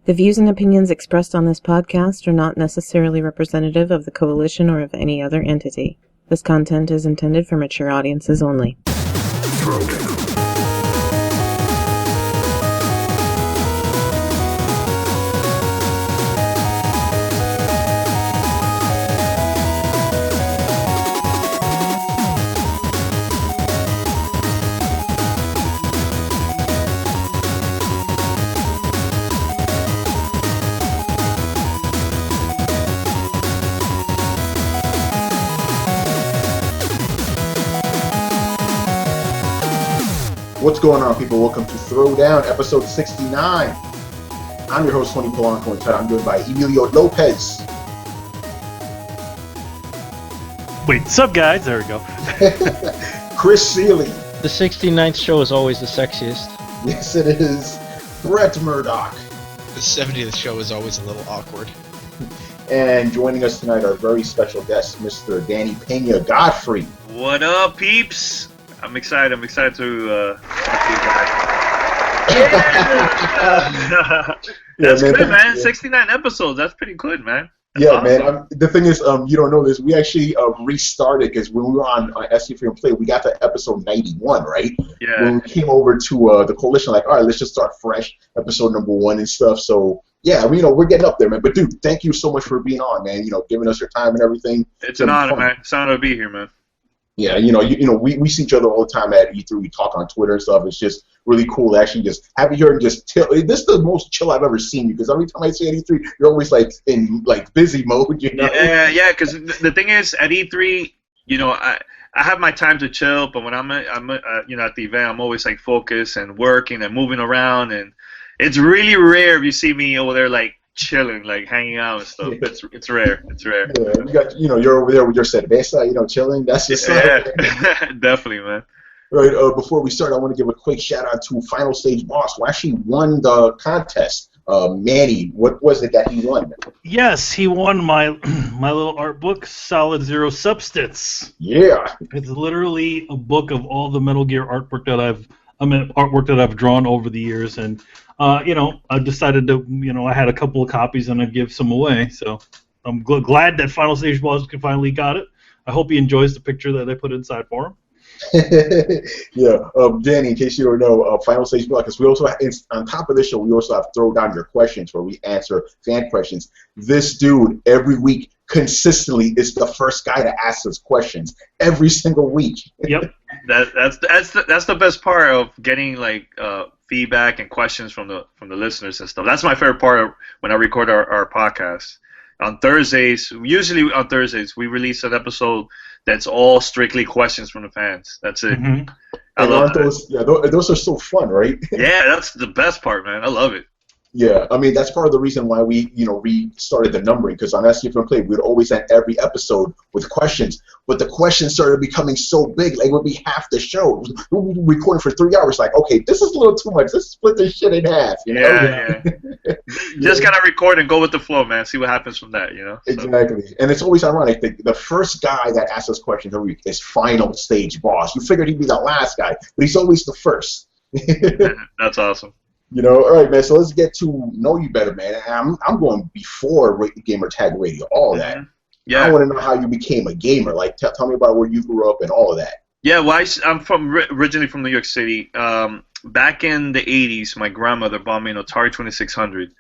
The views and opinions expressed on this podcast are not necessarily representative of the Coalition or of any other entity. This content is intended for mature audiences only. Throwdown. What's going on, people? Welcome to Throwdown, episode 69. I'm your host, Tony Polanco, and today I'm joined by Emilio Lopez. Wait, what's up, guys? There we go. Chris Seeley. The 69th show is always the sexiest. Yes, it is. Brett Murdock. The 70th show is always a little awkward. And joining us tonight, our very special guest, Mr. Danny Peña Godfrey. What up, peeps? I'm excited to talk to you guys. That's good, man. 69 episodes. That's pretty good, man. That's awesome. Man. The thing is, you don't know this. We actually restarted because when we were on SC Free and Play, we got to episode 91, right? Yeah. When we came over to the Coalition, like, all right, let's just start fresh, episode number 1 and stuff. So, yeah, we're getting up there, man. But, dude, thank you so much for being on, man. Giving us your time and everything. It's an honor, man. It's an honor to be here, man. Yeah, we see each other all the time at E3. We talk on Twitter and stuff. It's just really cool to actually just have you here and just chill. This is the most chill I've ever seen you, because every time I see you at E3, you're always in busy mode, Yeah, because the thing is, at E3, I have my time to chill, but when I'm at the event, I'm always focused and working and moving around, and it's really rare if you see me over there chilling, hanging out and stuff. It's rare. Yeah, you got you're over there with your cerveza, chilling. That's just definitely, man. Right. Before we start, I want to give a quick shout out to Final Stage Boss, who actually won the contest. Manny, what was it that he won? Yes, he won my little art book, Solid Zero Substance. Yeah. It's literally a book of all the Metal Gear artwork that I've drawn over the years, and I decided to, I had a couple of copies and I'd give some away. So I'm glad that Final Stage Boss finally got it. I hope he enjoys the picture that I put inside for him. Yeah, Danny, in case you don't know, Final Stage Boss, because we also have, on top of this show, we also have Throw Down Your Questions, where we answer fan questions. This dude, every week, consistently is the first guy to ask us questions every single week. Yep. That's the best part of getting feedback and questions from the listeners and stuff. That's my favorite part when I record our podcast. On Thursdays, we release an episode that's all strictly questions from the fans. That's it. Mm-hmm. I love those. Yeah, those are so fun, right? Yeah, that's the best part, man. I love it. Yeah, that's part of the reason why we, restarted the numbering, because on SC Free and Play, we'd always end every episode with questions, but the questions started becoming so big, it would be half the show. We would be recording for 3 hours, okay, this is a little too much, let's split this shit in half, Yeah. Just gotta record and go with the flow, man, see what happens from that, So. Exactly, and it's always ironic, the first guy that asks us questions every week is Final Stage Boss. You figured he'd be the last guy, but he's always the first. That's awesome. All right, man, so let's get to know you better, man. I'm going before Gamertag Radio, all of that. Yeah. I want to know how you became a gamer. Tell me about where you grew up and all of that. Yeah, well, I'm originally from New York City. Back in the 80s, my grandmother bought me an Atari 2600.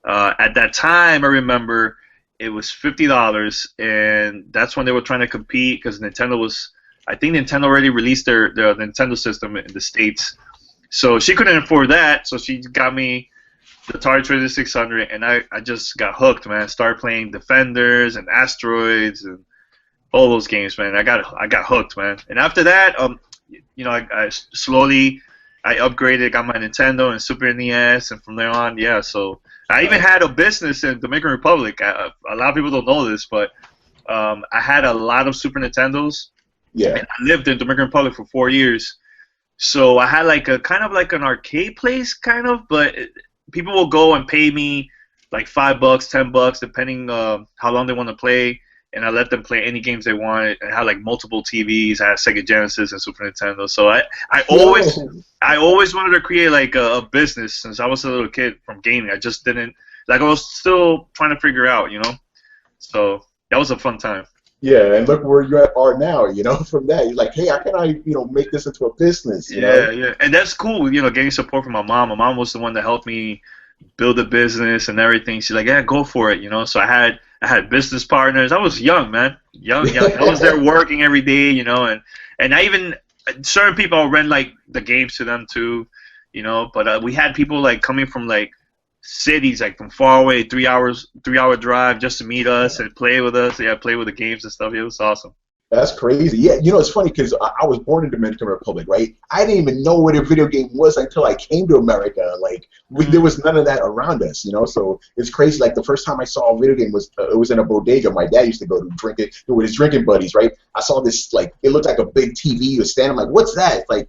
At that time, I remember it was $50, and that's when they were trying to compete, because I think Nintendo already released their Nintendo system in the States. So she couldn't afford that, so she got me the Atari 2600, and I just got hooked, man. Started playing Defenders and Asteroids and all those games, man. I got hooked, man. And after that, I slowly upgraded, got my Nintendo and Super NES, and from there on, yeah. So I even had a business in Dominican Republic. A lot of people don't know this, but I had a lot of Super Nintendos. Yeah. And I lived in Dominican Republic for 4 years. So I had kind of an arcade place, but people will go and pay me $5, $10, depending how long they want to play, and I let them play any games they wanted. And I had like multiple TVs. I had Sega Genesis and Super Nintendo. So I always wanted to create like a business since I was a little kid from gaming. I just didn't, like, I was still trying to figure out, you know. So that was a fun time. Yeah, and look where you are now, you know, from that. You're like, hey, how can I, you know, make this into a business, you know? Yeah, and that's cool, you know, getting support from my mom. My mom was the one that helped me build a business and everything. She's like, yeah, go for it, you know. So I had business partners. I was young, man. Young. I was there working every day, you know, and I even, certain people, I rent, like, the games to them, too, you know. But we had people, like, coming from, like, cities, like from far away, 3 hour drive just to meet us and play with us. Yeah, play with the games and stuff. It was awesome. That's crazy. Yeah, you know, it's funny because I was born in Dominican Republic, right? I didn't even know what a video game was until I came to America. Like, there was none of that around us, you know? So it's crazy. Like, the first time I saw a video game was it was in a bodega. My dad used to go to drink it with his drinking buddies, right? I saw this, like, it looked like a big TV. He was standing, I'm like, what's that? It's like,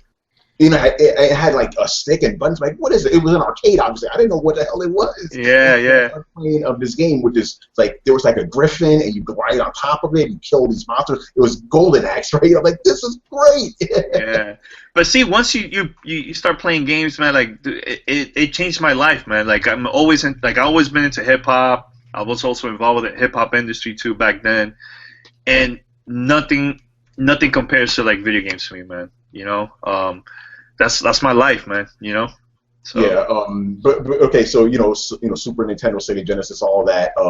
you know, it had like a stick and buttons. Like, what is it? It was an arcade, obviously. I didn't know what the hell it was. Yeah. I was playing of this game with this, like, there was like a griffin, and you go right on top of it, and kill these monsters. It was Golden Axe, right? I'm like, this is great. Yeah, but see, once you start playing games, man, like it changed my life, man. Like I always been into hip hop. I was also involved with the hip hop industry too back then, and nothing compares to like video games to me, man. You know, that's my life, man. You know. So. Yeah. But okay. So you know, Super Nintendo, Sega Genesis, all that. I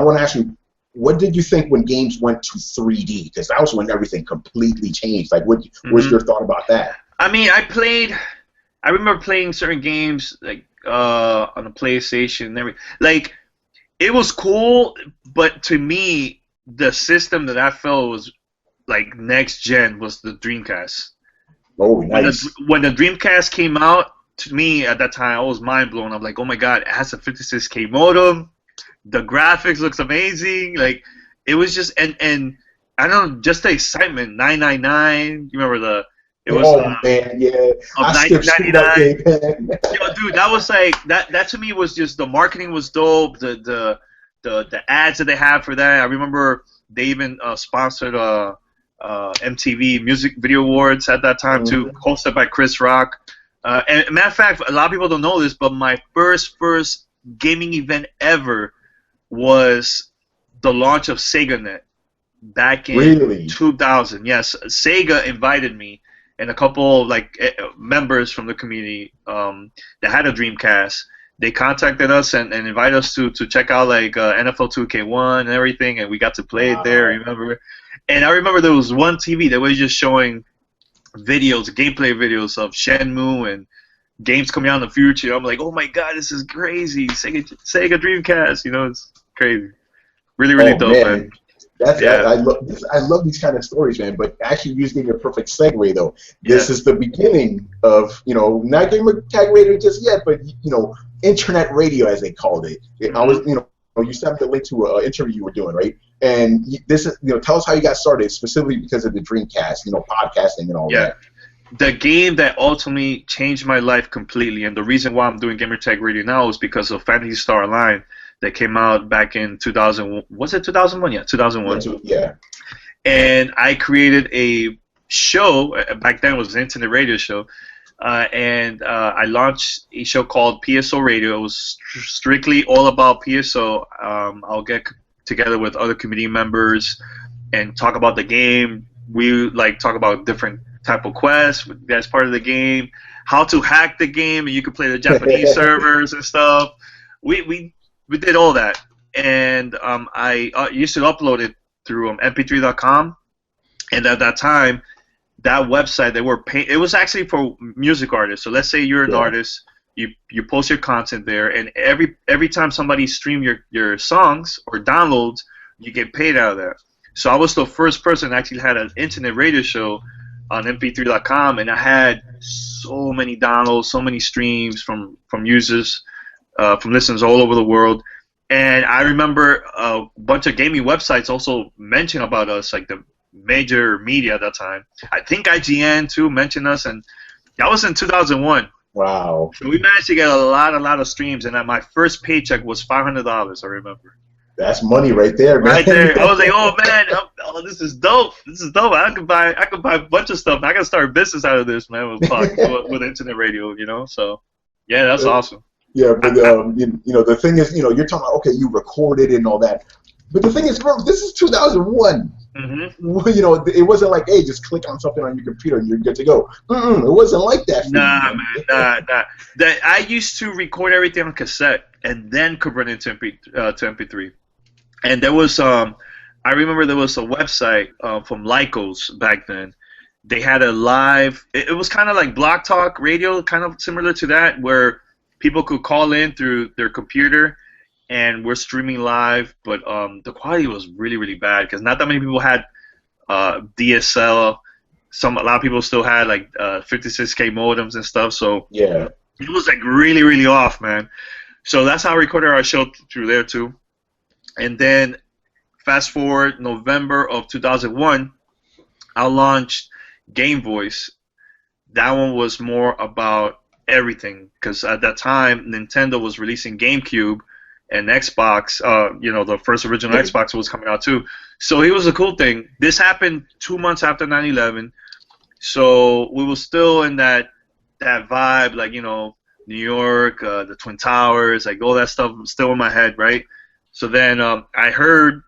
want to ask you, what did you think when games went to 3D? Because that was when everything completely changed. Like, what's your thought about that? I mean, I remember playing certain games like on the PlayStation and everything. Like, it was cool, but to me, the system that I felt was like next gen was the Dreamcast. Oh, nice. When the Dreamcast came out, to me at that time, I was mind blown. I'm like, oh my god, it has a 56K modem. The graphics looks amazing. Like, it was just and I don't know, just the excitement. 999. You remember it was man, yeah. Of 1999. Yo, dude, that was like that to me was just, the marketing was dope. The ads that they had for that. I remember they even sponsored MTV Music Video Awards at that time too, hosted by Chris Rock. And matter of fact, a lot of people don't know this, but my first gaming event ever was the launch of SegaNet back in 2000. Yes, Sega invited me and a couple of, like, members from the community that had a Dreamcast. They contacted us and invited us to check out, like, NFL 2K1 and everything, and we got to play it there. Remember? And I remember there was one TV that was just showing gameplay videos of Shenmue and games coming out in the future. I'm like, oh my god, this is crazy. Sega Dreamcast, you know, it's crazy. Really dope, man. I love these kind of stories, man. But actually, you just gave me a perfect segue, though. This is the beginning of, you know, not Gamertag Radio just yet, but, you know, internet radio, as they called it. I was, you know, you sent me the link to an interview you were doing, right? And this is, you know, tell us how you got started, specifically because of the Dreamcast, you know, podcasting and all that. The game that ultimately changed my life completely, and the reason why I'm doing Gamertag Radio now is because of Phantasy Star Online that came out back in 2000. Was it 2001? Yeah, 2001. Yeah. And I created a show. Back then it was an internet radio show. And I launched a show called PSO Radio. It was strictly all about PSO. I'll get together with other community members and talk about the game. We talk about different type of quests that's part of the game, how to hack the game, and you can play the Japanese servers and stuff. We did all that, and I used to upload it through mp3.com, and at that time, that website, they were it was actually for music artists. So let's say you're an artist, you post your content there, and every time somebody stream your songs or downloads, you get paid out of that. So I was the first person that actually had an internet radio show on mp3.com, and I had so many downloads, so many streams from users, from listeners all over the world. And I remember a bunch of gaming websites also mentioned about us, like the major media at that time. I think IGN too mentioned us, and that was in 2001. Wow. So we managed to get a lot of streams, and my first paycheck was $500, I remember. That's money right there, man. Right there. I was like, oh man, this is dope. This is dope. I could buy a bunch of stuff. I can start a business out of this, man, with internet radio, you know. So yeah, that's awesome. Yeah, but the thing is, you're talking about, okay, you recorded and all that, but the thing is, bro, this is 2001. Mm-hmm. It wasn't like, hey, just click on something on your computer and you're good to go. It wasn't like that. Nah. I used to record everything on cassette and then convert it to MP3. And there was I remember there was a website from Lycos back then. They had a live. It was kind of like Block Talk Radio, kind of similar to that, where people could call in through their computer, and we're streaming live. But the quality was really, really bad because not that many people had DSL. A lot of people still had like 56K modems and stuff. So yeah, it was like really, really off, man. So that's how I recorded our show through there too. And then fast forward November of 2001, I launched Game Voice. That one was more about everything because at that time Nintendo was releasing GameCube and Xbox. The first original Xbox was coming out too. So it was a cool thing. This happened 2 months after 9/11, so we were still in that vibe, like New York, the Twin Towers, like all that stuff was still in my head, right? So then I heard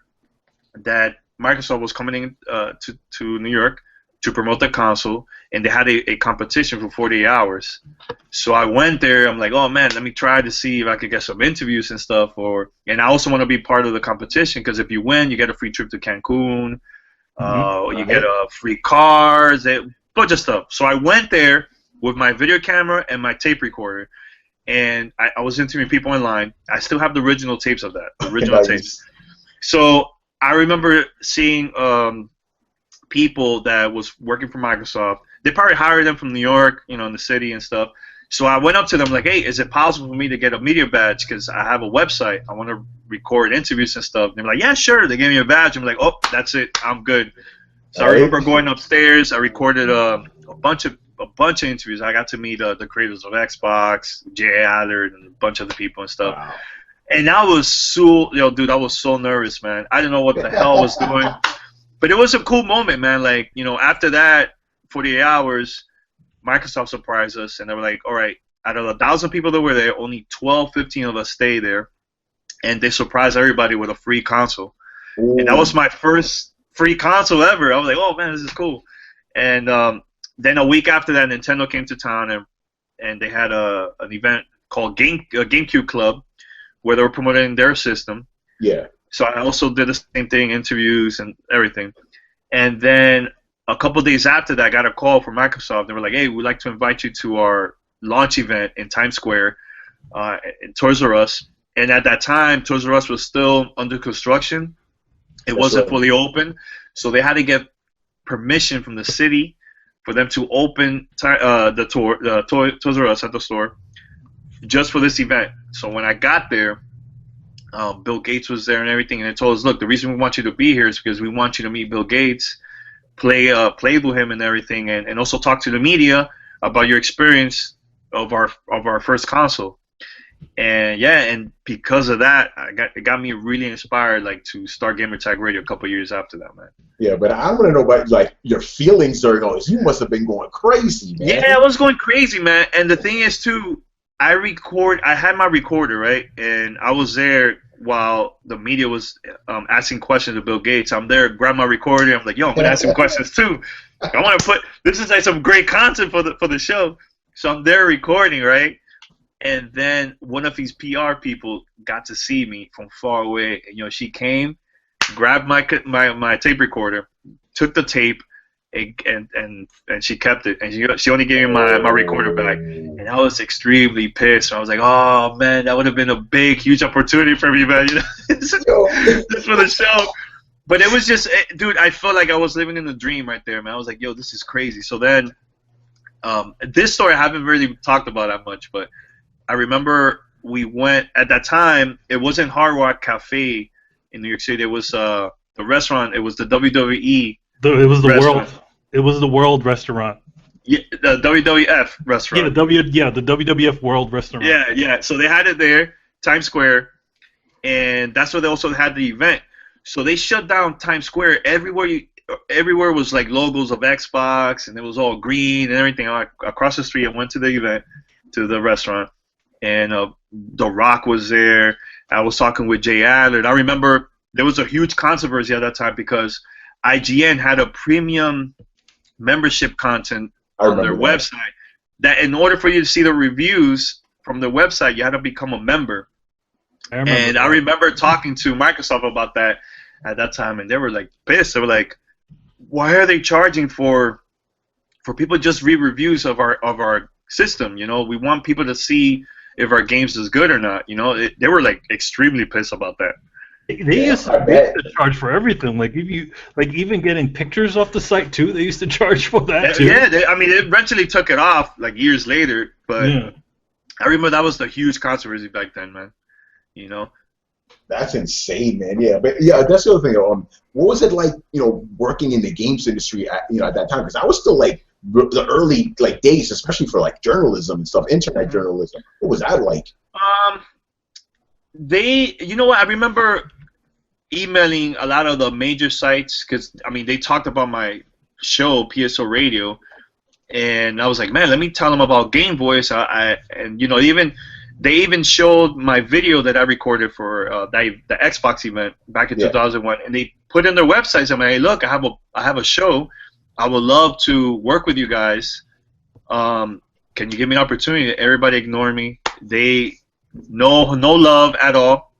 that Microsoft was coming in to New York to promote the console, and they had a competition for 48 hours. So I went there. I'm like, oh man, let me try to see if I could get some interviews and stuff. And I also want to be part of the competition because if you win, you get a free trip to Cancun. You get a free cars, a bunch of stuff. So I went there with my video camera and my tape recorder. And I was interviewing people online. I still have the original tapes of that, the original tapes. So I remember seeing people that was working for Microsoft. They probably hired them from New York, in the city and stuff. So I went up to them like, hey, is it possible for me to get a media badge? Because I have a website. I want to record interviews and stuff. And they were like, yeah, sure. They gave me a badge. I'm like, oh, that's it. I'm good. So I remember going upstairs. I recorded a bunch of interviews. I got to meet the creators of Xbox, Jay Allard, and a bunch of the people and stuff. Wow. And I was dude, I was so nervous, man. I didn't know what the hell I was doing. But it was a cool moment, man. Like, after that 48 hours, Microsoft surprised us, and they were like, all right, out of 1,000 people that were there, only 12, 15 of us stayed there. And they surprised everybody with a free console. Ooh. And that was my first free console ever. I was like, oh, man, this is cool. And then a week after that, Nintendo came to town, and they had an event called GameCube Club, where they were promoting their system. Yeah. So I also did the same thing, interviews and everything. And then a couple of days after that, I got a call from Microsoft. They were like, hey, we'd like to invite you to our launch event in Times Square in Toys R Us. And at that time, Toys R Us was still under construction. It wasn't fully open. So they had to get permission from the city for them to open Toys R Us at the store just for this event. So when I got there, Bill Gates was there and everything, and they told us, look, the reason we want you to be here is because we want you to meet Bill Gates, play with him and everything, and also talk to the media about your experience of our first console. And yeah, and because of that, it got me really inspired, like, to start Gamertag Radio a couple years after that, man. Yeah, but I want to know about, like, your feelings during all this. You must have been going crazy, man. Yeah, I was going crazy, man. And the thing is, too, I had my recorder, right? And I was there while the media was asking questions to Bill Gates. I'm there, grab my recorder. I'm like, yo, I'm gonna ask some questions too. I want to this is like some great content for the show. So I'm there recording, right? And then one of these PR people got to see me from far away, and she came, grabbed my tape recorder, took the tape, and she kept it, and she only gave me my recorder back, and I was extremely pissed. I was like, oh man, that would have been a big, huge opportunity for me, man, just for the show. But it was just, dude, I felt like I was living in a dream right there, man. I was like, yo, this is crazy. So then, this story I haven't really talked about that much, but I remember we went, at that time, it wasn't Hard Rock Cafe in New York City. It was the restaurant. It was the WWE. It was the restaurant. World. It was the World Restaurant. Yeah, the WWF restaurant. The WWF World Restaurant. Yeah. So they had it there, Times Square, and that's where they also had the event. So they shut down Times Square. Everywhere was like logos of Xbox, and it was all green and everything. Across the street, I went to the event, to the restaurant, and The Rock was there. I was talking with Jay Adler. I remember there was a huge controversy at that time because IGN had a premium membership content on their website. That in order for you to see the reviews from the website, you had to become a member. I remember talking to Microsoft about that at that time, and they were like pissed. They were like, "Why are they charging for people to just read reviews of our system? You know, we want people to see if our games is good or not. You know, they were like extremely pissed about that." They used to charge for everything. Like if you even getting pictures off the site too, they used to charge for that too. Yeah, they eventually took it off like years later, but I remember that was the huge controversy back then, man. You know. That's insane, man. Yeah, but yeah, that's the other thing. What was it like, working in the games industry at that time? Because I was still like the early days, especially for like journalism and stuff, internet journalism. What was that like? I remember emailing a lot of the major sites because they talked about my show PSO Radio, and I was like, man, let me tell them about Game Voice. They even showed my video that I recorded for the Xbox event back in 2001, and they put in their websites. I'm like, hey, look, I have a show. I would love to work with you guys. Can you give me an opportunity? Everybody ignored me. No love at all.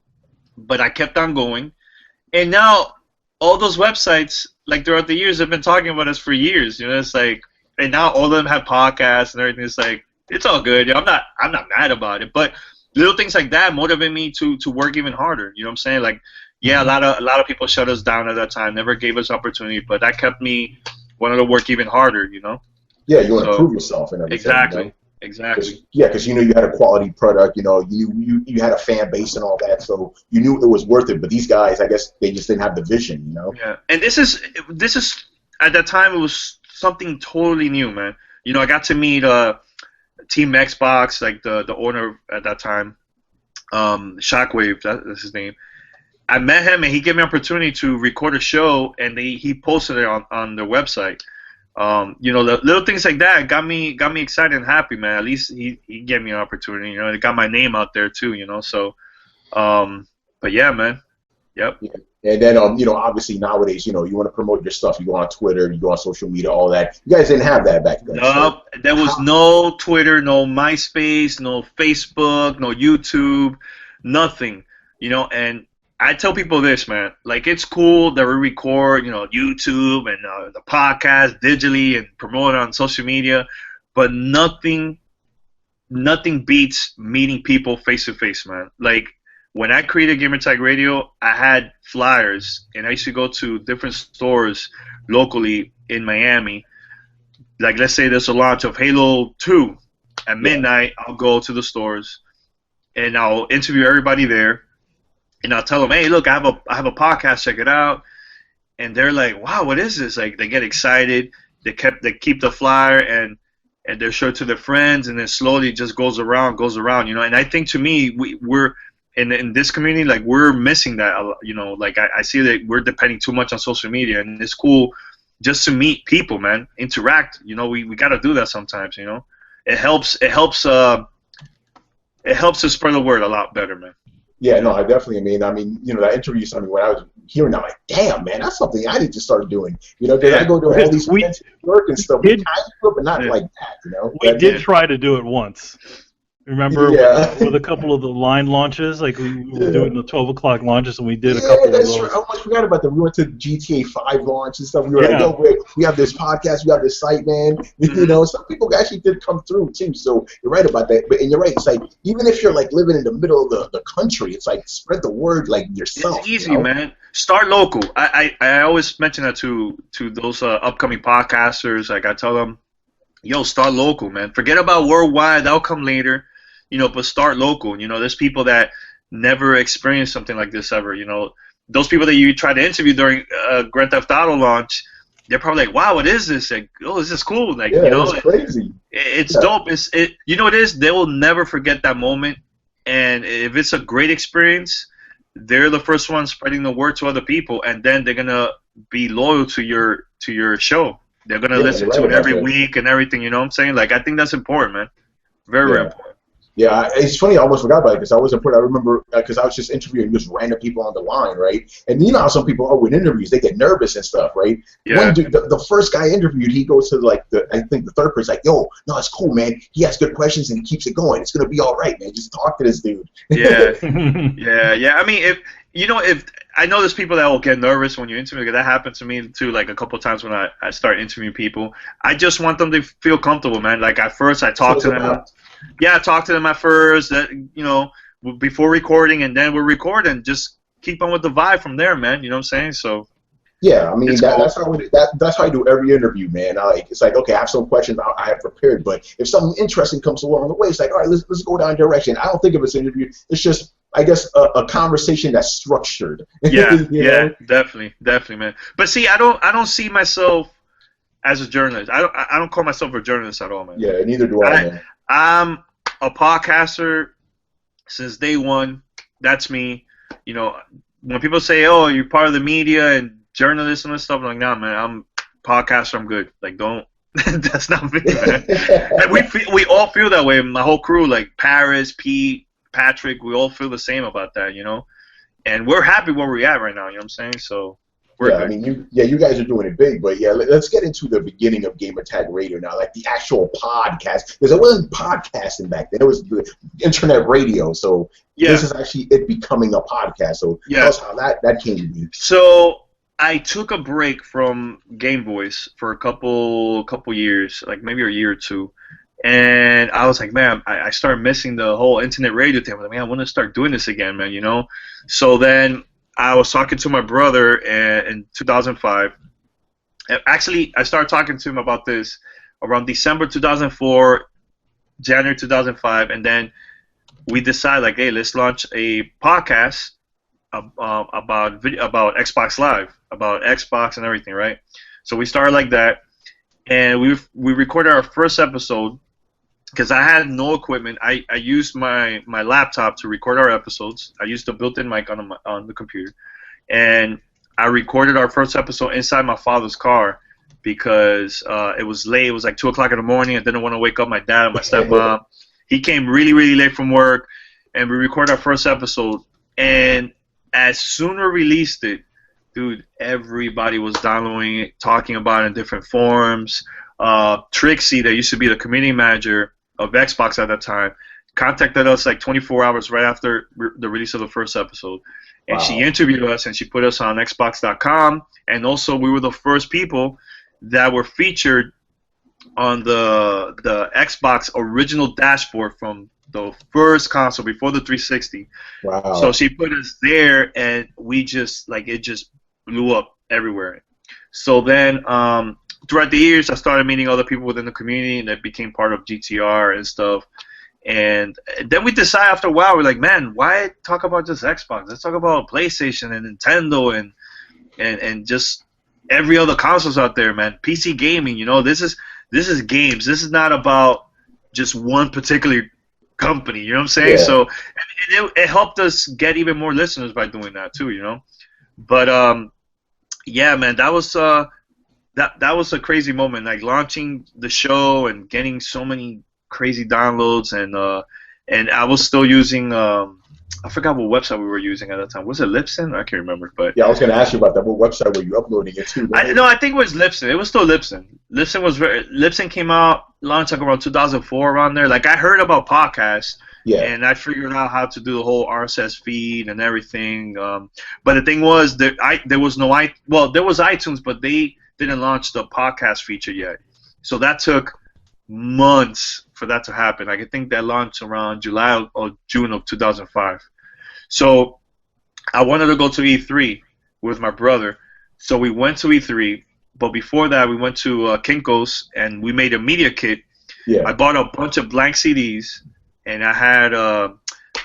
But I kept on going, and now all those websites, like throughout the years, have been talking about us for years. It's like, and now all of them have podcasts and everything. It's like, it's all good. I'm not mad about it, but little things like that motivate me to work even harder. You know what I'm saying? Like, yeah, a lot of people shut us down at that time, never gave us opportunity, but that kept me wanting to work even harder. Yeah, you want to prove yourself and everything. Exactly. Because you had a quality product. You had a fan base and all that, so you knew it was worth it. But these guys, I guess, they just didn't have the vision. Yeah, and this is at that time it was something totally new, man. I got to meet Team Xbox, like the owner at that time, Shockwave, that's his name. I met him, and he gave me an opportunity to record a show, and he posted it on their website. The little things like that got me excited and happy, man. At least he gave me an opportunity. It got my name out there too. So, but yeah, man. Yep. Yeah. And then, obviously nowadays, you want to promote your stuff. You go on Twitter, you go on social media, all that. You guys didn't have that back then. Nope. So. There was no Twitter, no MySpace, no Facebook, no YouTube, nothing. And I tell people this, man. Like, it's cool that we record, YouTube and the podcast digitally and promote it on social media, but nothing beats meeting people face to face, man. Like, when I created Gamertag Radio, I had flyers, and I used to go to different stores locally in Miami. Like, let's say there's a launch of Halo 2 at midnight. I'll go to the stores, and I'll interview everybody there, and I'll tell them, hey, look, I have a podcast, check it out. And they're like, wow, what is this? Like, they get excited. They keep the flyer, and they're show it to their friends, and then slowly it just goes around. And I think, to me, we're in this community, like, we're missing that. Like, I see that we're depending too much on social media, and it's cool just to meet people, man, interact. We got to do that sometimes. It helps to spread the word a lot better, man. Yeah, no, I definitely. That interview, when I was hearing that, I'm like, damn, man, that's something I need to start doing. Because I go to all these events, work and stuff, but not like that. We did try to do it once. Remember with a couple of the line launches, like we were doing the 12 o'clock launches, and we did a couple of those. I almost forgot about that. We went to GTA 5 launch and stuff. We were like, yo, we have this podcast, we have this site, man. Some people actually did come through too. So you're right about that. And you're right. It's like, even if you're like living in the middle of the country, it's like, spread the word like yourself. It's easy, man. Start local. I always mention that to those upcoming podcasters. Like, I tell them, yo, start local, man. Forget about worldwide. That'll come later. But start local. There's people that never experienced something like this ever. Those people that you try to interview during Grand Theft Auto launch, they're probably like, wow, what is this? Like, oh, this is cool. Like, it's crazy. It's dope. It is. They will never forget that moment. And if it's a great experience, they're the first ones spreading the word to other people, and then they're gonna be loyal to your show. They're gonna listen to it every week and everything. You know what I'm saying? Like, I think that's important, man. Very, very important. Yeah, it's funny. I almost forgot about it because I was important. I remember because I was just interviewing just random people on the line, right? And you know how some people are with interviews, they get nervous and stuff, right? Yeah. One dude, the first guy interviewed, he goes to like I think the third person, like, yo, no, it's cool, man. He has good questions and he keeps it going. It's gonna be all right, man. Just talk to this dude. Yeah, yeah. I mean, if I know there's people that will get nervous when you interview. That happened to me too, like a couple of times when I start interviewing people. I just want them to feel comfortable, man. Like at first, I talk to them. Yeah, I talk to them at first, before recording, and then we're recording. Just keep on with the vibe from there, man. You know what I'm saying? So. Yeah, I mean that's how I do every interview, man. It's like, okay, I have some questions I have prepared, but if something interesting comes along the way, it's like, all right, let's go down a direction. I don't think of it as an interview. It's just, I guess, a conversation that's structured. Yeah, yeah, definitely, man. But see, I don't see myself as a journalist. I don't call myself a journalist at all, man. Yeah, neither do I, man. I'm a podcaster since day one. That's me. You know, when people say, "Oh, you're part of the media and journalists and stuff," I'm like, "Nah, man. I'm a podcaster. I'm good. Like, don't." That's not me, man. And we all feel that way. My whole crew, like Paris, Pete, Patrick, we all feel the same about that, you know. And we're happy where we're at right now. You know what I'm saying? So. Good. I mean, you guys are doing it big, but yeah, let's get into the beginning of Gamertag Radio now, like the actual podcast, because it wasn't podcasting back then; it was the internet radio. So this is actually it becoming a podcast. So tell us how that came to be. So I took a break from Game Voice for a couple years, like maybe a year or two, and I was like, man, I started missing the whole internet radio thing. I was like, man, I want to start doing this again, man. You know, so then. I was talking to my brother in 2005. Actually, I started talking to him about this around December 2004, January 2005, and then we decided, like, hey, let's launch a podcast about Xbox Live, about Xbox and everything, right? So we started like that, and we recorded our first episode. Because I had no equipment, I used my laptop to record our episodes. I used the built-in mic on the computer, and I recorded our first episode inside my father's car because it was late. It was like 2 o'clock in the morning. I didn't want to wake up my dad and my stepmom. He came really, really late from work, and we recorded our first episode. And as soon as we released it, dude, everybody was downloading it, talking about it in different forums. Trixie, that used to be the community manager of Xbox at that time, contacted us like 24 hours right after the release of the first episode. And she interviewed us, and she put us on Xbox.com. And also, we were the first people that were featured on the Xbox original dashboard from the first console before the 360. Wow. So she put us there, and we just, like, it just blew up everywhere. So then, throughout the years, I started meeting other people within the community, and that became part of GTR and stuff. And then we decided after a while, we're like, man, why talk about just Xbox? Let's talk about PlayStation and Nintendo and just every other consoles out there, man. PC gaming, you know, this is games. This is not about just one particular company, you know what I'm saying? Yeah. So it helped us get even more listeners by doing that too, you know. But yeah, man, that was that was a crazy moment, like launching the show and getting so many crazy downloads, and I was still using I forgot what website we were using at that time. Was it Libsyn? I can't remember. But yeah, I was going to ask you about that. What website were you uploading it to? I think it was Libsyn. It was still Libsyn. Libsyn came out, launched like around 2004, around there. Like I heard about podcasts. Yeah. And I figured out how to do the whole RSS feed and everything. But the thing was that there was iTunes, but they didn't launch the podcast feature yet. So that took months for that to happen. Like I think that launched around July or June of 2005. So I wanted to go to E3 with my brother. So we went to E3, but before that we went to Kinko's and we made a media kit. Yeah. I bought a bunch of blank CDs, and I had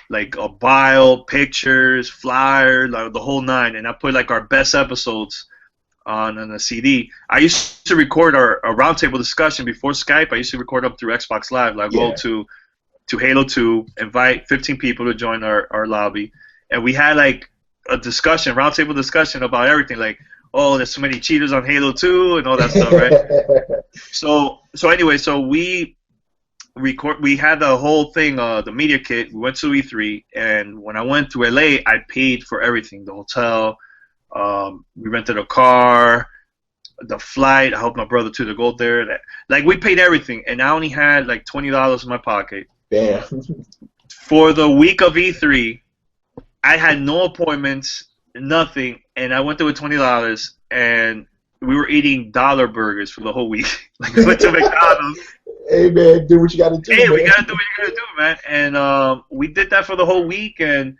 like a bio, pictures, flyer, like the whole nine, and I put like our best episodes on a CD. I used to record a roundtable discussion before Skype. I used to record up through Xbox Live. Like go to Halo 2, invite 15 people to join our lobby, and we had like a discussion, roundtable discussion about everything, like, oh, there's so many cheaters on Halo 2 and all that stuff, right? So anyway, so we had the whole thing, the media kit. We went to E3, and when I went to LA, I paid for everything, the hotel, we rented a car, the flight. I helped my brother to go there. Like, we paid everything, and I only had like $20 in my pocket. Damn. For the week of E3, I had no appointments, nothing, and I went there with $20, and we were eating dollar burgers for the whole week. Like, we went to McDonald's. Hey, man, do what you got to do. Hey, man. we got to do what you got to do, man. And we did that for the whole week, and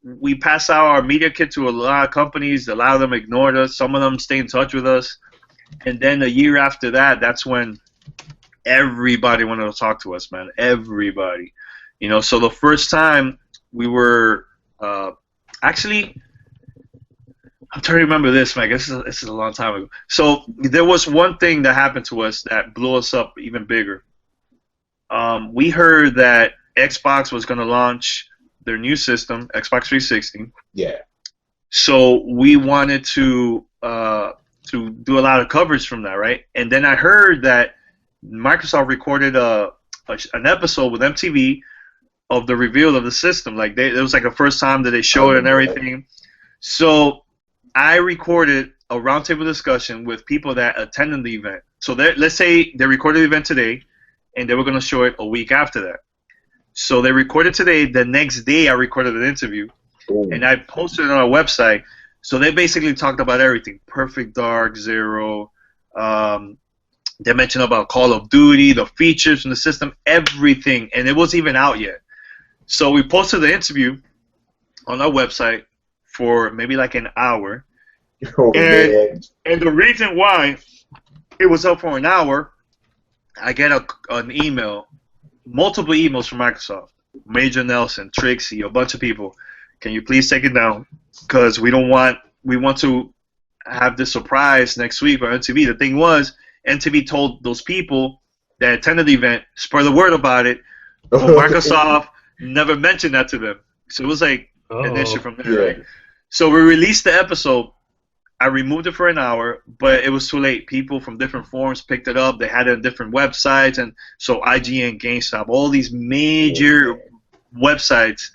we passed out our media kit to a lot of companies. A lot of them ignored us. Some of them stayed in touch with us. And then a year after that, that's when everybody wanted to talk to us, man. Everybody. You know, so the first time we were actually, I'm trying to remember this, man. This is a long time ago. So there was one thing that happened to us that blew us up even bigger. We heard that Xbox was going to launch their new system, Xbox 360. Yeah. So we wanted to do a lot of coverage from that, right? And then I heard that Microsoft recorded an episode with MTV of the reveal of the system. Like, it was like the first time that they showed it and everything. So I recorded a roundtable discussion with people that attended the event. So let's say they recorded the event today, and they were going to show it a week after that. So they recorded today. The next day, I recorded an interview, and I posted it on our website. So they basically talked about everything: Perfect Dark, Zero. They mentioned about Call of Duty, the features from the system, everything, and it wasn't even out yet. So we posted the interview on our website for maybe like an hour. And the reason why it was up for an hour, I get an email, multiple emails from Microsoft, Major Nelson, Trixie, a bunch of people. Can you please take it down? Because we want to have this surprise next week on NTV. The thing was, NTV told those people that attended the event, spread the word about it, but Microsoft never mentioned that to them. So it was like an issue from there, right? So we released the episode. I removed it for an hour, but it was too late. People from different forums picked it up. They had it on different websites, and so IGN, GameStop, all these major websites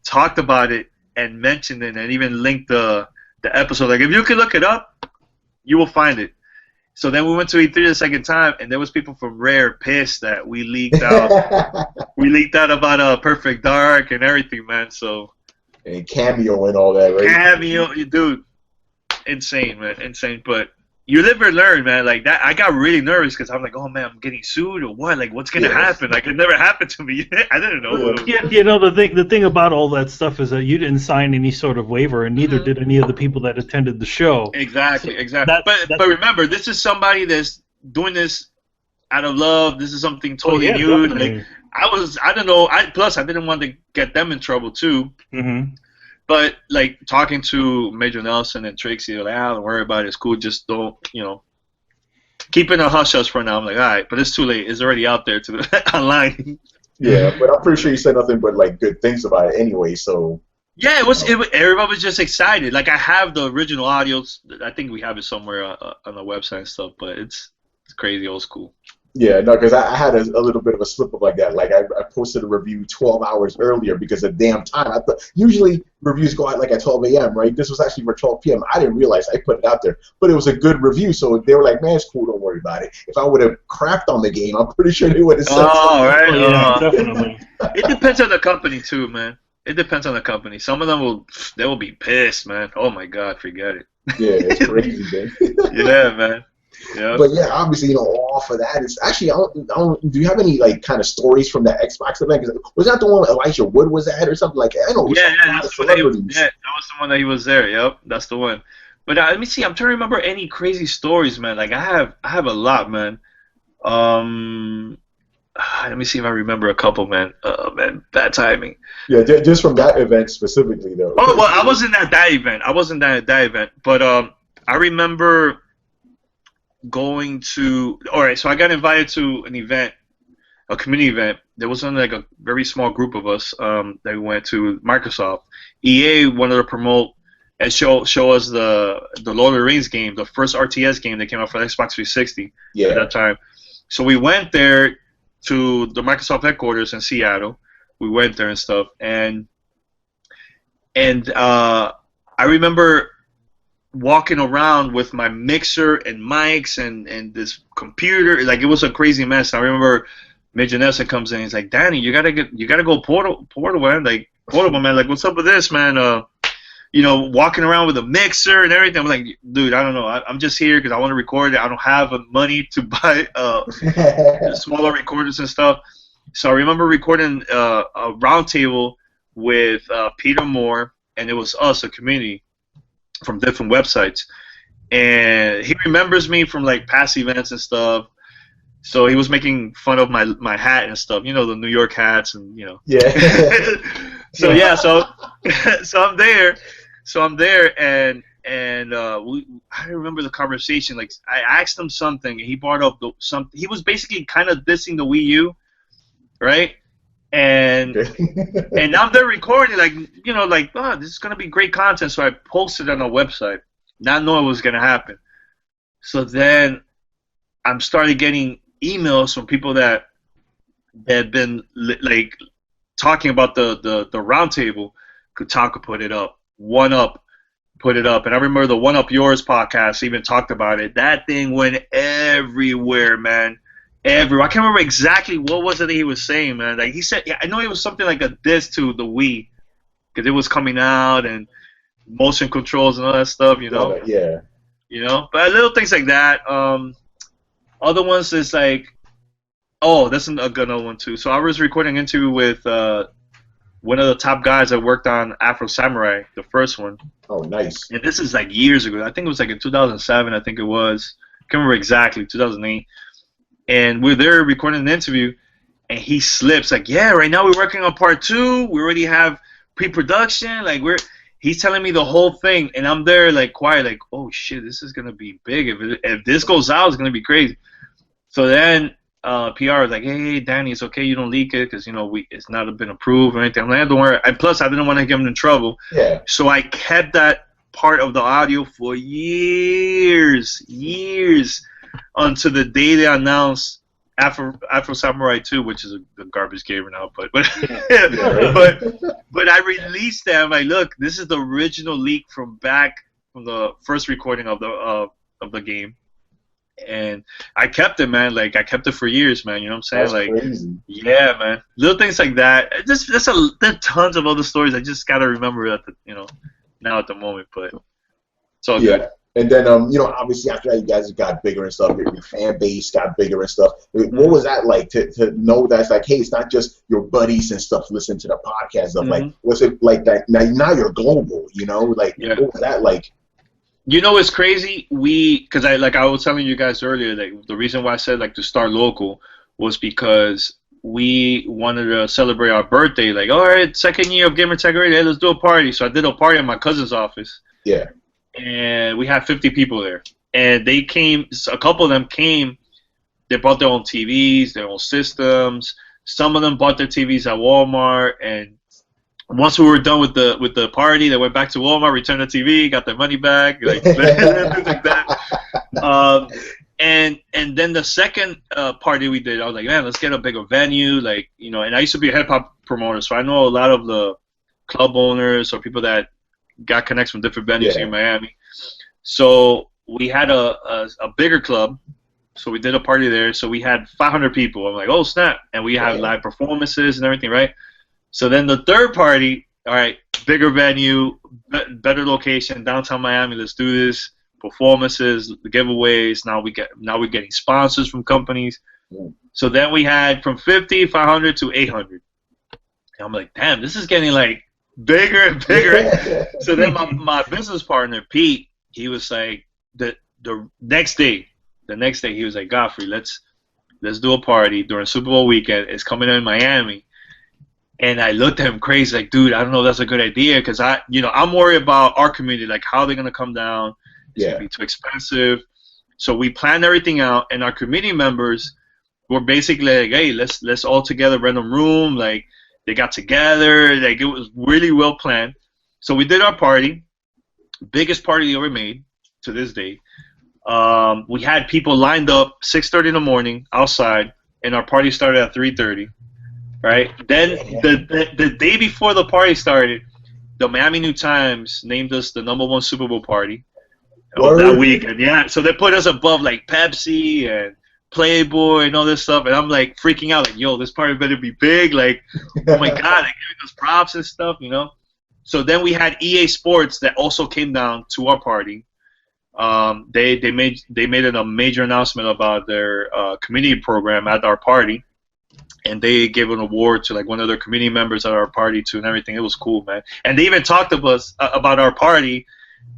talked about it and mentioned it, and even linked the episode. Like, if you can look it up, you will find it. So then we went to E3 the second time, and there was people from Rare pissed that we leaked out. We leaked out about Perfect Dark and everything, man. So. And Cameo and all that, right? Cameo, dude. Insane, man, insane. But you live and learn, man. Like that, I got really nervous because I'm like, oh man, I'm getting sued or what? Like, what's gonna happen? Like, it never happened to me. I didn't know. Yeah, you know, the thing about all that stuff is that you didn't sign any sort of waiver, and neither did any of the people that attended the show. Exactly. But remember, this is somebody that's doing this out of love. This is something totally new. Definitely. Like, I don't know. Plus, I didn't want to get them in trouble too. Mm-hmm. But, like, talking to Major Nelson and Trixie, they're like, don't worry about it. It's cool. Just don't, keep it a hush-hush for now. I'm like, all right, but it's too late. It's already out there online. Yeah, but I'm pretty sure you said nothing but, like, good things about it anyway, so... Yeah, everybody was just excited. Like, I have the original audios. I think we have it somewhere on the website and stuff, but it's crazy old school. Yeah, no, because I had a little bit of a slip up like that. Like, I posted a review 12 hours earlier because of damn time. I thought usually reviews go out like at 12 a.m., right? This was actually for 12 p.m. I didn't realize I put it out there, but it was a good review, so they were like, man, it's cool, don't worry about it. If I would have crapped on the game, I'm pretty sure they would have said right. Yeah, definitely. It depends on the company, too, man. It depends on the company. Some of them will be pissed, man. Oh, my God, forget it. Yeah, it's crazy, man. Yeah, man. Yep. But yeah, obviously, off of that, it's actually, do you have any like kind of stories from that Xbox event? Was that the one Elijah Wood was at or something like that? I know. That's that was the one that he was there. Yep, that's the one. But let me see. I'm trying to remember any crazy stories, man. Like I have a lot, man. Let me see if I remember a couple, man. Man, bad timing. Yeah, just from that event specifically, though. Oh well, I wasn't at that event. But I remember going to. All right, so I got invited to an event, a community event. There was only like a very small group of us that we went to Microsoft. EA wanted to promote and show us the Lord of the Rings game, the first RTS game that came out for the Xbox 360 at that time. So we went there to the Microsoft headquarters in Seattle. We went there and stuff, and I remember walking around with my mixer and mics and this computer. Like, it was a crazy mess. I remember Janessa comes in. He's like, Danny, you gotta go portable, man. Like, portable, man. Like, what's up with this, man? Walking around with a mixer and everything. I'm like, dude, I don't know. I'm just here because I want to record it. I don't have money to buy smaller recorders and stuff. So I remember recording a roundtable with Peter Moore, and it was us, a community from different websites. And he remembers me from like past events and stuff. So he was making fun of my hat and stuff, the New York hats and Yeah. So I'm there. And I remember the conversation. Like, I asked him something, and he brought up something. He was basically kind of dissing the Wii U, right? And and I'm there recording, oh, this is gonna be great content. So I posted on a website, not knowing what was gonna happen. So then I'm started getting emails from people that had been like talking about the roundtable. Kotaku put it up, One Up put it up, and I remember the One Up Yours podcast even talked about it. That thing went everywhere, man. Everywhere. I can't remember exactly what was it that he was saying, man. Like, he said, I know it was something like a diss to the Wii, because it was coming out and motion controls and all that stuff, Yeah. But little things like that. Other ones is like, that's a good one too. So I was recording an interview with one of the top guys that worked on Afro Samurai, the first one. Oh, nice. And this is like years ago. I think it was like in 2007. I think it was. I can't remember exactly. 2008. And we're there recording an interview, and he slips like, yeah, right now we're working on part 2. We already have pre-production. Like, he's telling me the whole thing, and I'm there like quiet, like, oh shit, this is gonna be big. If this goes out, it's gonna be crazy. So then PR was like, hey, Danny, it's okay, you don't leak it, because it's not been approved or anything. I'm like, don't worry. And plus, I didn't want to get him in trouble. Yeah. So I kept that part of the audio for years, until the day they announced Afro Samurai 2, which is a garbage game now, but I released them. Like, look, this is the original leak from the first recording of the game, and I kept it, man. Like, I kept it for years, man. You know what I'm saying? That's crazy. Yeah, man. Little things like that. There's tons of other stories. I just gotta remember now at the moment, but it's all good. And then, obviously after that, you guys got bigger and stuff. Your fan base got bigger and stuff. What was that like to know that it's like, hey, it's not just your buddies and stuff listening to the podcast stuff. Like, was it like that? Now you're global, Like, what was that like? It's crazy. Because I was telling you guys earlier, like, the reason why I said like to start local was because we wanted to celebrate our birthday. Like, all right, second year of Gamertag Radio, let's do a party. So I did a party at my cousin's office. Yeah. And we had 50 people there. And they came, a couple of them came, they bought their own TVs, their own systems. Some of them bought their TVs at Walmart. And once we were done with the party, they went back to Walmart, returned the TV, got their money back, like, things like that. And then the second party we did, I was like, man, let's get a bigger venue. Like, and I used to be a hip-hop promoter, so I know a lot of the club owners or people that got connects from different venues here in Miami. So we had a bigger club, so we did a party there. So we had 500 people. I'm like, oh snap! And we had live performances and everything, right? So then the third party, all right, bigger venue, better location, downtown Miami. Let's do this. Performances, the giveaways. Now we're getting sponsors from companies. So then we had from 50, 500 to 800. And I'm like, damn, this is getting like bigger and bigger. So then my business partner Pete, he was like, the next day he was like, Godfrey, let's do a party during Super Bowl weekend. It's coming in Miami. And I looked at him crazy, like, dude, I don't know if that's a good idea, because I'm worried about our community, like how they're gonna come down. It's gonna be too expensive. So we planned everything out, and our community members were basically like, hey, let's all together rent a room. Like, they got together, like, it was really well planned. So we did our party. biggest party they ever made to this day. We had people lined up 6:30 in the morning outside, and our party started at 3:30. Right? Then the day before the party started, the Miami New Times named us the #1 Super Bowl party of that weekend. Yeah, so they put us above like Pepsi and Playboy and all this stuff, and I'm like freaking out, like, yo, this party better be big, like, oh my god, they're giving us props and stuff, you know. So then we had EA Sports that also came down to our party. They made a major announcement about their community program at our party, and they gave an award to like one of their community members at our party too, and everything. It was cool, man. And they even talked to us about our party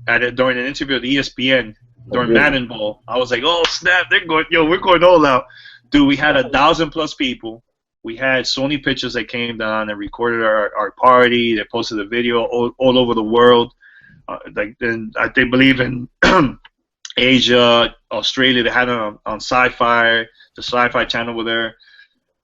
during an interview at ESPN during Madden Bowl. I was like, oh snap, we're going all out, dude. We had 1,000+ people. We had Sony Pictures that came down and recorded our party. They posted a video all over the world. They believe in Asia, Australia. They had it on Sci-Fi. The Sci-Fi channel over there.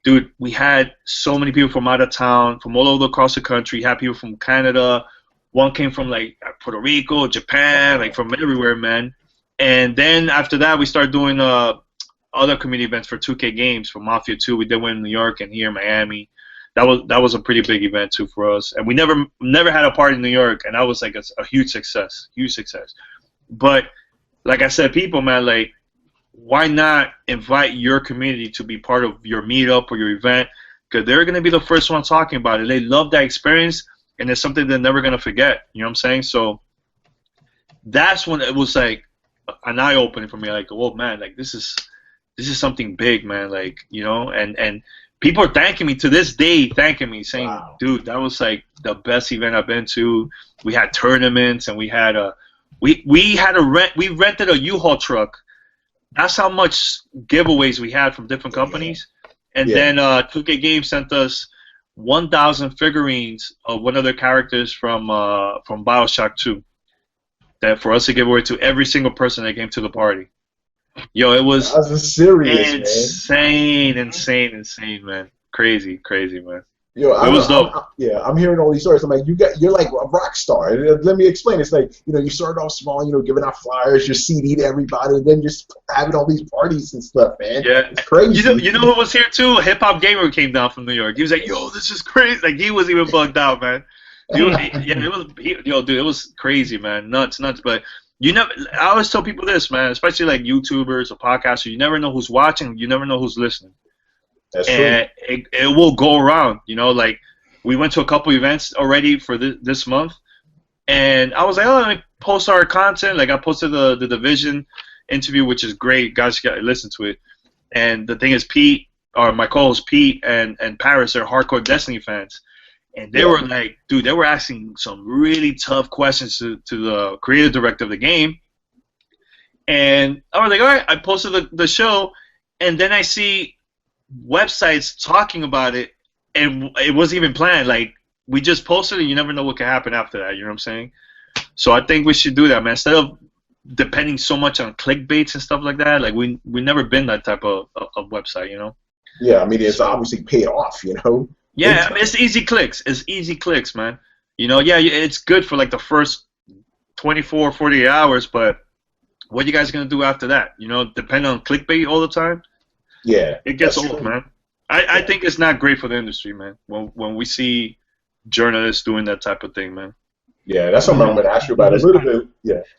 Dude, we had so many people from out of town, from all over across the country. We had people from Canada. One came from like Puerto Rico, Japan, like from everywhere, man. And then after that, we started doing other community events for 2K games, for Mafia 2. We did one in New York and here in Miami. That was a pretty big event too for us. And we never had a party in New York, and that was like a huge success, But like I said, people, man, like, why not invite your community to be part of your meetup or your event? Because they're going to be the first one talking about it. They love that experience, and it's something they're never going to forget. You know what I'm saying? So that's when it was like an eye-opening for me. Like, oh man, like this is something big, man. Like, you know, and people are thanking me to this day, saying, wow, dude, that was like the best event I've been to. We had tournaments, and we rented a U-Haul truck. That's how much giveaways we had from different companies. And then 2K Games sent us 1,000 figurines of one of their characters from BioShock 2 that for us to give away to every single person that came to the party. Yo, it was insane, man. Crazy, man. Yo, it was dope. I'm hearing all these stories. I'm like, you're like a rock star. Let me explain. It's like, you know, you started off small, you know, giving out flyers, your CD to everybody, and then just having all these parties and stuff, man. Yeah, it's crazy. You know who was here too? Hip Hop Gamer came down from New York. He was like, yo, this is crazy. Like, he was even bugged out, man. It was crazy, man. Nuts. But I always tell people this, man, especially like YouTubers or podcasters. You never know who's watching. You never know who's listening. That's and true. It will go around, you know. Like, we went to a couple events already for this month, and I was like, oh, let me post our content. Like, I posted the Division interview, which is great. Guys, you gotta listen to it. And the thing is, Pete, or my co-host Pete and Paris, are hardcore Destiny fans, and they were like, dude, they were asking some really tough questions to the creative director of the game. And I was like, all right, I posted the show, and then I see websites talking about it, and it wasn't even planned. Like, we just posted it. You never know what could happen after that. You know what I'm saying? So I think we should do that, man. Instead of depending so much on clickbaits and stuff like that, like we never been that type of website, you know? Yeah, I mean, it's obviously paid off, you know? Yeah, I mean, it's easy clicks. It's easy clicks, man. You know, yeah, it's good for like the first 24, 48 hours, but what are you guys going to do after that? You know, depend on clickbait all the time? Yeah, it gets old, man. I think it's not great for the industry, man. When we see journalists doing that type of thing, man. Yeah, that's something I'm going to ask you about a little bit.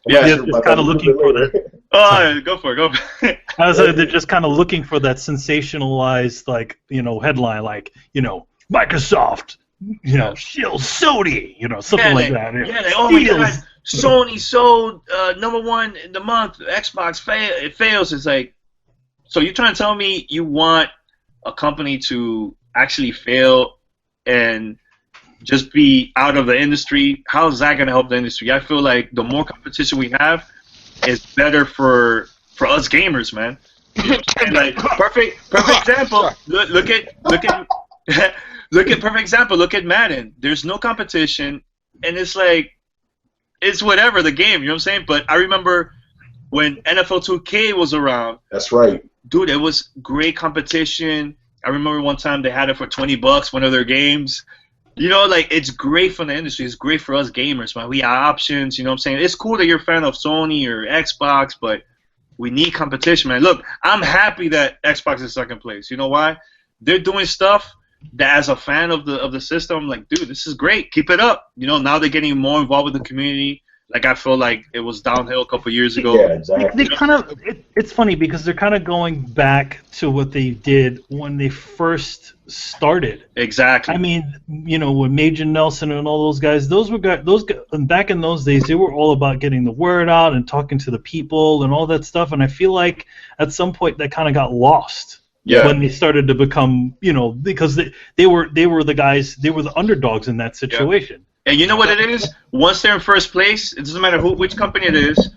Just kind of looking for that. Oh, go for it. I was they're just kind of looking for that sensationalized, like, you know, headline, like, you know, Microsoft, you know, shields Sony, you know, something like that. Yeah, like, oh my God, Sony sold #1 in the month. Xbox it fails. It's like, so you're trying to tell me you want a company to actually fail and just be out of the industry? How is that going to help the industry? I feel like the more competition we have is better for us gamers, man. You know, like, perfect example. Look at perfect example. Look at Madden. There's no competition, and it's like, it's whatever the game. You know what I'm saying? But I remember when NFL 2K was around. That's right. Dude, it was great competition. I remember one time they had it for $20, one of their games, You know, like, it's great for the industry. It's great for us gamers, man. We have options, you know what I'm saying? It's cool that you're a fan of Sony or Xbox, but we need competition, man. Look, I'm happy that Xbox is second place. You know why? They're doing stuff that, as a fan of the system, I'm like, dude, this is great. Keep it up. You know, now they're getting more involved with the community. Like, I feel like it was downhill a couple years ago. Yeah, exactly. They kind of, it's funny because they're kind of going back to what they did when they first started. Exactly. I mean, you know, with Major Nelson and all those guys, those guys, back in those days, they were all about getting the word out and talking to the people and all that stuff. And I feel like at some point that kind of got lost. Yeah. When they started to become, you know, because they were the guys, they were the underdogs in that situation. Yeah. And you know what it is? Once they're in first place, it doesn't matter which company it is,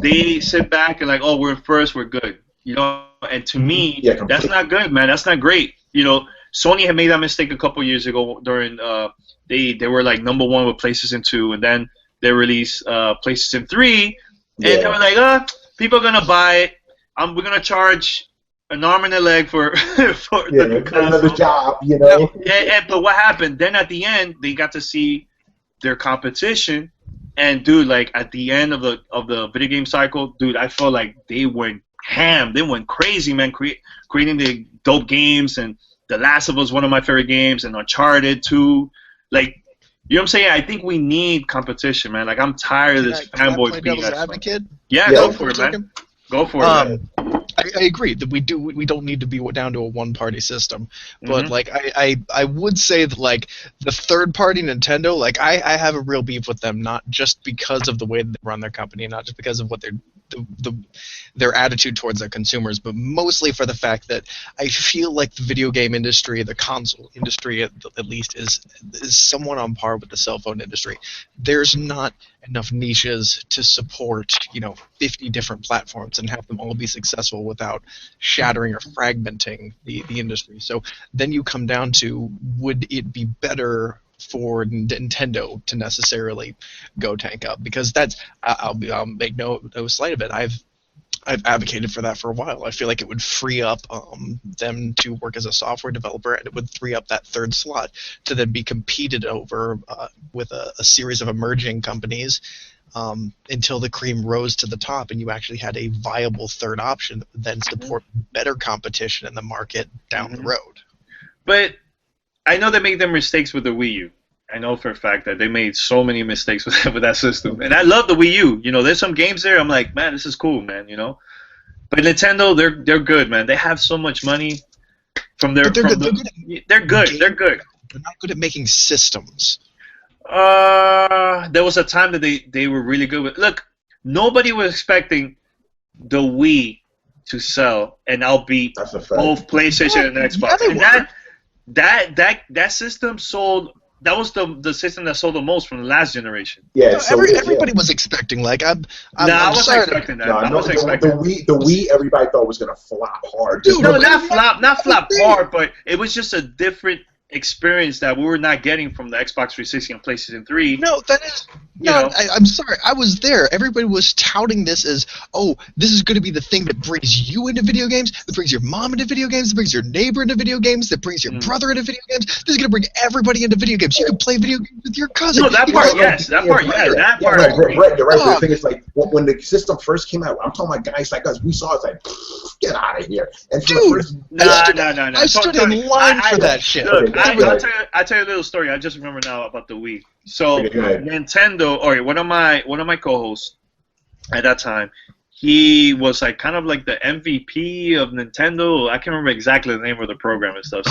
they sit back and like, oh, we're in first, we're good. You know, and to me, that's not good, man. That's not great. You know, Sony had made that mistake a couple years ago during they were like #1 with PlayStation 2, and then they released PlayStation 3, and they were like, people are gonna buy it. We're gonna charge an arm and a leg for another job, you know. But what happened? Then at the end, they got to see their competition, and dude, like at the end of the video game cycle, dude, I felt like they went ham. They went crazy, man, creating the dope games, and The Last of Us, one of my favorite games, and Uncharted 2. Like, you know what I'm saying? I think we need competition, man. Like, I'm tired of this fanboy BS. Advocate? Yeah, go for it, man. Go for it, man. I agree that we don't need to be down to a one-party system, but like I would say that like the third-party Nintendo, like I have a real beef with them, not just because of the way that they run their company, not just because of what their attitude towards their consumers, but mostly for the fact that I feel like the video game industry, the console industry at least, is somewhat on par with the cell phone industry. There's not enough niches to support 50 different platforms and have them all be successful without shattering or fragmenting the industry. So then you come down to, would it be better for Nintendo to necessarily go tank up? Because I'll make no slight of it. I've advocated for that for a while. I feel like it would free up them to work as a software developer, and it would free up that third slot to then be competed over with a series of emerging companies until the cream rose to the top and you actually had a viable third option that would then support better competition in the market down the road. But I know they made their mistakes with the Wii U. I know for a fact that they made so many mistakes with that system. And I love the Wii U. You know, there's some games there I'm like, man, this is cool, man, you know. But Nintendo, they're good, man. They have so much money from their They're good. They're not good at making systems. There was a time that they were really good with. Look, nobody was expecting the Wii to sell and outbeat both PlayStation and Xbox. And that system sold. That was the system that sold the most from the last generation. Yeah, everybody was expecting. Like, I wasn't expecting that. I wasn't expecting the Wii. Everybody thought was gonna flop hard. Dude, not flop hard, but it was just a different experience that we were not getting from the Xbox 360 and PlayStation 3. No, that is... No, I'm sorry. I was there. Everybody was touting this as, this is going to be the thing that brings you into video games, that brings your mom into video games, that brings your neighbor into video games, that brings your brother into video games. This is going to bring everybody into video games. You can play video games with your cousin. No, that part, yes. That part, yes. That part. Right. The thing is, like, when the system first came out, I'm talking about guys like us. We saw it, like, get out of here. And for the first... No. I stood in line for that shit. Look, I'll tell you a little story. I just remember now about the Wii. So Nintendo, one of my co-hosts at that time, he was like kind of like the MVP of Nintendo. I can't remember exactly the name of the program and stuff.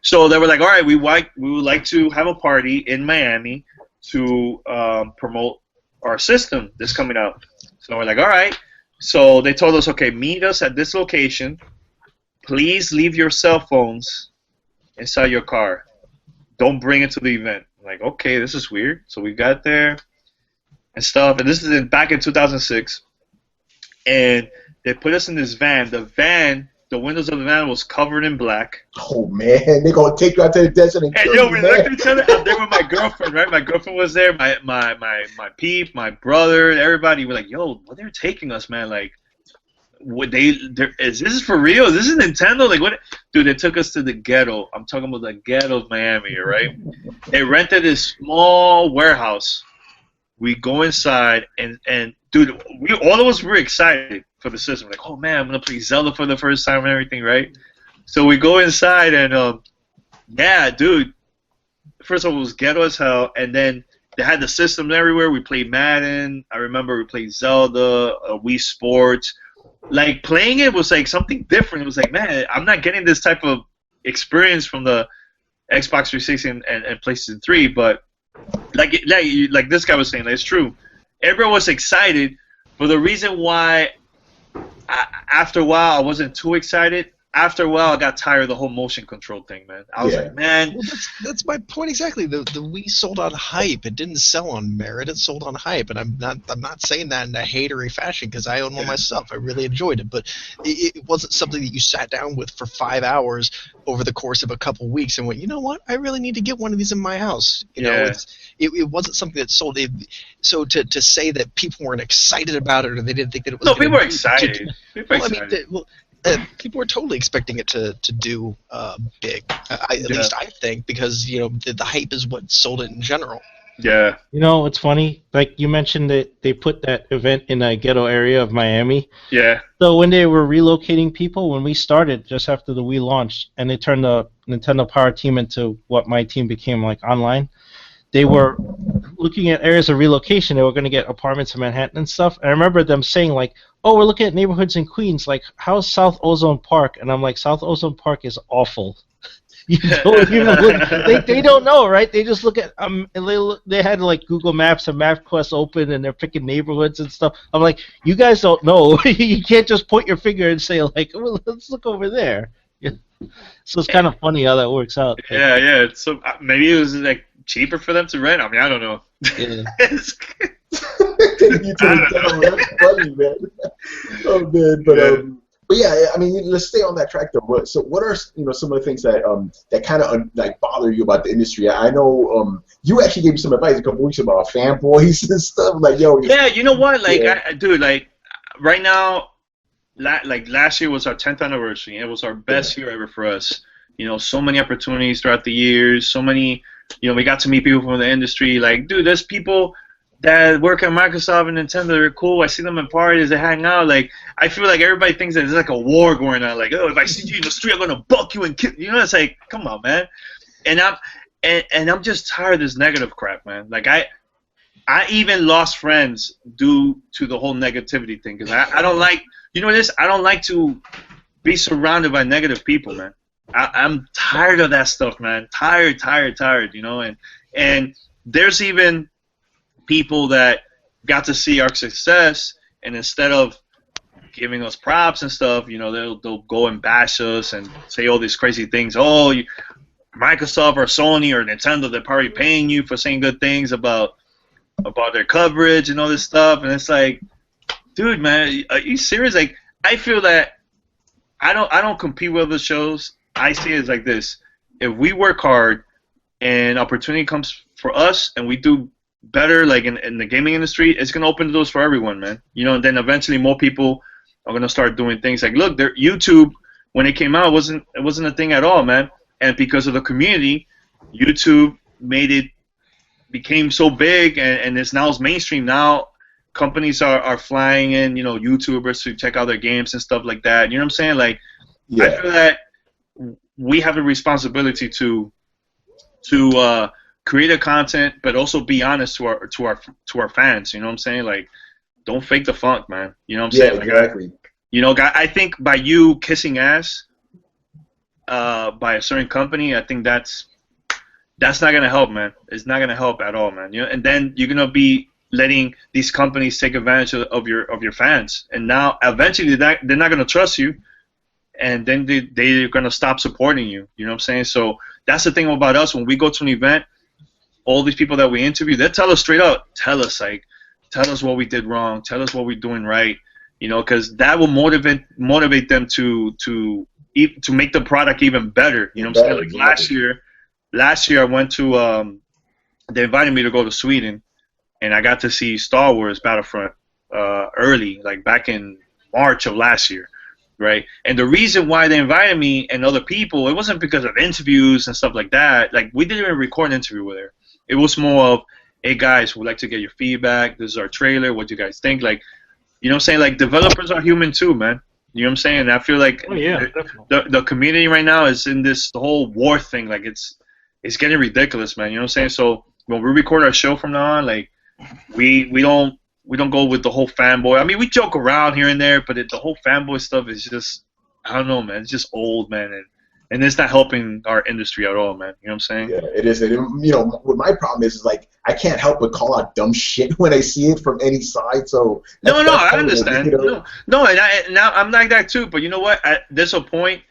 So they were like, all right, we would like to have a party in Miami to promote our system that's coming out. So we're like, all right. So they told us, okay, meet us at this location. Please leave your cell phones inside your car. Don't bring it to the event. I'm like, okay, this is weird. So we got there and stuff. And this is back in 2006. And they put us in this van. The windows of the van was covered in black. Oh, man. They're going to take you out to the desert and kill you, we looked at each other. I'm there with my girlfriend, right? My girlfriend was there. My peep, my brother, everybody. We're like, yo, where they're taking us, man? Like, is this for real? Is this is Nintendo? Like what? Dude, they took us to the ghetto. I'm talking about the ghetto of Miami, right? They rented this small warehouse. We go inside and dude, all of us were excited for the system. Like, oh man, I'm gonna play Zelda for the first time and everything, right? So we go inside and yeah, dude. First of all, it was ghetto as hell, and then they had the systems everywhere. We played Madden. I remember we played Zelda, Wii Sports. Like, playing it was like something different. It was like, man, I'm not getting this type of experience from the Xbox 360 and PlayStation 3. But like this guy was saying, it's true. Everyone was excited, but the reason why after a while I wasn't too excited. After a while, I got tired of the whole motion control thing, man. I was like, man. Well, that's my point exactly. The Wii sold on hype. It didn't sell on merit. It sold on hype, and I'm not saying that in a hatery fashion because I own one myself. I really enjoyed it, but it wasn't something that you sat down with for 5 hours over the course of a couple weeks and went, you know what? I really need to get one of these in my house. You know, it wasn't something that sold. So to say that people weren't excited about it or they didn't think that it was. No, people were excited. People were totally expecting it to do big. At least I think, because the hype is what sold it in general. Yeah. You know, it's funny. Like you mentioned that they put that event in a ghetto area of Miami. Yeah. So when they were relocating people, when we started just after the Wii launched, and they turned the Nintendo Power Team into what my team became, like online, they were looking at areas of relocation. They were going to get apartments in Manhattan and stuff. And I remember them saying, like, oh, we're looking at neighborhoods in Queens. Like, how's South Ozone Park? And I'm like, South Ozone Park is awful. You don't even look, they don't know, right? They just look at and they had like Google Maps and MapQuest open, and they're picking neighborhoods and stuff. I'm like, you guys don't know. You can't just point your finger and say, like, well, let's look over there. Yeah. So it's kind of funny how that works out. Yeah. So maybe it was like cheaper for them to rent. I mean, I don't know. Yeah. That's funny, man. Oh man, but yeah, I mean, let's stay on that track though. So, what are some of the things that that kind of like bother you about the industry? I know you actually gave me some advice a couple weeks about fanboys and stuff. Like, yo. Yeah, you know what? Like, dude, like right now, like last year was our 10th anniversary. It was our best year ever for us. So many opportunities throughout the years. So many, we got to meet people from the industry. Like, dude, there's people that work at Microsoft and Nintendo. They're cool. I see them in parties. They hang out. Like, I feel like everybody thinks that there's like a war going on. Like, oh, if I see you in the street, I'm gonna buck you and kill you. It's like, come on, man. And I'm just tired of this negative crap, man. Like, I even lost friends due to the whole negativity thing, because I don't like, I don't like to be surrounded by negative people, man. I'm tired of that stuff, man. Tired, and there's even people that got to see our success, and instead of giving us props and stuff, they'll go and bash us and say all these crazy things. Oh, Microsoft or Sony or Nintendo, they're probably paying you for saying good things about their coverage and all this stuff. And it's like, dude, man, are you serious? Like, I feel that I don't compete with other shows. I see it as like this: if we work hard and opportunity comes for us and we do better, like in the gaming industry, it's gonna open the doors for everyone, man. And then eventually more people are gonna start doing things. Like, look, YouTube, when it came out, it wasn't a thing at all, man. And because of the community, YouTube became so big, and it's now mainstream. Now companies are flying in, YouTubers to check out their games and stuff like that. You know what I'm saying? Like, yeah. I feel that we have a responsibility to create a content, but also be honest to our fans. You know what I'm saying? Like, don't fake the funk, man. You know what I'm saying? Like, exactly. I think by you kissing ass by a certain company, I think that's not gonna help, man. It's not gonna help at all, man. And then you're gonna be letting these companies take advantage of your fans, and now eventually they're not gonna trust you, and then they're gonna stop supporting you. You know what I'm saying? So that's the thing about us. When we go to an event, all these people that we interview, they tell us straight up, tell us what we did wrong, tell us what we're doing right, because that will motivate them to make the product even better. You know what I'm saying? Like last year I went to they invited me to go to Sweden, and I got to see Star Wars Battlefront early, like back in March of last year, right? And the reason why they invited me and other people, it wasn't because of interviews and stuff like that. Like, we didn't even record an interview with her. It was more of, hey guys, we'd like to get your feedback. This is our trailer. What do you guys think? Like, you know what I'm saying? Like, developers are human too, man. You know what I'm saying? And I feel like the community right now is in this whole war thing. Like, it's getting ridiculous, man. You know what I'm saying? So when we record our show from now on, like, we don't go with the whole fanboy. I mean, we joke around here and there, but the whole fanboy stuff is just, I don't know, man. It's just old, man, and it's not helping our industry at all, man. You know what I'm saying? Yeah, it is. You know, what my problem is like I can't help but call out dumb shit when I see it from any side. So no, I understand. No, and now I'm like that too. But you know what? There's a point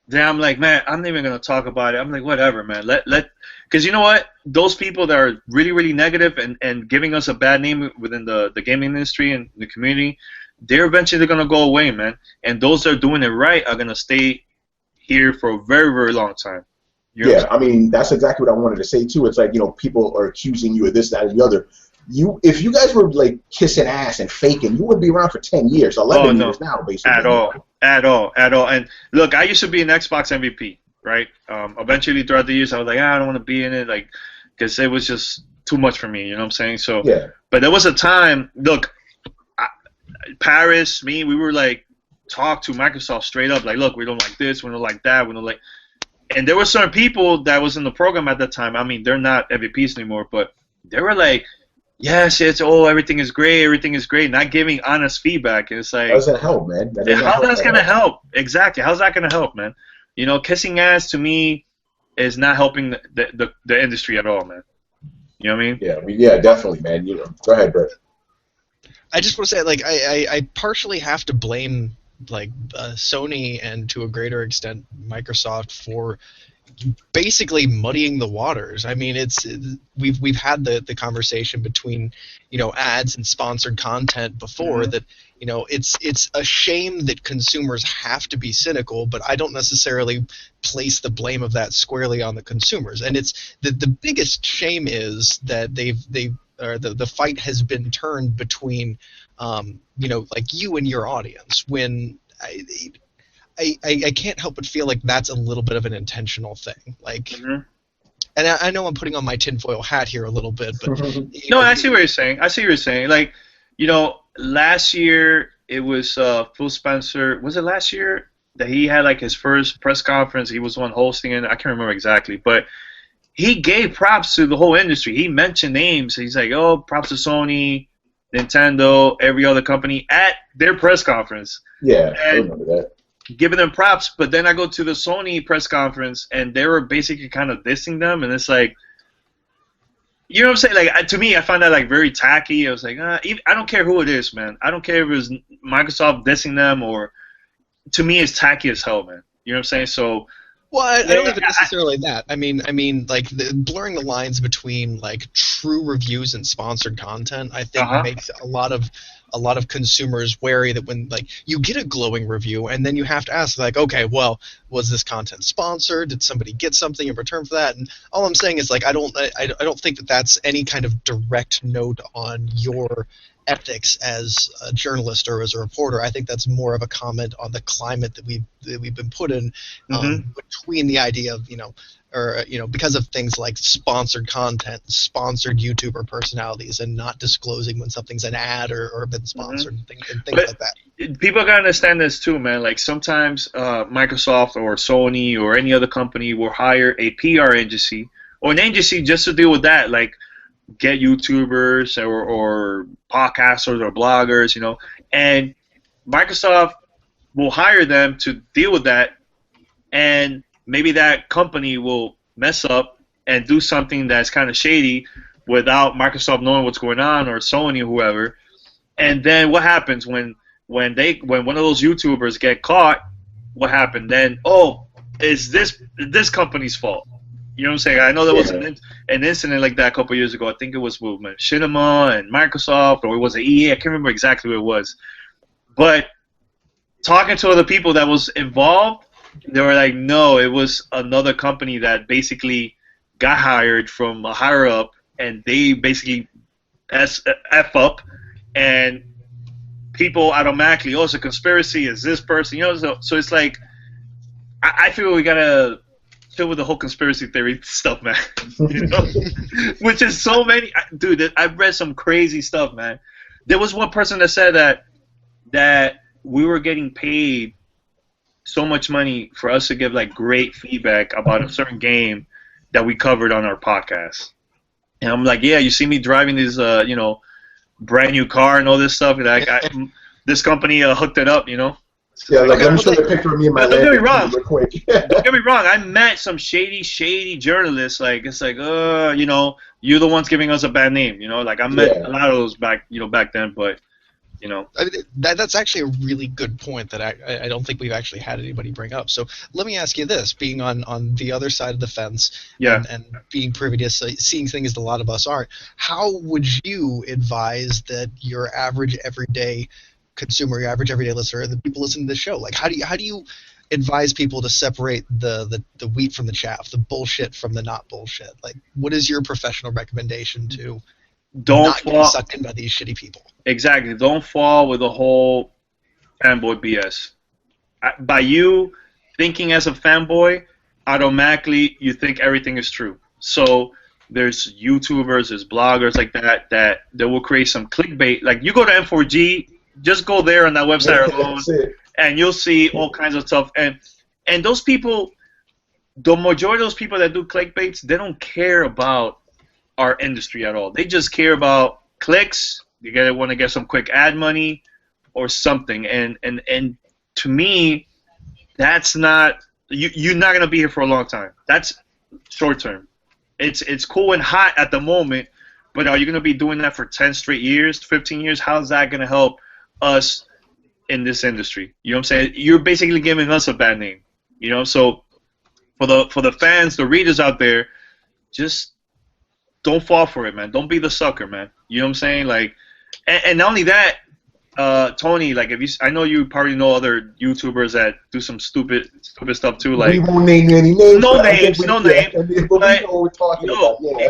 that I'm like, man, I'm not even gonna talk about it. I'm like, whatever, man. Because you know what? Those people that are really, really negative and giving us a bad name within the gaming industry and the community, they're eventually going to go away, man. And those that are doing it right are going to stay here for a very, very long time. Yeah, I mean, that's exactly what I wanted to say, too. It's like, you know, people are accusing you of this, that, and the other. If you guys were, like, kissing ass and faking, you wouldn't be around for 10 years, 11 years now, basically. At all. And, look, I used to be an Xbox MVP. Right. Eventually, throughout the years, I was like, I don't want to be in it, like, because it was just too much for me. You know what I'm saying? So, yeah. But there was a time. Look, Paris, me, we were like, talk to Microsoft straight up, like, look, we don't like this, we don't like that, we don't like. And there were certain people that was in the program at that time. I mean, they're not MVPs anymore, but they were like, yes, everything is great, not giving honest feedback. And it's like, how's that help, man? How's that gonna help? Exactly. How's that gonna help, man? You know, kissing ass to me is not helping the industry at all, man. You know what I mean? Yeah, definitely, man. You know, go ahead, Brett. I just want to say, like, I partially have to blame, like, Sony and to a greater extent Microsoft for basically muddying the waters. I mean, we've had the conversation between, you know, ads and sponsored content before that, you know, it's a shame that consumers have to be cynical, but I don't necessarily place the blame of that squarely on the consumers. And it's the biggest shame is that the fight has been turned between, you know, like you and your audience when I can't help but feel like that's a little bit of an intentional thing. Like, and I know I'm putting on my tinfoil hat here a little bit, but no, I see what you're saying. Like, you know, last year it was Phil Spencer. Was it last year that he had like his first press conference? He was the one hosting it. I can't remember exactly, but he gave props to the whole industry. He mentioned names. He's like, oh, props to Sony, Nintendo, every other company at their press conference. Yeah, I remember that. Giving them props, but then I go to the Sony press conference and they were basically kind of dissing them, and it's like, you know what I'm saying? Like, to me, I find that like very tacky. I was like, I don't care who it is, man. I don't care if it was Microsoft dissing them or, to me, it's tacky as hell, man. You know what I'm saying? So. Well, I don't think it's necessarily that. I mean, like blurring the lines between like true reviews and sponsored content, I think makes a lot of consumers wary that when like you get a glowing review and then you have to ask like, okay, well, was this content sponsored? Did somebody get something in return for that? And all I'm saying is like I don't think that that's any kind of direct note on your ethics as a journalist or as a reporter. I think that's more of a comment on the climate that we've been put in between the idea of, you know, or, you know, because of things like sponsored content, sponsored YouTuber personalities, and not disclosing when something's an ad or been sponsored and things like that. People gotta understand this too, man. Like sometimes Microsoft or Sony or any other company will hire a PR agency or an agency just to deal with that, like get YouTubers or podcasters or bloggers, you know, and Microsoft will hire them to deal with that, and maybe that company will mess up and do something that's kind of shady without Microsoft knowing what's going on, or Sony or whoever. And then what happens when one of those YouTubers get caught? What happened then? Oh, is this company's fault? You know what I'm saying? I know there was an incident like that a couple years ago. I think it was with Machinima and Microsoft, or it was EA. I can't remember exactly what it was. But talking to other people that was involved, they were like, no, it was another company that basically got hired from a higher up, and they basically F up, and people automatically, oh, it's a conspiracy, it's this person, you know. So it's like, I feel we gotta chill with the whole conspiracy theory stuff, man. You know? Which is so many, dude. I've read some crazy stuff, man. There was one person that said that we were getting paid so much money for us to give like great feedback about a certain game that we covered on our podcast. And I'm like, yeah, you see me driving this, you know, brand new car and all this stuff. Like, this company hooked it up, you know. Yeah, like let me show you a picture of me in my Don't get me wrong. real quick. Don't get me wrong. I met some shady journalists. Like, it's like, you know, you're the ones giving us a bad name. You know, like I met a lot of those back then, but. You know, I mean, that's actually a really good point that I don't think we've actually had anybody bring up. So let me ask you this: being on the other side of the fence, and being privy to seeing things that a lot of us aren't, how would you advise that your average everyday consumer, your average everyday listener, the people listening to the show, like how do you advise people to separate the wheat from the chaff, the bullshit from the not bullshit? Like, what is your professional recommendation to not get sucked in by these shitty people? Exactly. Don't fall with the whole fanboy BS. By you thinking as a fanboy, automatically you think everything is true. So there's YouTubers, there's bloggers like that will create some clickbait. Like you go to M4G, just go there on that website alone, and you'll see all kinds of stuff. And those people, the majority of those people that do clickbaits, they don't care about our industry at all. They just care about clicks. They want to get some quick ad money or something. And to me, that's not you're not gonna be here for a long time. That's short term. It's cool and hot at the moment, but are you gonna be doing that for 10 straight years, 15 years? How's that gonna help us in this industry? You know what I'm saying? You're basically giving us a bad name. You know, so for the fans, the readers out there, just don't fall for it, man. Don't be the sucker, man. You know what I'm saying? Like, and not only that, Tony, like I know you probably know other YouTubers that do some stupid stuff too. Like, we won't name any names. No names. But we know what we're talking about. Yeah.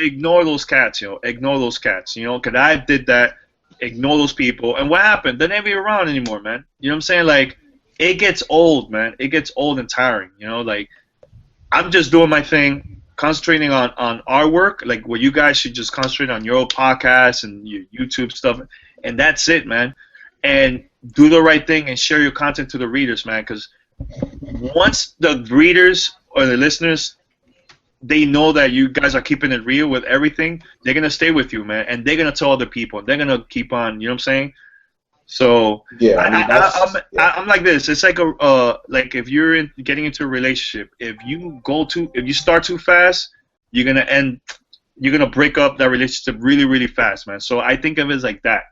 Ignore those cats, Ignore those cats, because I did that. Ignore those people. And what happened? They're never around anymore, man. You know what I'm saying? Like, it gets old, man. It gets old and tiring. Like, I'm just doing my thing. Concentrating on our work, like where you guys should just concentrate on your own podcast and your YouTube stuff, and that's it, man. And do the right thing and share your content to the readers, man, because once the readers or the listeners, they know that you guys are keeping it real with everything, they're going to stay with you, man, and they're going to tell other people. They're going to keep on, you know what I'm saying? So yeah, I'm like this. It's like like if you're getting into a relationship, if you start too fast, you're gonna break up that relationship really, really fast, man. So I think of it as like that.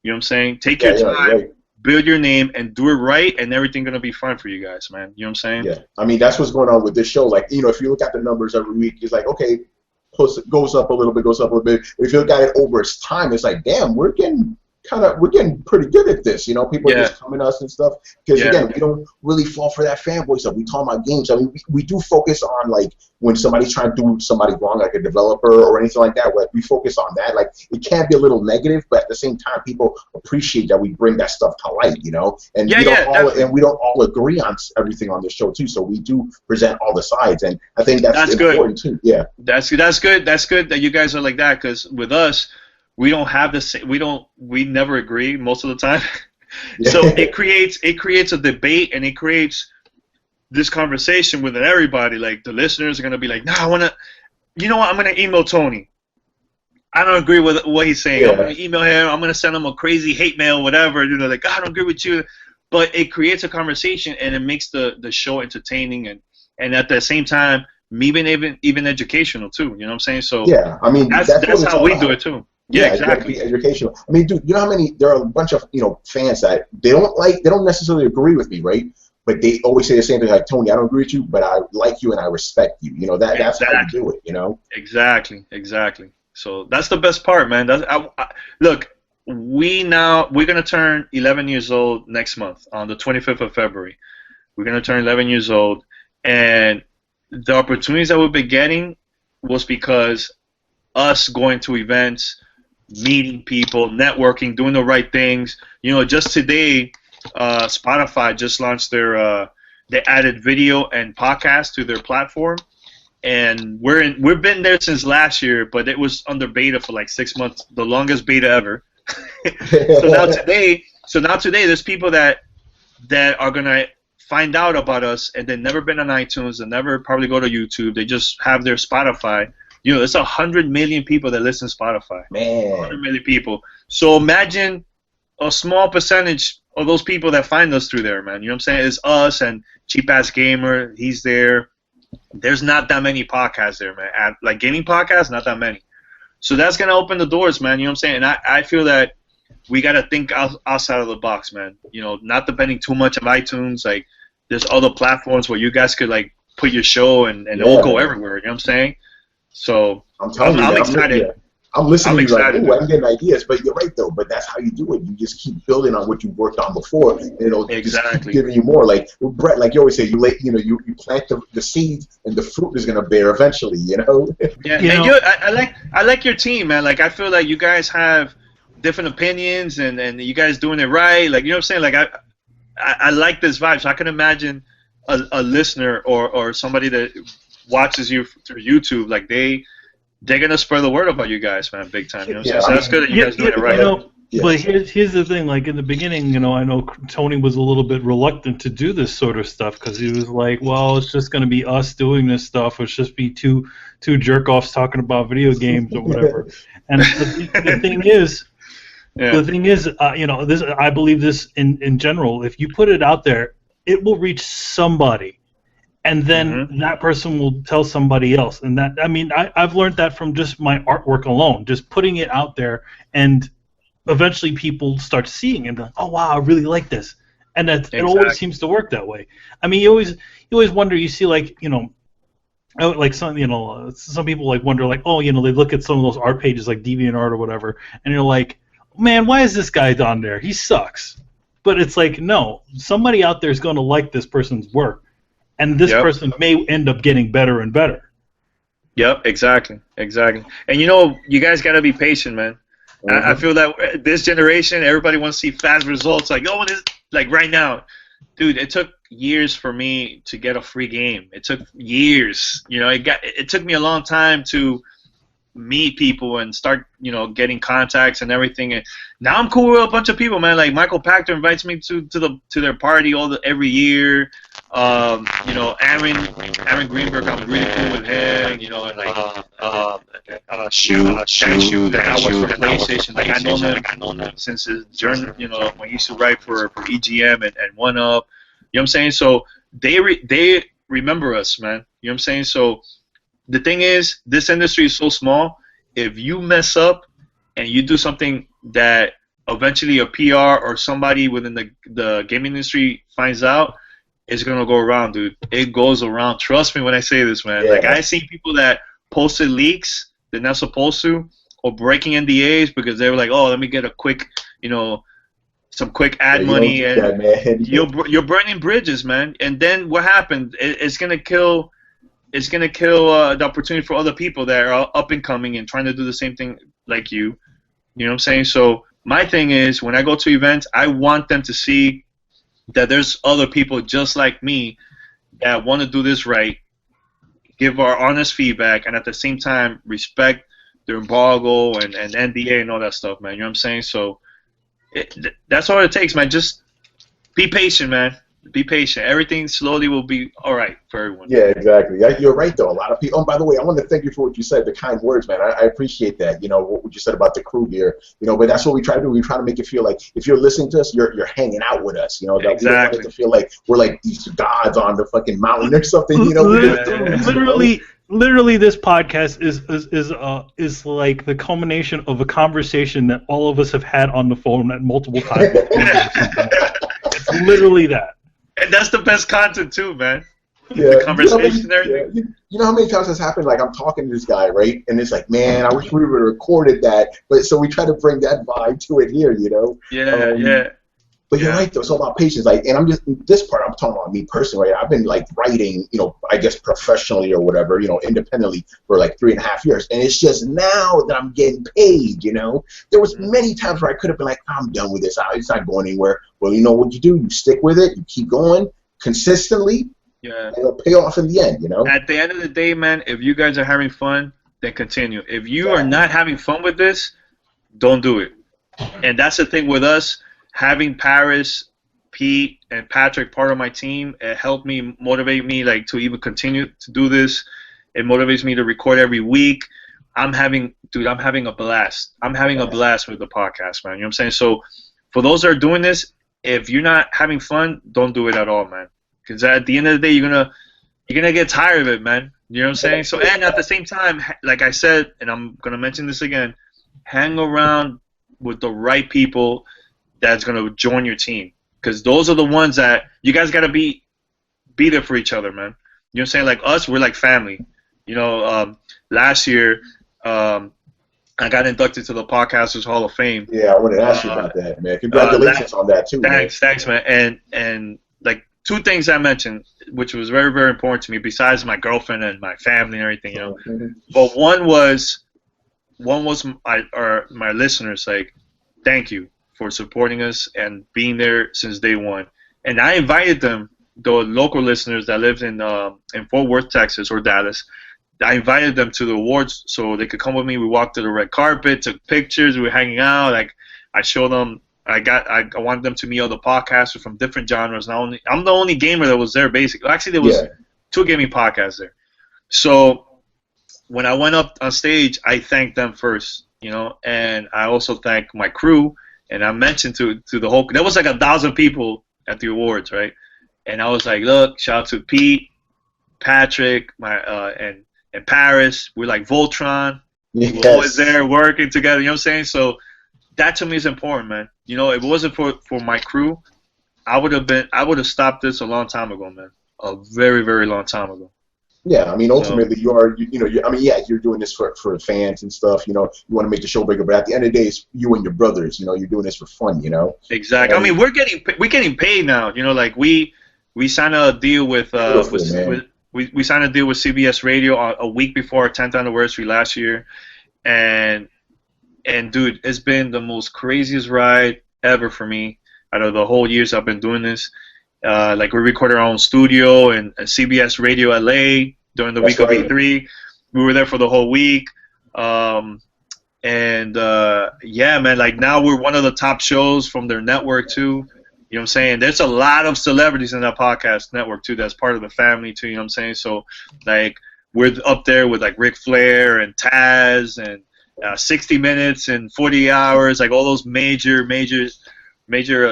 You know what I'm saying? Take your time, build your name, and do it right, and everything's gonna be fine for you guys, man. You know what I'm saying? Yeah. I mean, that's what's going on with this show. Like, if you look at the numbers every week, it's like, okay, goes up a little bit, goes up a little bit. If you look at it over its time, it's like, damn, we're getting pretty good at this, people are just coming to us and stuff, because again, we don't really fall for that fanboy stuff. We talk about games. I mean, we do focus on, like, when somebody's trying to do somebody wrong, like a developer or anything like that, we focus on that. Like, it can be a little negative, but at the same time, people appreciate that we bring that stuff to light, and we don't all agree on everything on the show too, so we do present all the sides, and I think that's important too. Yeah, that's good that you guys are like that, because with us, we don't have the same. We never agree most of the time. So it creates a debate, and it creates this conversation with everybody. Like, the listeners are gonna be like, "Nah, I wanna, I'm gonna email Tony. I don't agree with what he's saying. I'm gonna email him. I'm gonna send him a crazy hate mail, whatever. Like, I don't agree with you." But it creates a conversation, and it makes the show entertaining, and at the same time, maybe even educational too. You know what I'm saying? So yeah, I mean, that's how we do it too. Yeah, exactly. Be educational. I mean, dude, you know how many? There are a bunch of fans that they don't necessarily agree with me, right? But they always say the same thing, like, Tony, I don't agree with you, but I like you and I respect you. That's how you do it. Exactly. So that's the best part, man. Look, we're gonna turn 11 years old next month on the 25th of February. We're gonna turn 11 years old, and the opportunities that we've been getting was because us going to events, meeting people, networking, doing the right things. You know, just today, Spotify just launched their they added video and podcast to their platform, and we've been there since last year, but it was under beta for like 6 months, the longest beta ever. So now today, there's people that are gonna find out about us, and they've never been on iTunes, and never probably go to YouTube. They just have their Spotify. You know, there's 100 million people that listen to Spotify. Man, 100 million people. So imagine a small percentage of those people that find us through there, man. You know what I'm saying? It's us and Cheap Ass Gamer. He's there. There's not that many podcasts there, man. Like gaming podcasts, not that many. So that's gonna open the doors, man. You know what I'm saying? And I feel that we gotta think outside of the box, man. You know, not depending too much on iTunes. Like, there's other platforms where you guys could like put your show and it will go everywhere. You know what I'm saying? So I'm excited. I'm listening to you like, ooh, I'm getting ideas, but you're right though. But that's how you do it. You just keep building on what you worked on before, and it'll just keep giving you more. Like Brett, like you always say, you plant the seed, and the fruit is gonna bear eventually. You know. Yeah, I like your team, man. Like I feel like you guys have different opinions, and you guys doing it right. Like, you know what I'm saying? Like I like this vibe. So I can imagine a listener or somebody that watches you through YouTube, like they're gonna spread the word about you guys, man, big time. You know what I'm saying? So that's good that you guys doing it right. You know, but here's the thing. Like in the beginning, you know, I know Tony was a little bit reluctant to do this sort of stuff because he was like, well, it's just gonna be us doing this stuff. It's just be two jerk offs talking about video games or whatever. And the thing is. Yeah. The thing is, you know, this. I believe this in general. If you put it out there, it will reach somebody, and then that person will tell somebody else. And that, I mean, I've learned that from just my artwork alone, just putting it out there, and eventually people start seeing it and be like, oh wow, I really like this, and it always seems to work that way. I mean, you always wonder. You see, like, you know, like some people like wonder, like, oh, you know, they look at some of those art pages like DeviantArt or whatever, and you're like, man, why is this guy on there? He sucks. But it's like, no, somebody out there is going to like this person's work, and this person may end up getting better and better. Yep, exactly. And you know, you guys got to be patient, man. I feel that this generation, everybody wants to see fast results. Like, oh, like right now, dude, it took years for me to get a free game. It took years. You know, it took me a long time to meet people and start, you know, getting contacts and everything. And now I'm cool with a bunch of people, man. Like Michael Pachter invites me to their party every year. You know, Aaron Greenberg, I'm really cool with him. You know, and like Shoe that I work for PlayStation. Like I know him since his journey. You know, when he used to write for EGM and One Up. You know what I'm saying? So they remember us, man. You know what I'm saying? So the thing is, this industry is so small. If you mess up and you do something that eventually a PR or somebody within the gaming industry finds out, it's going to go around, dude. It goes around. Trust me when I say this, man. Yeah. Like, I've seen people that posted leaks they're not supposed to, or breaking NDAs because they were like, oh, let me get a quick, you know, some quick ad money. And you're burning bridges, man. And then what happened? It's going to kill... It's going to kill the opportunity for other people that are up and coming and trying to do the same thing like you. You know what I'm saying? So my thing is, when I go to events, I want them to see that there's other people just like me that want to do this right, give our honest feedback, and at the same time respect their embargo and NDA and all that stuff, man. You know what I'm saying? So that's all it takes, man. Just be patient, man. Be patient. Everything slowly will be all right for everyone. Yeah, exactly. You're right, though. A lot of people. Oh, by the way, I want to thank you for what you said, the kind words, man. I appreciate that. You know, what you said about the crew here. You know, but that's what we try to do. We try to make it feel like if you're listening to us, you're hanging out with us. You know, that we don't want it to feel like we're like these gods on the fucking mountain or something. You know, literally, this podcast is like the culmination of a conversation that all of us have had on the phone at multiple times. It's literally that. And that's the best content too, man. Yeah. The conversation and everything. Yeah. You know how many times this happened? Like, I'm talking to this guy, right? And it's like, man, I wish we would have recorded that. But so we try to bring that vibe to it here, you know? Yeah, yeah. But you're right, though. It's all about patience. Like, and I'm just this part. I'm talking about me personally. Right? I've been like writing, I guess professionally or whatever, independently for like 3.5 years, and it's just now that I'm getting paid. There was many times where I could have been like, I'm done with this. It's not going anywhere. Well, you know what you do? You stick with it. You keep going consistently. Yeah. And it'll pay off in the end. At the end of the day, man, if you guys are having fun, then continue. If you are not having fun with this, don't do it. And that's the thing with us. Having Paris, Pete, and Patrick part of my team, it helped me motivate me to even continue to do this. It motivates me to record every week. I'm having a blast. I'm having a blast with the podcast, man. You know what I'm saying? So for those that are doing this, if you're not having fun, don't do it at all, man. Because at the end of the day, you're gonna get tired of it, man. You know what I'm saying? So, and at the same time, like I said, and I'm gonna mention this again, hang around with the right people that's going to join your team, because those are the ones that you guys got to be there for each other, man. You know what I'm saying? Like us, we're like family. Last year, I got inducted to the Podcasters Hall of Fame. Yeah, I wanted to ask you about that, man. Congratulations on that, too. Thanks, man. And like 2 things I mentioned, which was very, very important to me, besides my girlfriend and my family and everything, But one was my listeners, like, thank you for supporting us and being there since day one. And I invited them, the local listeners that lived in Fort Worth, Texas, or Dallas. I invited them to the awards so they could come with me. We walked to the red carpet, took pictures, we were hanging out. Like, I showed them. I wanted them to meet other podcasters from different genres. I'm the only gamer that was there, basically. Actually, there was 2 gaming podcasts there. So when I went up on stage, I thanked them first, and I also thanked my crew. And I mentioned to the whole, there was like 1,000 people at the awards, right? And I was like, look, shout out to Pete, Patrick, and Paris. We're like Voltron. Yes. We're always there working together. You know what I'm saying? So that to me is important, man. If it wasn't for my crew, I would have stopped this a long time ago, man. A very, very long time ago. Yeah, I mean, ultimately, you're doing this for fans and stuff. You want to make the show bigger, but at the end of the day, it's you and your brothers. You're doing this for fun. Exactly. I mean, we're getting paid now. Like we signed a deal with we signed a deal with CBS Radio a week before our 10th anniversary last year, and dude, it's been the most craziest ride ever for me out of the whole years I've been doing this. Like, we recorded our own studio in CBS Radio LA during the week of E3. We were there for the whole week. Yeah, man, like, now we're one of the top shows from their network, too. You know what I'm saying? There's a lot of celebrities in that podcast network, too, that's part of the family, too. You know what I'm saying? So, like, we're up there with, like, Ric Flair and Taz and 60 Minutes and 40 Hours, like, all those major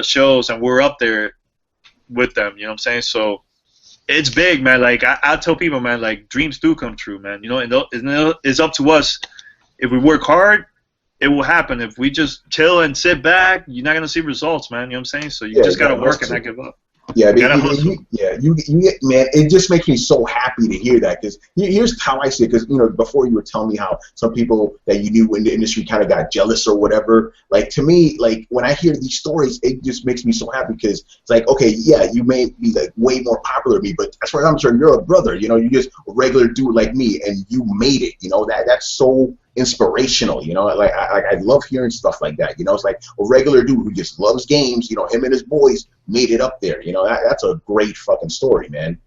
shows, and we're up there with them, you know what I'm saying? So it's big, man. Like, I tell people, man, like, dreams do come true, man. And it's up to us. If we work hard, it will happen. If we just chill and sit back, you're not gonna see results, man. You know what I'm saying? So you just gotta work and not give up. Yeah, you man, it just makes me so happy to hear that, because here's how I see it. Because before you were telling me how some people that you knew in the industry kind of got jealous or whatever. Like, to me, like, when I hear these stories, it just makes me so happy, because it's like, okay, yeah, you may be like way more popular than me, but as far as I'm concerned, you're a brother. You're just a regular dude like me, and you made it. That's so inspirational. Like, I love hearing stuff like that. It's like a regular dude who just loves games. Him and his boys made it up there. That's a great fucking story, man.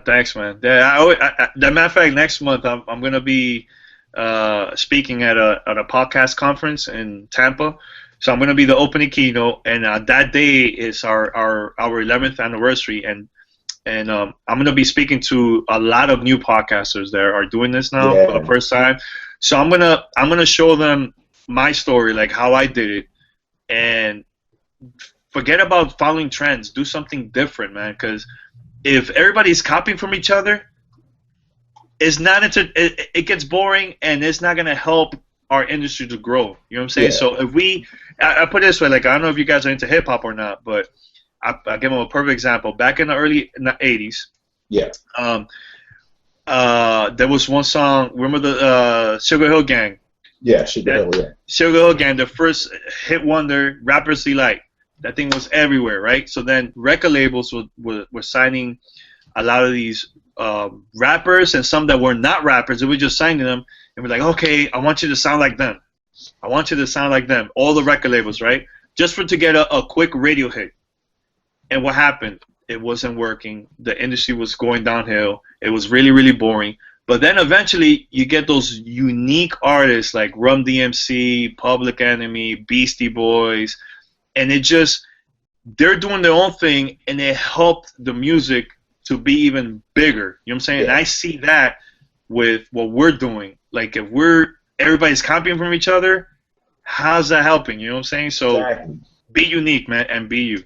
Thanks, man. Yeah, as a matter of fact, next month I'm gonna be speaking at a podcast conference in Tampa. So I'm gonna be the opening keynote, and that day is our 11th anniversary, and I'm gonna be speaking to a lot of new podcasters that are doing this now for the first time. So I'm gonna show them my story, like how I did it, and forget about following trends. Do something different, man. Because if everybody's copying from each other, it gets boring, and it's not gonna help our industry to grow. You know what I'm saying? Yeah. So if I put it this way, like, I don't know if you guys are into hip hop or not, but I give them a perfect example. Back in the early 80s, there was one song. Remember the Sugar Hill Gang? Yeah, Sugar Hill. Yeah. Sugar Hill Gang, the first hit wonder, Rappers Delight. That thing was everywhere, right? So then record labels were signing a lot of these rappers and some that were not rappers. They were just signing them and we're like, okay, I want you to sound like them. I want you to sound like them. All the record labels, right? Just to get a quick radio hit. And what happened? It wasn't working. The industry was going downhill. It was really, really boring. But then eventually you get those unique artists like Run DMC, Public Enemy, Beastie Boys, and they're doing their own thing, and it helped the music to be even bigger. You know what I'm saying? Yeah. And I see that with what we're doing. Like if everybody's copying from each other, how's that helping? You know what I'm saying? So exactly. Be unique, man, and be you.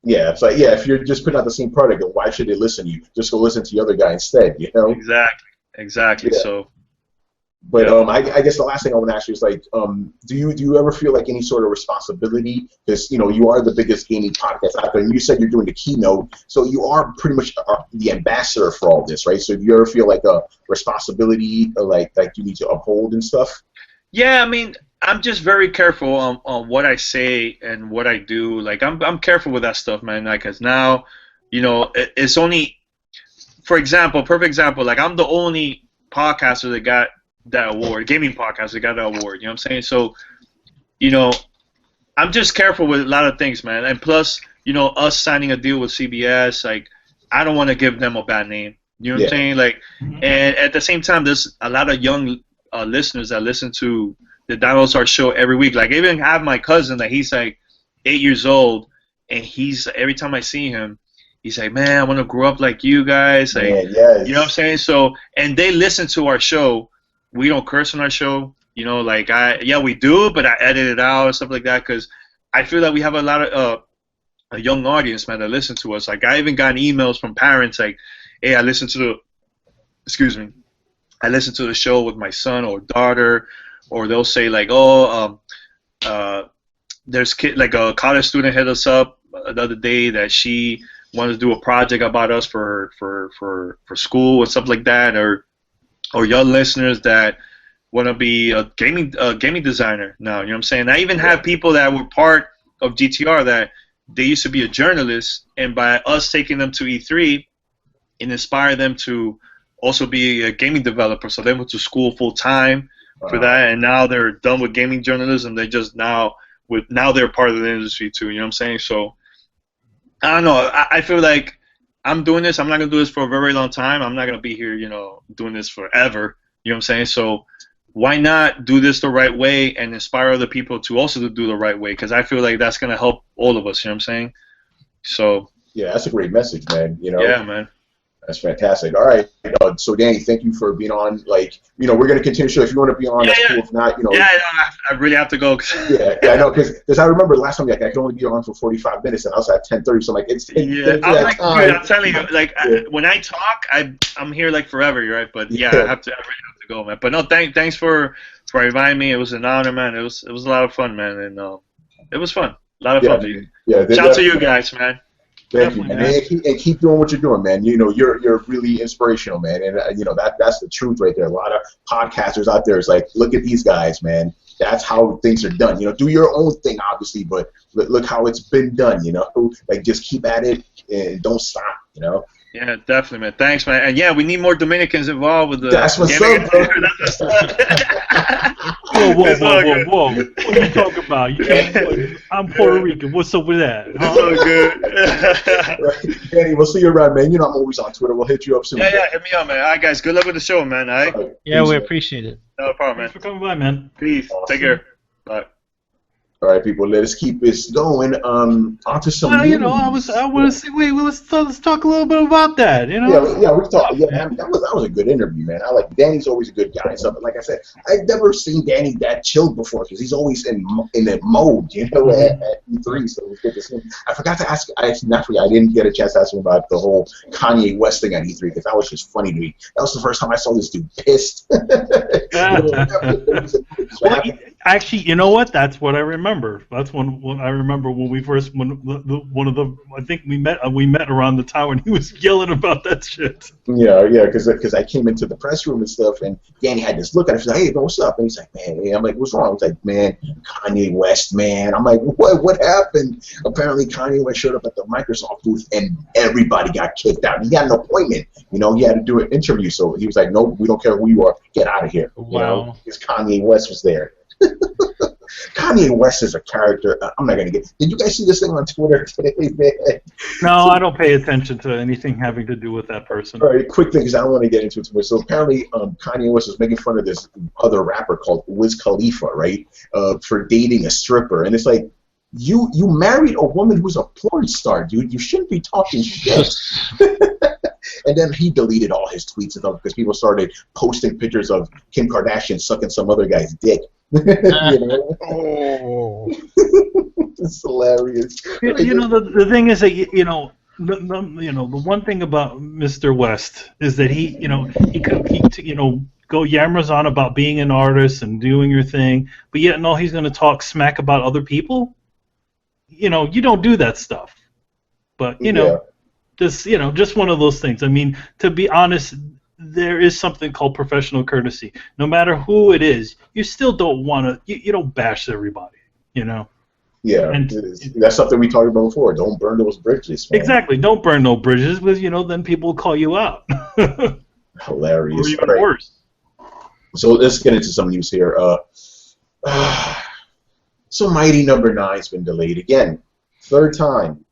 Yeah, it's like, if you're just putting out the same product, why should they listen to you? Just go listen to the other guy instead, you know? Exactly. Yeah. So, but I guess the last thing I want to ask you is like, do you ever feel like any sort of responsibility? Because you are the biggest gaming podcast out there, and you said you're doing the keynote, so you are pretty much the ambassador for all this, right? So do you ever feel like a responsibility, like you need to uphold and stuff? Yeah, I mean, I'm just very careful on what I say and what I do. Like, I'm careful with that stuff, man. Like, cause now, it's only, for example, perfect example. Like, I'm the only podcaster that got that award, gaming podcaster that got that award. You know what I'm saying? So, I'm just careful with a lot of things, man. And plus, us signing a deal with CBS, like, I don't want to give them a bad name. You know what I'm saying? Like, and at the same time, there's a lot of young listeners that listen to the downloads our show every week. Like, I even have my cousin that he's like 8 years old, and every time I see him, he's like, man, I want to grow up like you guys. Like, yes. You know what I'm saying? So, and they listen to our show. We don't curse on our show. Like we do, but I edit it out and stuff like that because I feel that we have a lot of a young audience, man, that listen to us. Like, I even got emails from parents like, hey, I listened to the show with my son or daughter. Or they'll say like, there's like a college student hit us up the other day that she wanted to do a project about us for school and stuff like that, or young listeners that want to be a gaming designer now. You know what I'm saying? I even have people that were part of GTR that they used to be a journalist, and by us taking them to E3, it inspired them to also be a gaming developer. So they went to school full time for that, and now they're done with gaming journalism. They just now they're part of the industry too. You know what I'm saying? So I don't know. I feel like I'm doing this. I'm not gonna do this for a very long time. I'm not gonna be here, doing this forever. You know what I'm saying? So why not do this the right way and inspire other people to also do the right way? Because I feel like that's gonna help all of us. You know what I'm saying? So yeah, that's a great message, man. Yeah, man. That's fantastic. All right. So, Danny, thank you for being on. Like, we're going to continue the show. If you want to be on, that's cool. If not, I really have to go. I know. Because I remember last time, like, I could only be on for 45 minutes, and I was at 10:30. So, like, I'm telling you, like, when I talk, I'm here, like, forever, right? But, I really have to go, man. But, no, thanks for inviting me. It was an honor, man. It was a lot of fun, man. And it was fun. A lot of fun, dude. Shout out to you guys, man. Thank you, and keep doing what you're doing, man. You're really inspirational, man, and that's the truth right there. A lot of podcasters out there is like, look at these guys, man. That's how things are done. Do your own thing, obviously, but look how it's been done. Like, just keep at it and don't stop. Yeah, definitely, man. Thanks, man. And we need more Dominicans involved with the. That's what's up, bro. Whoa! What are you talking about? I'm Puerto Rican. What's up with that? Huh? So good. Right. Danny, we'll see you around, man. I'm always on Twitter. We'll hit you up soon. Yeah, hit me up, man. All right, guys. Good luck with the show, man. All right? Yeah, we appreciate it. No problem, man. Thanks for coming by, man. Peace. Awesome. Take care. Bye. All right, people, let us keep this going. On to some. Well, I want to see. Wait, let's talk a little bit about that. Yeah, we can talk. Yeah, man, that was a good interview, man. I like Danny's always a good guy and stuff. But like I said, I've never seen Danny that chilled before because he's always in that mode, at E3. So it was good to see him. I forgot to ask. I didn't get a chance to ask him about the whole Kanye West thing at E3 because that was just funny to me. That was the first time I saw this dude pissed. Actually, you know what? That's what I remember. That's when I remember when we first I think we met around the time when he was yelling about that shit. Yeah, because I came into the press room and stuff, and Danny had this look at it. She's like, "Hey, what's up?" And he's like, "Man," I'm like, "What's wrong?" He's like, "Man, Kanye West, man." I'm like, "What happened?" Apparently, Kanye West showed up at the Microsoft booth, and everybody got kicked out. He got an appointment, he had to do an interview. So he was like, "No, we don't care who you are. Get out of here." Wow. Because Kanye West was there. Kanye West is a character. I'm not gonna get. Did you guys see this thing on Twitter today, man? No, I don't pay attention to anything having to do with that person. All right, quick thing, because I don't want to get into it too much. So apparently, Kanye West was making fun of this other rapper called Wiz Khalifa, right, for dating a stripper, and it's like, you married a woman who's a porn star, dude. You shouldn't be talking shit. And then he deleted all his tweets and stuff because people started posting pictures of Kim Kardashian sucking some other guy's dick. Oh. It's hilarious. The thing is that the one thing about Mr. West is that he go yammers on about being an artist and doing your thing, but yet no, he's going to talk smack about other people. You don't do that stuff. But just one of those things. I mean, to be honest, there is something called professional courtesy. No matter who it is, you still don't want to. You don't bash everybody. Yeah, and that's something we talked about before. Don't burn those bridges, man. Exactly. Don't burn no bridges, because then people will call you out. Hilarious. Or even worse. So let's get into some news here. So Mighty Number 9's been delayed again, third time.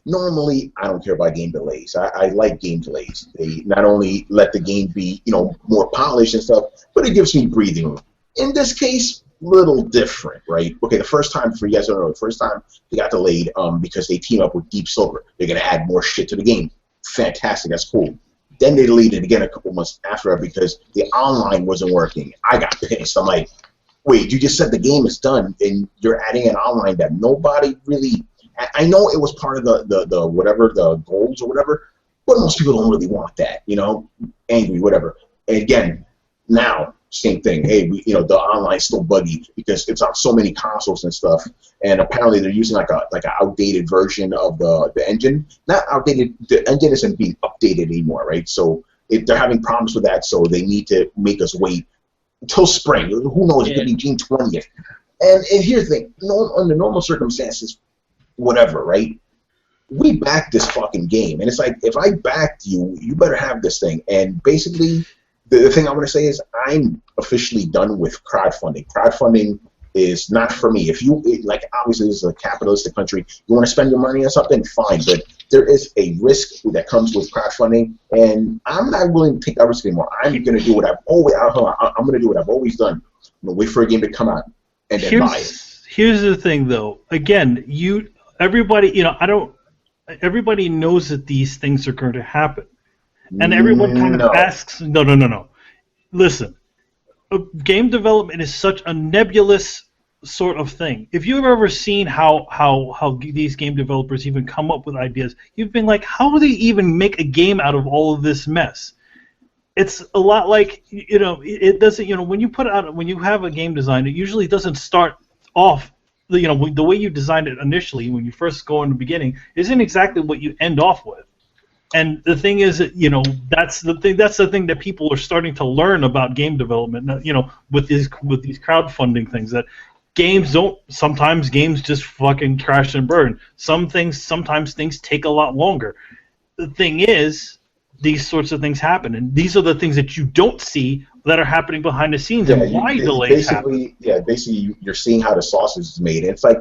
Normally, I don't care about game delays. I like game delays. They not only let the game be, more polished and stuff, but it gives me breathing room. In this case, little different, right? Okay, the first time, for you guys don't know, the first time they got delayed because they team up with Deep Silver. They're going to add more shit to the game. Fantastic, that's cool. Then they delayed it again a couple months after that because the online wasn't working. I got pissed. I'm like, wait, you just said the game is done, and you're adding an online that nobody really... I know it was part of the whatever, the goals or whatever, but most people don't really want that, angry, whatever. And again, now, same thing. Hey, the online's still buggy because it's on so many consoles and stuff, and apparently they're using like an outdated version of the engine. Not outdated, the engine isn't being updated anymore, right? So they're having problems with that, so they need to make us wait until spring. Who knows? It could be June 20th. And here's the thing, under normal circumstances, whatever, right? We backed this fucking game, and it's like, if I backed you, you better have this thing. And basically, the thing I'm going to say is I'm officially done with crowdfunding. Crowdfunding is not for me. If you, obviously this is a capitalistic country, you want to spend your money on something, fine, but there is a risk that comes with crowdfunding, and I'm not willing to take that risk anymore. I'm going to do what I've always done. Wait for a game to come out and then buy it. Here's the thing, though. Again, everybody knows that these things are going to happen. And everyone kind of asks, no. Listen, game development is such a nebulous sort of thing. If you've ever seen how these game developers even come up with ideas, you've been like, how do they even make a game out of all of this mess? It's a lot like, it doesn't, when you have a game design, it usually doesn't start off, the way you designed it initially when you first go in the beginning isn't exactly what you end off with. And the thing is that, that's the thing that people are starting to learn about game development, with these crowdfunding things, that sometimes games just fucking crash and burn. Sometimes things take a lot longer. The thing is, these sorts of things happen, and these are the things that you don't see that are happening behind the scenes, and why delays happen. Yeah, basically you're seeing how the sausage is made. And it's like,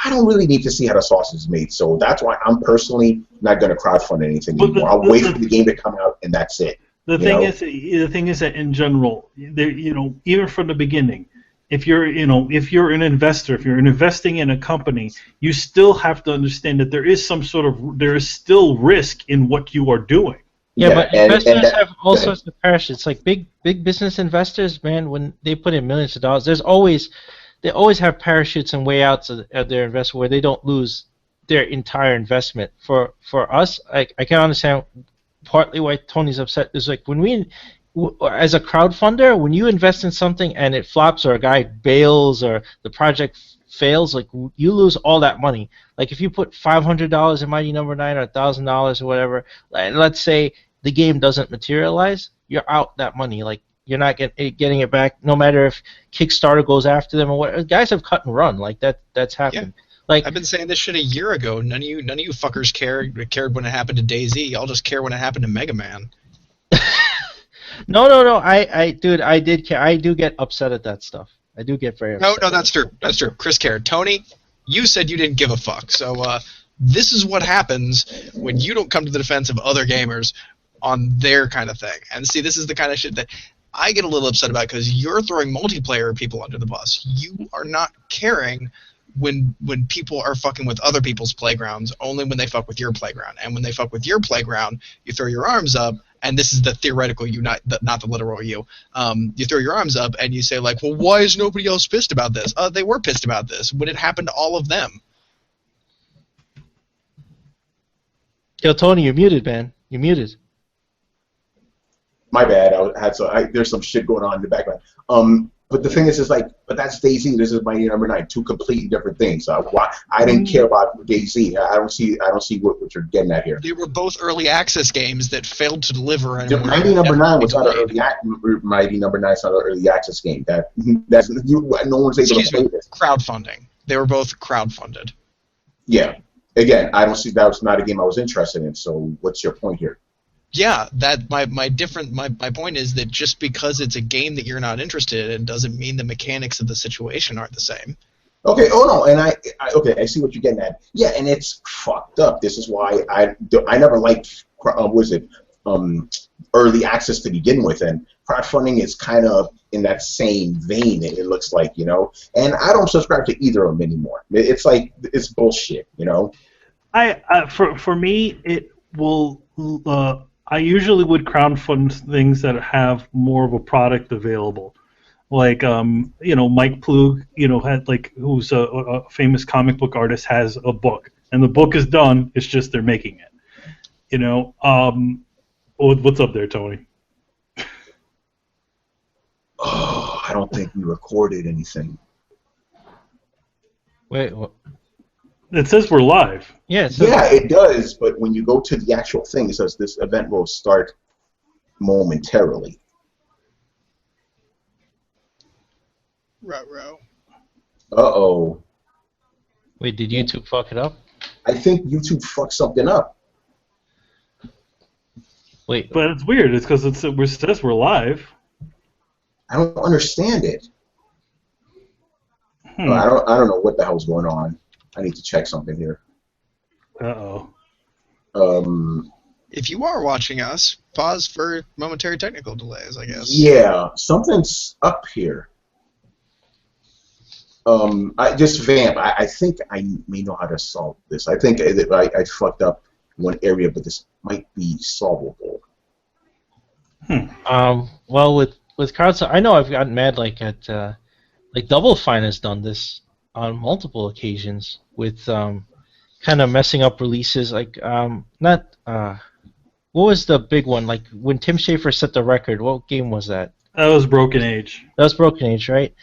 I don't really need to see how the sausage is made, so that's why I'm personally not going to crowdfund anything anymore. I'll wait for the game to come out, and that's it. The thing is that in general, even from the beginning, if you're an investor, if you're investing in a company, you still have to understand that there is still risk in what you are doing. Yeah, but investors have all sorts of parachutes. Like big business investors, man, when they put in millions of dollars, they always have parachutes and way outs of their investment where they don't lose their entire investment. For us, I can understand partly why Tony's upset. Is like when we as a crowdfunder, when you invest in something and it flops or a guy bails or the project fails, like you lose all that money. Like if you put $500 in Mighty Number 9 or $1,000 or whatever, and let's say the game doesn't materialize, you're out that money. Like you're not getting it back, no matter if Kickstarter goes after them or what. Guys have cut and run. Like that's happened. Yeah. Like I've been saying this shit a year ago. None of you fuckers cared when it happened to DayZ. Y'all just care when it happened to Mega Man. No. Dude, I did care. I do get upset at that stuff. I do get very upset. No, that's true. That's true. Chris cared. Tony, you said you didn't give a fuck. So this is what happens when you don't come to the defense of other gamers on their kind of thing. And see, this is the kind of shit that I get a little upset about because you're throwing multiplayer people under the bus. You are not caring when people are fucking with other people's playgrounds, only when they fuck with your playground. And when they fuck with your playground, you throw your arms up, and this is the theoretical you, not the literal you. You throw your arms up and you say like, well, why is nobody else pissed about this? They were pissed about this when it happened to all of them. Yo, Tony, you're muted, man. You're muted. My bad. There's some shit going on in the background. But the thing is like, but that's DayZ. This is Mighty Number 9. Two completely different things. I didn't care about DayZ. I don't see what you're getting at here. They were both early access games that failed to deliver. And Mighty Number 9 was not an Mighty Number 9 is not an early access game. No one's able to play this. Crowdfunding. They were both crowdfunded. Yeah. Again, I don't see that was not a game I was interested in. So what's your point here? Yeah, that my point is that just because it's a game that you're not interested in doesn't mean the mechanics of the situation aren't the same. Okay. Oh no. And I see what you're getting at. Yeah, and it's fucked up. This is why I never liked early access to begin with, and crowdfunding is kind of in that same vein. It looks like, you know. And I don't subscribe to either of them anymore. It's like it's bullshit, you know. For me, it will. I usually would crowdfund things that have more of a product available, like Mike Plug, had who's a famous comic book artist, has a book, and the book is done. It's just they're making it. What's up there, Tony? Oh, I don't think we recorded anything. Wait, what? It says we're live. Yeah, it does, but when you go to the actual thing, it says this event will start momentarily. Ruh-roh. Uh-oh. Wait, did YouTube fuck it up? I think YouTube fucked something up. Wait. But it's weird. It's because it says we're live. I don't understand it. I don't know what the hell's going on. I need to check something here. Uh-oh. If you are watching us, pause for momentary technical delays, I guess. Yeah, something's up here. I think I may know how to solve this. I think I fucked up one area, but this might be solvable. Well, with cards, I know I've gotten mad at Double Fine has done this on multiple occasions with kind of messing up releases. What was the big one? Like when Tim Schafer set the record, what game was that? That was Broken Age. That was Broken Age, right?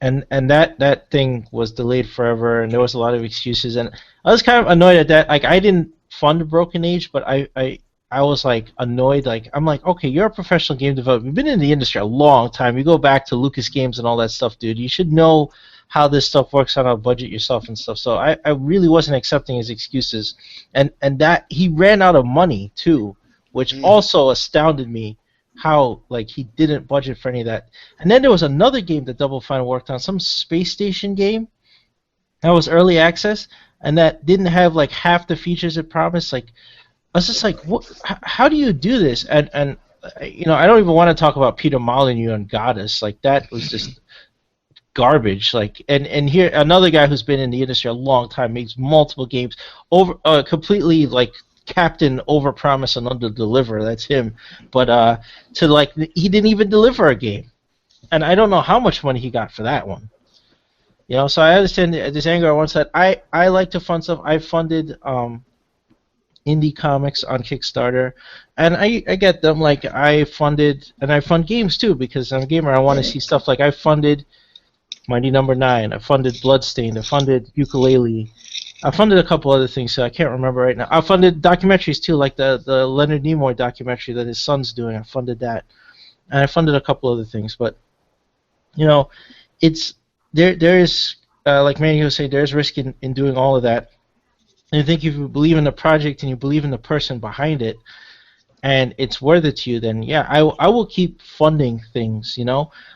And that thing was delayed forever, and there was a lot of excuses, and I was kind of annoyed at that. Like I didn't fund Broken Age, but I was annoyed. I'm okay, you're a professional game developer. You've been in the industry a long time. You go back to Lucas Games and all that stuff, dude. You should know how this stuff works on a budget yourself and stuff. So I really wasn't accepting his excuses, and that he ran out of money too, which also astounded me. How he didn't budget for any of that. And then there was another game that Double Fine worked on, some space station game that was early access, and that didn't have half the features it promised. I was just what? How do you do this? And I don't even want to talk about Peter Molyneux and Goddess. That was just garbage. And here another guy who's been in the industry a long time, makes multiple games over completely Captain overpromise and underdeliver. That's him. But he didn't even deliver a game, and I don't know how much money he got for that one. So I understand this anger. Once that I like to fund stuff. I funded indie comics on Kickstarter, and I get them. Like I fund games too because I'm a gamer. I want to see stuff like I funded Mighty Number 9. I funded Bloodstained. I funded Yooka-Laylee. I funded a couple other things, so I can't remember right now. I funded documentaries too, like the Leonard Nimoy documentary that his son's doing. I funded that, and I funded a couple other things. But it's there is like Manny was saying, there's risk in doing all of that. And I think if you believe in the project and you believe in the person behind it, and it's worth it to you, then yeah, I will keep funding things.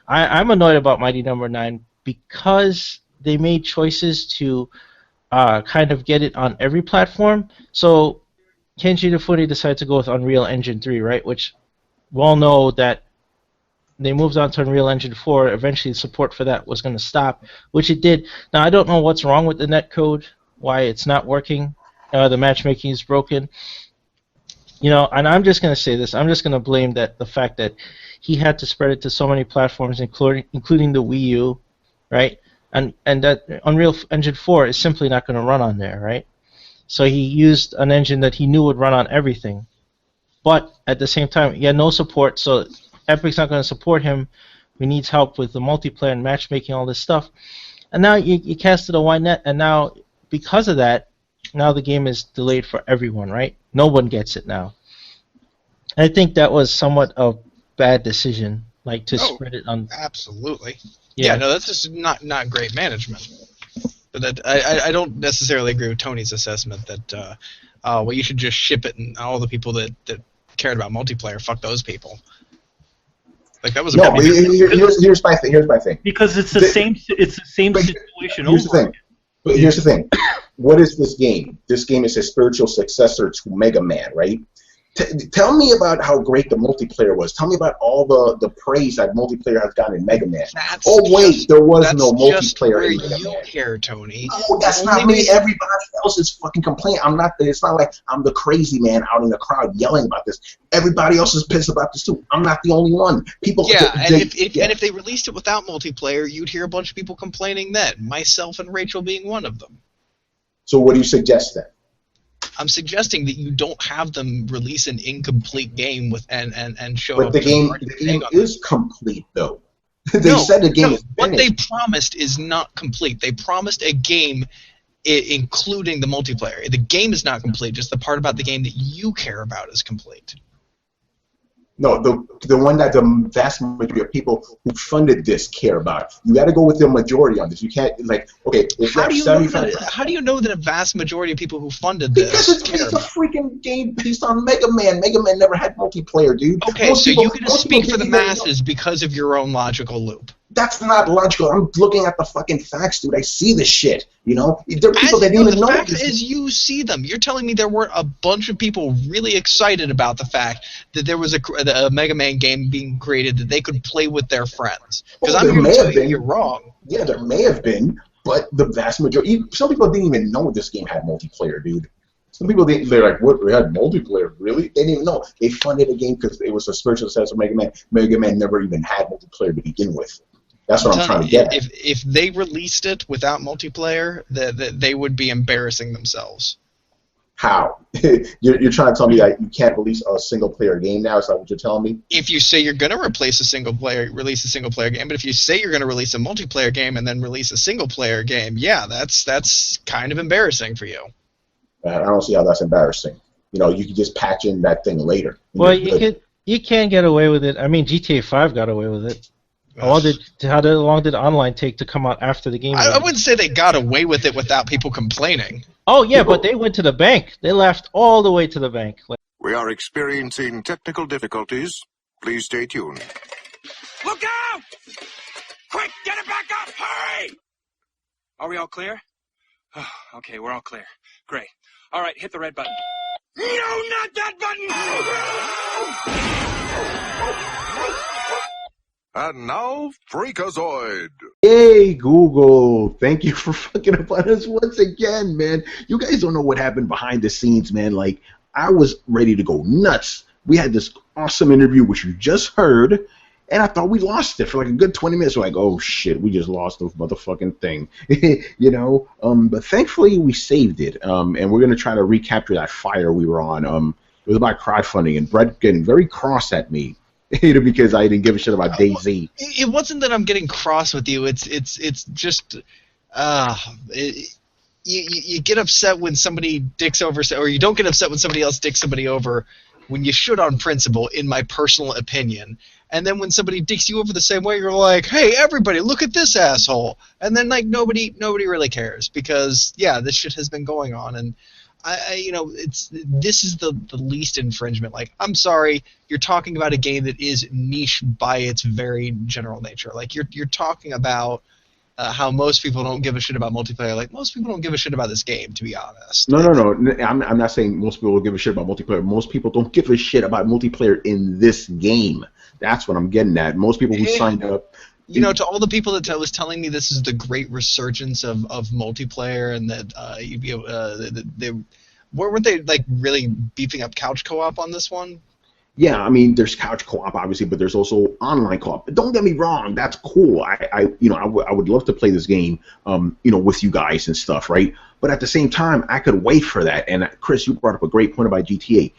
I'm annoyed about Mighty Number 9 because they made choices to kind of get it on every platform. So Kenji Inafune decided to go with Unreal Engine 3, right? Which we all know that they moved on to Unreal Engine 4. Eventually, support for that was going to stop, which it did. Now, I don't know what's wrong with the netcode, why it's not working. The matchmaking is broken. And I'm just going to say this. I'm just going to blame the fact that he had to spread it to so many platforms, including the Wii U, right? And that Unreal Engine 4 is simply not going to run on there, right? So he used an engine that he knew would run on everything. But at the same time, he had no support, so Epic's not going to support him. He needs help with the multiplayer and matchmaking, all this stuff. And now you casted a wide net, and now, because of that, now the game is delayed for everyone, right? No one gets it now. I think that was somewhat a bad decision, like to spread it on. Absolutely. Yeah, no, that's just not great management. But I don't necessarily agree with Tony's assessment that well, you should just ship it, and all the people that cared about multiplayer, fuck those people. Like that was no. Here's my thing. Because it's the same situation here's over. The thing. But here's the thing. What is this game? This game is a spiritual successor to Mega Man, right? Tell me about how great the multiplayer was. Tell me about all the praise that multiplayer has gotten in Mega Man. There was no multiplayer in Mega Man. You care, Tony. No, that's not me. Everybody else is fucking complaining. It's not like I'm the crazy man out in the crowd yelling about this. Everybody else is pissed about this too. I'm not the only one. People. Yeah, if they released it without multiplayer, you'd hear a bunch of people complaining then. Myself and Rachel being one of them. So what do you suggest then? I'm suggesting that you don't have them release an incomplete game and show. But the game is complete, though. They said the game is finished. What they promised is not complete. They promised a game including the multiplayer. The game is not complete. Just the part about the game that you care about is complete. No, the one that the vast majority of people who funded this care about. You got to go with the majority on this. You can't How do you know that a vast majority of people who funded this? Because it's a freaking game based on Mega Man. Mega Man never had multiplayer, dude. Okay, so you're gonna speak for the masses because of your own logical loop. That's not logical. I'm looking at the fucking facts, dude. I see this shit. There are people that didn't even know. The fact is, you see them. You're telling me there weren't a bunch of people really excited about the fact that there was a Mega Man game being created that they could play with their friends. Because I'm going to tell you, you're wrong. Yeah, there may have been, but the vast majority. Some people didn't even know this game had multiplayer, dude. Some people, they're like, what, we had multiplayer? Really? They didn't even know. They funded a game because it was a spiritual successor of Mega Man. Mega Man never even had multiplayer to begin with. That's what I'm trying to get at. If they released it without multiplayer, they would be embarrassing themselves. How? You're trying to tell me that you can't release a single-player game now? Is that what you're telling me? If you say you're going to release a single-player game, but if you say you're going to release a multiplayer game and then release a single-player game, yeah, that's kind of embarrassing for you. I don't see how that's embarrassing. You can just patch in that thing later. Well, you can get away with it. I mean, GTA 5 got away with it. How long did online take to come out after the game? I wouldn't say they got away with it without people complaining. Oh, yeah, but they went to the bank. They laughed all the way to the bank. We are experiencing technical difficulties. Please stay tuned. Look out! Quick, get it back up! Hurry! Are we all clear? Oh, okay, we're all clear. Great. All right, hit the red button. No, not that button! And now, Freakazoid. Hey, Google. Thank you for fucking up on us once again, man. You guys don't know what happened behind the scenes, man. Like, I was ready to go nuts. We had this awesome interview, which you just heard, And I thought we lost it for like a good 20 minutes. We're like, oh shit, we just lost the motherfucking thing, you know. But thankfully we saved it, and we're gonna try to recapture that fire we were on. It was about crowdfunding, and Brett getting very cross at me because I didn't give a shit about DayZ. It wasn't that I'm getting cross with you. It's just you get upset when somebody dicks over, or you don't get upset when somebody else dicks somebody over when you should on principle, in my personal opinion. And then when somebody dicks you over the same way, you're like, hey, everybody, look at this asshole. And then, like, nobody really cares because, yeah, this shit has been going on. And, this is the least infringement. Like, I'm sorry, you're talking about a game that is niche by its very general nature. Like, you're talking about how most people don't give a shit about multiplayer. Like, most people don't give a shit about this game, to be honest. No. I'm not saying most people don't give a shit about multiplayer. Most people don't give a shit about multiplayer in this game. That's what I'm getting at. Most people who signed up... You know, to all the people that was telling me this is the great resurgence of multiplayer and that weren't they, like, really beefing up couch co-op on this one? Yeah, I mean, there's couch co-op, obviously, but there's also online co-op. But don't get me wrong, that's cool. I would love to play this game, with you guys and stuff, right? But at the same time, I could wait for that. And Chris, you brought up a great point about GTA.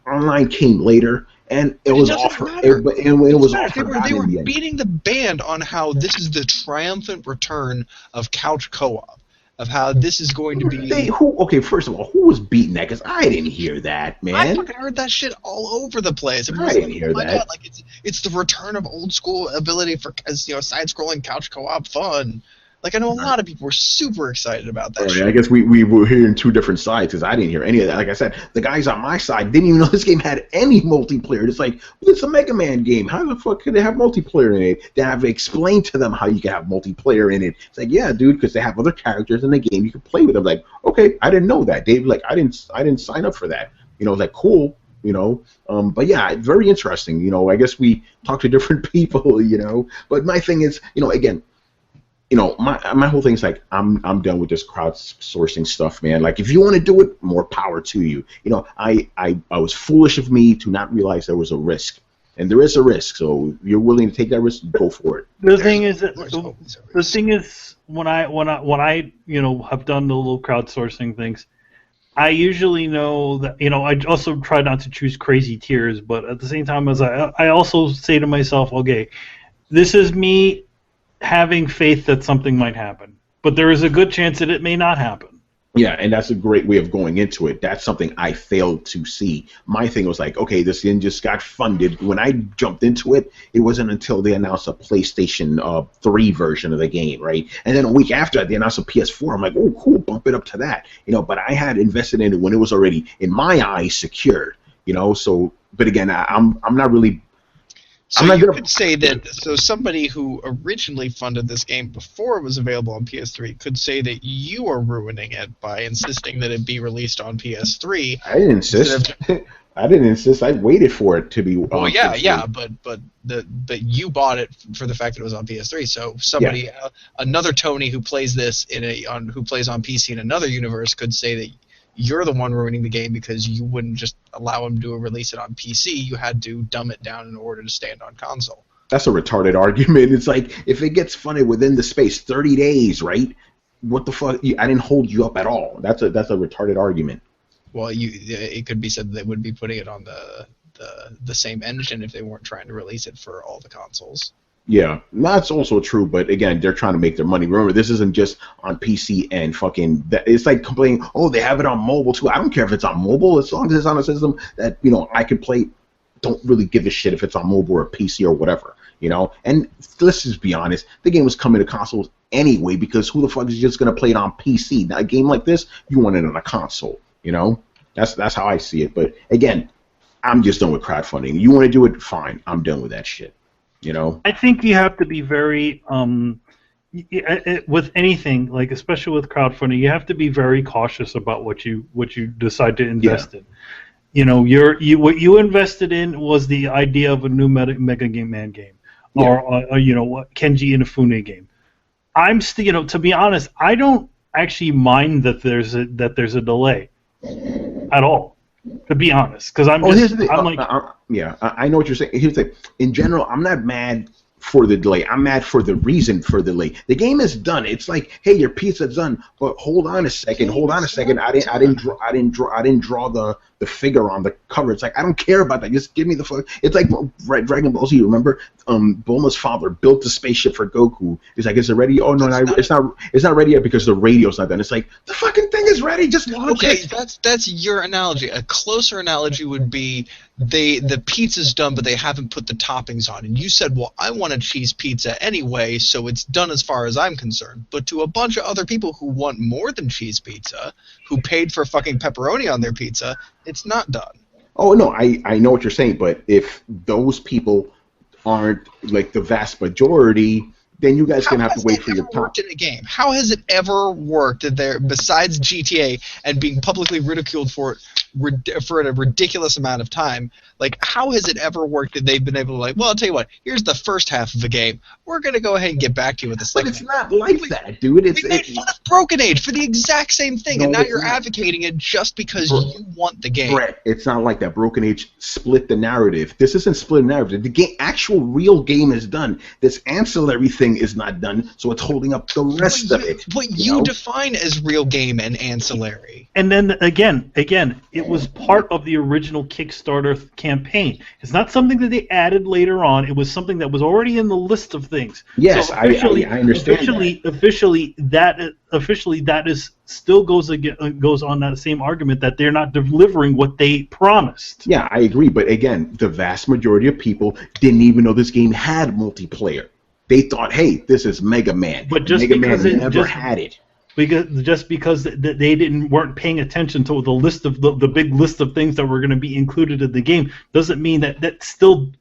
Online came later, and it was offered. It was offered. They were beating the band on how this is the triumphant return of couch co-op. Of how this is going to be... Okay, first of all, who was beating that? Because I didn't hear that, man. I fucking heard that shit all over the place. I didn't hear that. God, like, it's the return of old school ability for side-scrolling couch co-op fun. Like, I know a lot of people were super excited about that shit. I guess we were hearing two different sides because I didn't hear any of that. Like I said, the guys on my side didn't even know this game had any multiplayer. It's like, well, it's a Mega Man game. How the fuck could they have multiplayer in it? Then I've explained to them how you can have multiplayer in it. It's like, yeah, dude, because they have other characters in the game you can play with them. Like, okay, I didn't know that. Dave, like, I didn't sign up for that. Like, cool. But yeah, very interesting. I guess we talk to different people. But my thing is, again. My whole thing is like I'm done with this crowdsourcing stuff, man. Like, if you want to do it, more power to you. I was foolish of me to not realize there was a risk, and there is a risk. So if you're willing to take that risk, go for it. The thing is when I have done the little crowdsourcing things, I usually know that I also try not to choose crazy tiers, but at the same time as I also say to myself, okay, this is me having faith that something might happen, but there is a good chance that it may not happen. Yeah, and that's a great way of going into it. That's something I failed to see. My thing was like, okay, this thing just got funded. When I jumped into it, it wasn't until they announced a PlayStation 3 version of the game, right? And then a week after that, they announced a PS4. I'm like, oh, cool, bump it up to that. But I had invested in it when it was already, in my eyes, secured. So, but again, I'm not really... So you could say that somebody who originally funded this game before it was available on PS3 could say that you are ruining it by insisting that it be released on PS3. I didn't insist. I didn't insist. I waited for it to be. Well, yeah, but you bought it for the fact that it was on PS3. So somebody, another Tony who plays this who plays on PC in another universe could say that you're the one ruining the game because you wouldn't just allow him to release it on PC. You had to dumb it down in order to stand on console. That's a retarded argument. It's like, if it gets funded within the space 30 days, right? What the fuck? I didn't hold you up at all. That's a retarded argument. Well, it could be said that they would be putting it on the same engine if they weren't trying to release it for all the consoles. Yeah, that's also true, but again, they're trying to make their money. Remember, this isn't just on PC and fucking... It's like complaining, oh, they have it on mobile too. I don't care if it's on mobile, as long as it's on a system that, I can play. Don't really give a shit if it's on mobile or PC or whatever, And let's just be honest, the game was coming to consoles anyway, because who the fuck is just going to play it on PC? Now, a game like this, you want it on a console, That's how I see it. But again, I'm just done with crowdfunding. You want to do it, fine. I'm done with that shit. I think you have to be very with anything, like especially with crowdfunding, you have to be very cautious about what you decide to invest in. What you invested in was the idea of a new Mega Man game, or Kenji Inafune game. I'm still, to be honest, I don't actually mind that there's a delay at all. To be honest, because I'm here's the thing. I'm like, I know what you're saying. Here's the thing. In general, I'm not mad for the delay. I'm mad for the reason for the delay. The game is done. It's like, hey, your pizza's done, but hold on a second. I didn't draw the figure on the cover. It's like, I don't care about that. Just give me the fuck. It's like Dragon Ball Z. Remember, Bulma's father built the spaceship for Goku. He's like, is it ready? Oh no, it's not ready yet because the radio's not done. It's like, the fucking thing is ready. Just launch it. That's your analogy. A closer analogy would be the pizza's done, but they haven't put the toppings on. And you said, well, I want a cheese pizza anyway, so it's done as far as I'm concerned. But to a bunch of other people who want more than cheese pizza, who paid for fucking pepperoni on their pizza, it's not done. Oh, no, I know what you're saying, but if those people aren't, like, the vast majority, then you guys can have to wait for your top. In a game? How has it ever worked that there, besides GTA and being publicly ridiculed for a ridiculous amount of time, like, how has it ever worked that they've been able to, like, well, I'll tell you what, here's the first half of the game. We're going to go ahead and get back to you with the second half. But it's not like that, dude. We made fun of Broken Age for the exact same thing, and now you're advocating it just because you want the game. Brett, it's not like that. Broken Age split the narrative. This isn't split narrative. The actual real game is done. This ancillary thing is not done, so it's holding up the rest of it. What you define as real game and ancillary. And then again, it was part of the original Kickstarter campaign. It's not something that they added later on. It was something that was already in the list of things. Yes, so I understand. Officially, that is still goes on that same argument that they're not delivering what they promised. Yeah, I agree. But again, the vast majority of people didn't even know this game had multiplayer. They thought, hey, this is Mega Man. But just Mega because Man never had it. Because they weren't paying attention to the list of the big list of things that were going to be included in the game doesn't mean that's still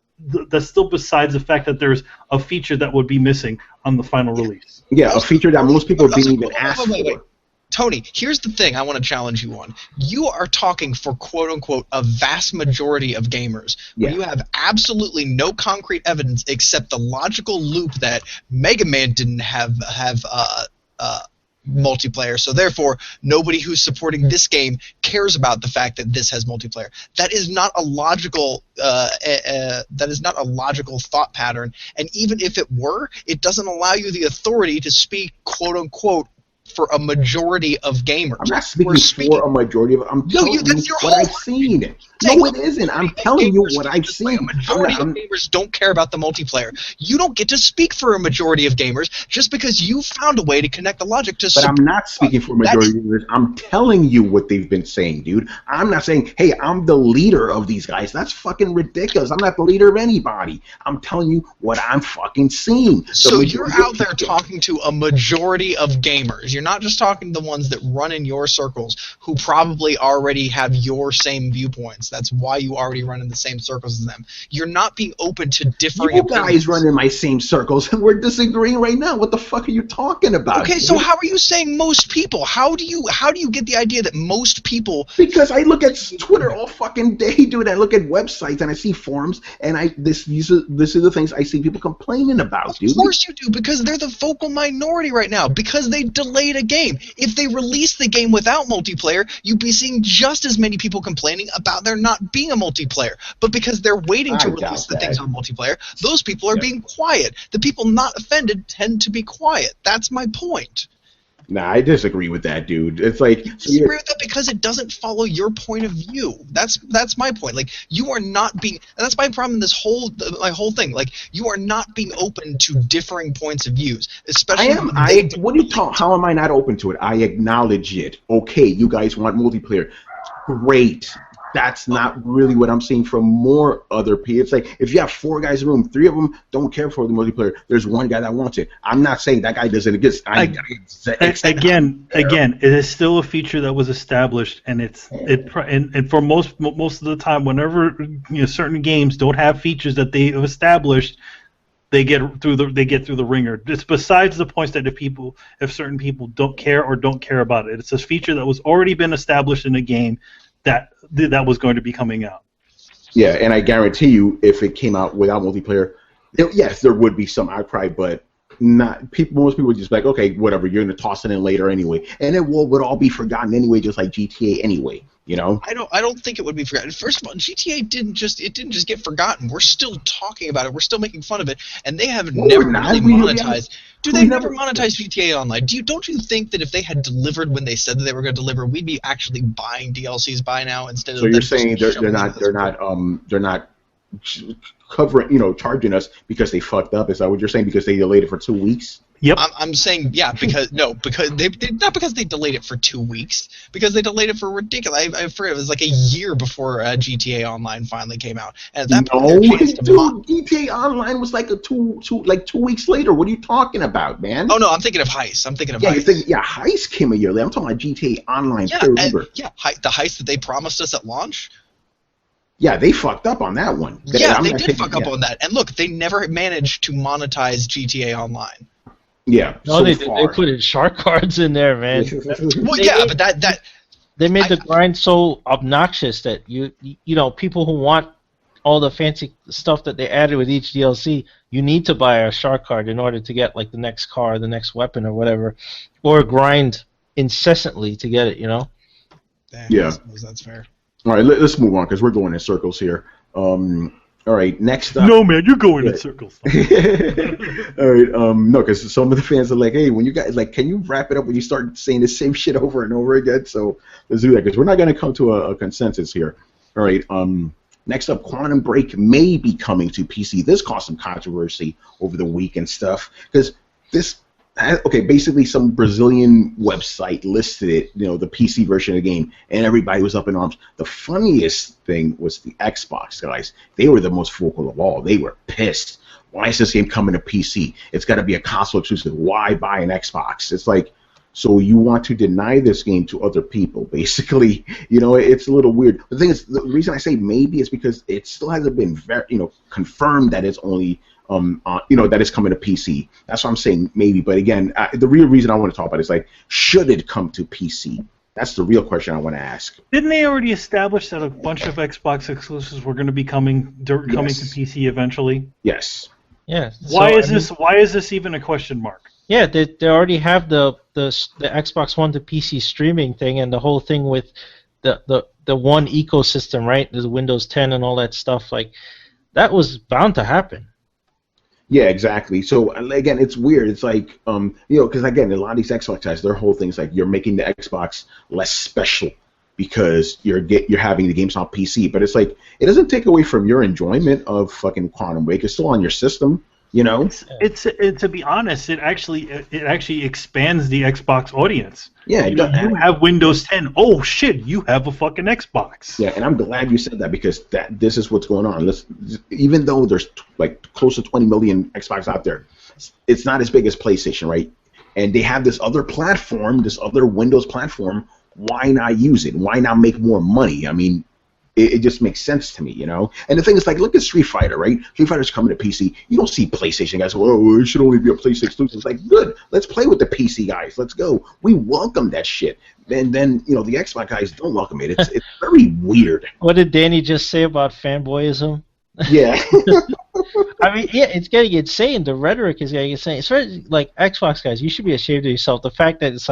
besides the fact that there's a feature that would be missing on the final release. Yeah, a feature that most people didn't even ask for. Tony, here's the thing I want to challenge you on. You are talking for quote-unquote a vast majority of gamers. Yeah. You have absolutely no concrete evidence except the logical loop that Mega Man didn't have multiplayer, so therefore nobody who's supporting this game cares about the fact that this has multiplayer. That is not a logical thought pattern, and even if it were, it doesn't allow you the authority to speak quote-unquote for a majority of gamers. I'm not speaking for a majority of. I'm telling you what I've seen. No, it isn't. I'm telling you what I've seen. A majority of gamers don't care about the multiplayer. You don't get to speak for a majority of gamers just because you found a way to connect the logic to. But I'm not speaking for a majority of gamers. I'm telling you what they've been saying, dude. I'm not saying, hey, I'm the leader of these guys. That's fucking ridiculous. I'm not the leader of anybody. I'm telling you what I'm fucking seeing. So you're out there talking to a majority of gamers. You're not just talking to the ones that run in your circles who probably already have your same viewpoints. That's why you already run in the same circles as them. You're not being open to differing opinions. You guys run in my same circles, and we're disagreeing right now. What the fuck are you talking about? Okay, so how are you saying most people? How do you get the idea that most people? Because I look at Twitter all fucking day, dude. I look at websites and I see forums, and these are the things I see people complaining about, dude. Of course you do, because they're the vocal minority right now. Because they delayed a game. If they released the game without multiplayer, you'd be seeing just as many people complaining about there not being a multiplayer. But because they're waiting to release the things on multiplayer, those people are being quiet. The people not offended tend to be quiet. That's my point. Nah, I disagree with that, dude. It's like you disagree with that because it doesn't follow your point of view. That's my point. Like, you are not being, and that's my problem in this my whole thing. Like, you are not being open to differing points of views, especially. How am I not open to it? I acknowledge it. Okay, you guys want multiplayer. Great. That's not really what I'm seeing from more other people. It's like, if you have 4 guys in the room, 3 of them don't care for the multiplayer. There's 1 guy that wants it. I'm not saying that guy doesn't exist. Again, it is still a feature that was established, and and for most of the time, whenever certain games don't have features that they have established, they get through the ringer. It's besides the points that if certain people don't care about it. It's a feature that was already been established in a game that was going to be coming out. Yeah, and I guarantee you, if it came out without multiplayer, yes, there would be some outcry, but most people would just be like, okay, whatever, you're gonna toss it in later anyway, and it would all be forgotten anyway, just like GTA anyway. You know? I don't think it would be forgotten. First of all, GTA didn't just get forgotten. We're still talking about it. We're still making fun of it, and they have never really monetized. They never monetized GTA Online? Don't you think that if they had delivered when they said that they were going to deliver, we'd be actually buying DLCs by now instead of? So you're saying they're not covering, charging us because they fucked up? Is that what you're saying? Because they delayed it for 2 weeks? Yep. I'm saying because they not because they delayed it for 2 weeks, because they delayed it for ridiculous. I forget, it was like a year before GTA Online finally came out, and at that point, GTA Online was like 2 weeks later. What are you talking about, man? Oh no, I'm thinking of Heist. Heist. Heist came a year later. I'm talking about GTA Online. The Heist that they promised us at launch. Yeah, they fucked up on that one. They did fuck up on that, and look, they never managed to monetize GTA Online. Yeah. No, they put in shark cards in there, man. But that they made the grind so obnoxious that you people who want all the fancy stuff that they added with each DLC, you need to buy a shark card in order to get like the next car, the next weapon, or whatever, or grind incessantly to get it. Yeah, that's fair. All right, let's move on because we're going in circles here. All right, next up. No, man, you're going in circles. All right, no, because some of the fans are like, hey, when you guys, can you wrap it up when you start saying the same shit over and over again? So let's do that because we're not going to come to a consensus here. All right, next up, Quantum Break may be coming to PC. This caused some controversy over the week and stuff because basically some Brazilian website listed it, the PC version of the game, and everybody was up in arms. The funniest thing was the Xbox guys. They were the most vocal of all. They were pissed. Why is this game coming to PC? It's got to be a console exclusive. Why buy an Xbox? It's like, so you want to deny this game to other people, basically. It's a little weird. The thing is, the reason I say maybe is because it still hasn't been confirmed that it's only that is coming to PC. That's what I'm saying, maybe. But again, the real reason I want to talk about it is should it come to PC? That's the real question I want to ask. Didn't they already establish that a bunch of Xbox exclusives were going to be coming to PC eventually? Yes. Yeah. Why is this even a question mark? Yeah, they already have the Xbox One to PC streaming thing and the whole thing with the one ecosystem, right? The Windows 10 and all that stuff. That was bound to happen. Yeah, exactly. So again, it's weird. It's like, because again, a lot of these Xbox guys, their whole thing is you're making the Xbox less special because you're having the games on PC. But it's it doesn't take away from your enjoyment of fucking Quantum Break. It's still on your system. It's to be honest, it actually expands the Xbox audience. Yeah, you have Windows 10. Oh shit, you have a fucking Xbox. Yeah, and I'm glad you said that because this is what's going on. Even though there's close to 20 million Xbox out there, it's not as big as PlayStation, right? And they have this other platform, this other Windows platform. Why not use it? Why not make more money? I mean, it just makes sense to me, And the thing is, look at Street Fighter, right? Street Fighter's coming to PC. You don't see PlayStation guys it should only be a PlayStation exclusive. It's good. Let's play with the PC guys. Let's go. We welcome that shit. And then, the Xbox guys don't welcome it. It's very weird. What did Danny just say about fanboyism? Yeah. I mean, yeah, it's getting insane. The rhetoric is getting insane. Especially, Xbox guys, you should be ashamed of yourself. The fact that it's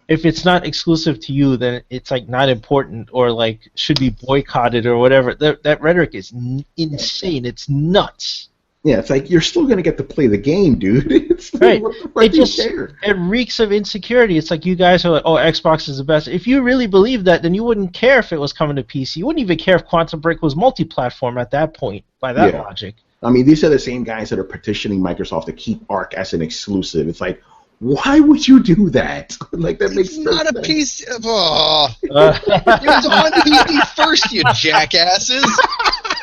if it's not exclusive to you, then it's not important or should be boycotted or whatever. That rhetoric is insane. It's nuts. Yeah, it's you're still gonna get to play the game, dude. It's right. It reeks of insecurity. It's you guys are Xbox is the best. If you really believe that, then you wouldn't care if it was coming to PC. You wouldn't even care if Quantum Break was multi-platform at that point. By that logic. I mean, these are the same guys that are petitioning Microsoft to keep Arc as an exclusive. It's why would you do that? That makes no sense. It's not a piece of... Oh. It was on PC first, you jackasses!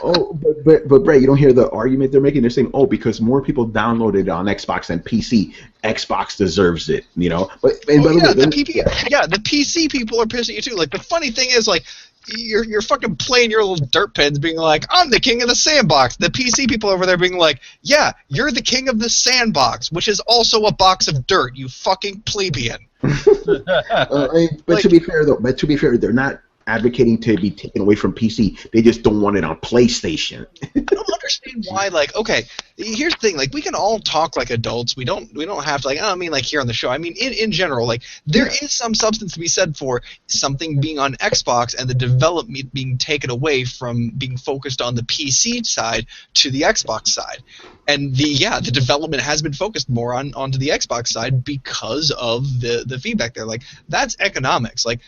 But Bray, you don't hear the argument they're making? They're saying, because more people downloaded it on Xbox than PC, Xbox deserves it, But the PC people are pissed at you too. The funny thing is, you're fucking playing your little dirt pens being I'm the king of the sandbox. The PC people over there being yeah, you're the king of the sandbox, which is also a box of dirt, you fucking plebeian. But to be fair, they're not advocating to be taken away from PC. They just don't want it on PlayStation. I don't understand why. Like, okay, here's the thing. Like, we can all talk like adults. We don't have to. Like, I don't mean like here on the show. I mean in general. Like, there is some substance to be said for something being on Xbox and the development being taken away from being focused on the PC side to the Xbox side. And the development has been focused more onto the Xbox side because of the feedback there. Like, that's economics. Like,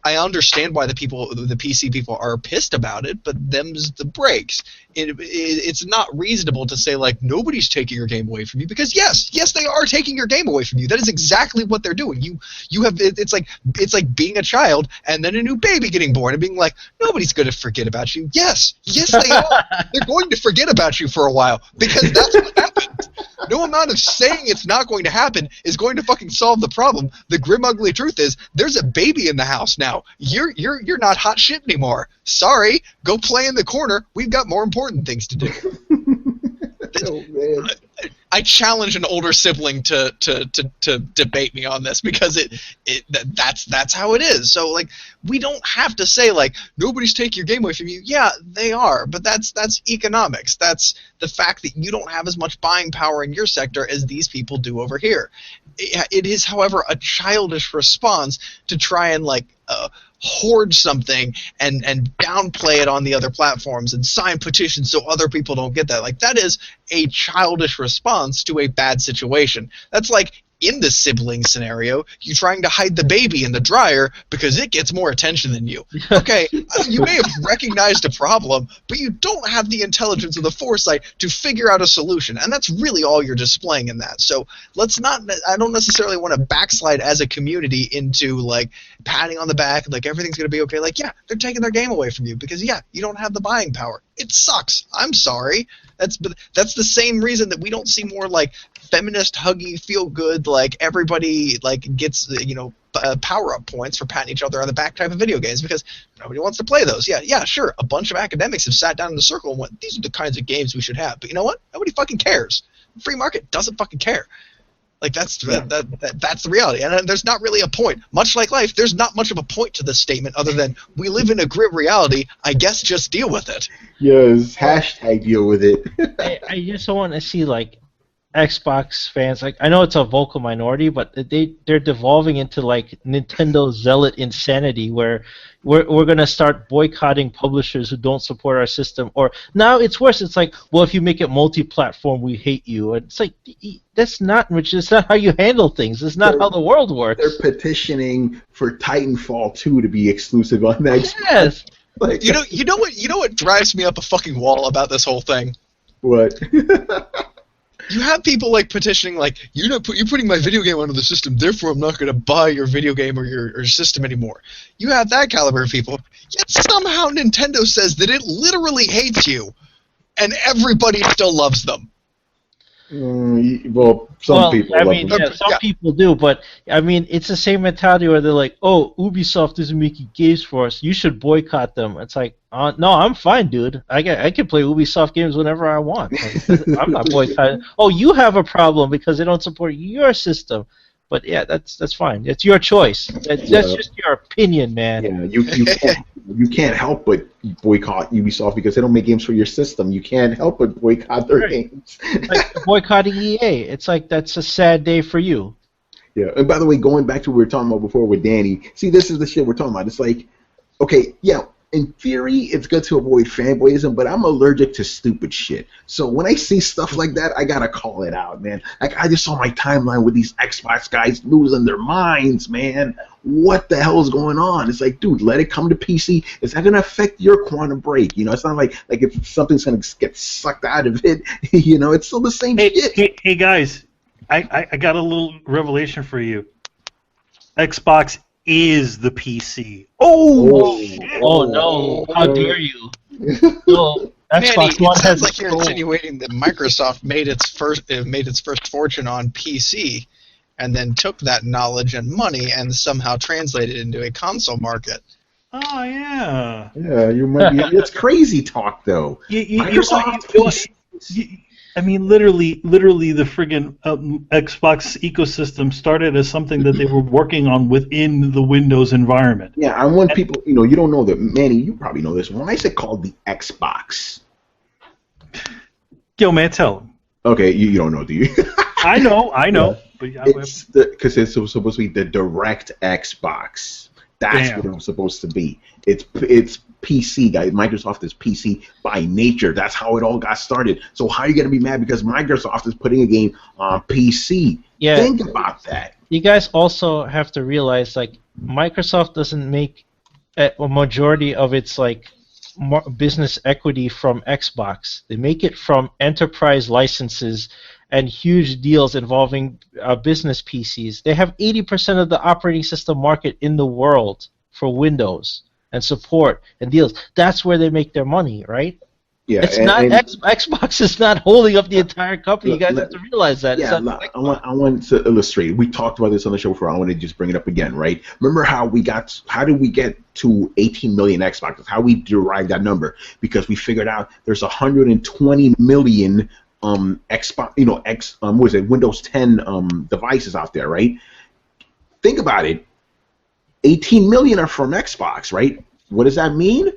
I understand why the PC people are pissed about it, but them's the breaks. It's not reasonable to say, like, nobody's taking your game away from you, because yes, they are taking your game away from you. That is exactly what they're doing. You have it's like being a child and then a new baby getting born and being like, nobody's going to forget about you. Yes, they are. They're going to forget about you for a while, because that's what happens. No amount of saying it's not going to happen is going to fucking solve the problem. The grim, ugly truth is there's a baby in the house now. You're not hot shit anymore. Sorry, go play in the corner. We've got more important things to do. Oh, man. I challenge an older sibling to debate me on this, because that's how it is. So, like, we don't have to say, like, nobody's taking your game away from you. Yeah, they are, but that's economics. That's the fact that you don't have as much buying power in your sector as these people do over here. It is, however, a childish response to try and, like, hoard something and downplay it on the other platforms and sign petitions so other people don't get that. Like, that is a childish response to a bad situation. That's like, in the sibling scenario, you trying to hide the baby in the dryer because it gets more attention than you. Okay, you may have recognized a problem, but you don't have the intelligence or the foresight to figure out a solution, and that's really all you're displaying in that. So let's not, I don't necessarily want to backslide as a community into, like, patting on the back, like, everything's going to be okay. Like, yeah, they're taking their game away from you because, yeah, you don't have the buying power. It sucks. I'm sorry. That's the same reason that we don't see more, like, feminist, huggy, feel good, like, everybody, like, gets, power-up points for patting each other on the back type of video games, because nobody wants to play those. Yeah, sure, a bunch of academics have sat down in a circle and went, these are the kinds of games we should have. But you know what? Nobody fucking cares. Free market doesn't fucking care. Like, that's the reality. And there's not really a point. Much like life, there's not much of a point to this statement other than, we live in a grim reality, I guess just deal with it. Yes, hashtag deal with it. I just want to see, like, Xbox fans, like, I know it's a vocal minority, but they're devolving into, like, Nintendo zealot insanity, where we're gonna start boycotting publishers who don't support our system. Or now it's worse. It's like, well, if you make it multi-platform, we hate you. And it's like, that's not how you handle things. That's not how the world works. They're petitioning for Titanfall 2 to be exclusive on Xbox. Yes. Like, you know what drives me up a fucking wall about this whole thing? What? You have people, like, petitioning, like, you're putting my video game onto the system, therefore I'm not going to buy your video game or your system anymore. You have that caliber of people, yet somehow Nintendo says that it literally hates you, and everybody still loves them. Some people. I mean, some people do, but I mean, it's the same mentality where they're like, "Oh, Ubisoft isn't making games for us. You should boycott them." It's like, no, I'm fine, dude. I can play Ubisoft games whenever I want. Like, I'm not boycotting. Oh, you have a problem because they don't support your system. But yeah, that's fine. It's your choice. That's just your opinion, man. Yeah, you can't help but boycott Ubisoft because they don't make games for your system. You can't help but boycott their games. Like boycotting EA. It's like, that's a sad day for you. Yeah, and by the way, going back to what we were talking about before with Danny, see, this is the shit we're talking about. It's like, okay, yeah, in theory, it's good to avoid fanboyism, but I'm allergic to stupid shit. So when I see stuff like that, I gotta call it out, man. Like, I just saw my timeline with these Xbox guys losing their minds, man. What the hell is going on? It's like, dude, let it come to PC. Is that gonna affect your quantum break? You know, it's not like if something's gonna get sucked out of it. You know, it's still the same shit. Hey guys, I got a little revelation for you. Xbox is the PC. Oh no! How dare you? No, Xbox One sounds like you're insinuating that Microsoft made its first fortune on PC, and then took that knowledge and money and somehow translated it into a console market. Oh yeah. Yeah, you might be. It's crazy talk though. Microsoft. I mean, literally, the friggin' Xbox ecosystem started as something that they were working on within the Windows environment. Yeah, I want people, you don't know that, Manny, you probably know this. Why is it called the Xbox? Yo, man, tell him. Okay, you don't know, do you? I know. Yeah. But it's because it's supposed to be the direct Xbox. That's Damn. what it was supposed to be. It's PC, guys. Microsoft is PC by nature. That's how it all got started. So how are you going to be mad because Microsoft is putting a game on PC? Yeah. Think about that. You guys also have to realize, like, Microsoft doesn't make a majority of its, like, business equity from Xbox. They make it from enterprise licenses and huge deals involving business PCs. They have 80% of the operating system market in the world for Windows and support and deals. That's where they make their money, right? Yeah, It's not Xbox is not holding up the entire company. You guys have to realize that. Yeah, I want to illustrate. We talked about this on the show before. I want to just bring it up again, right? Remember how did we get to 18 million Xboxes? How we derived that number? Because we figured out there's 120 million Xbox, Windows 10 devices out there, right? Think about it. 18 million are from Xbox, right? What does that mean?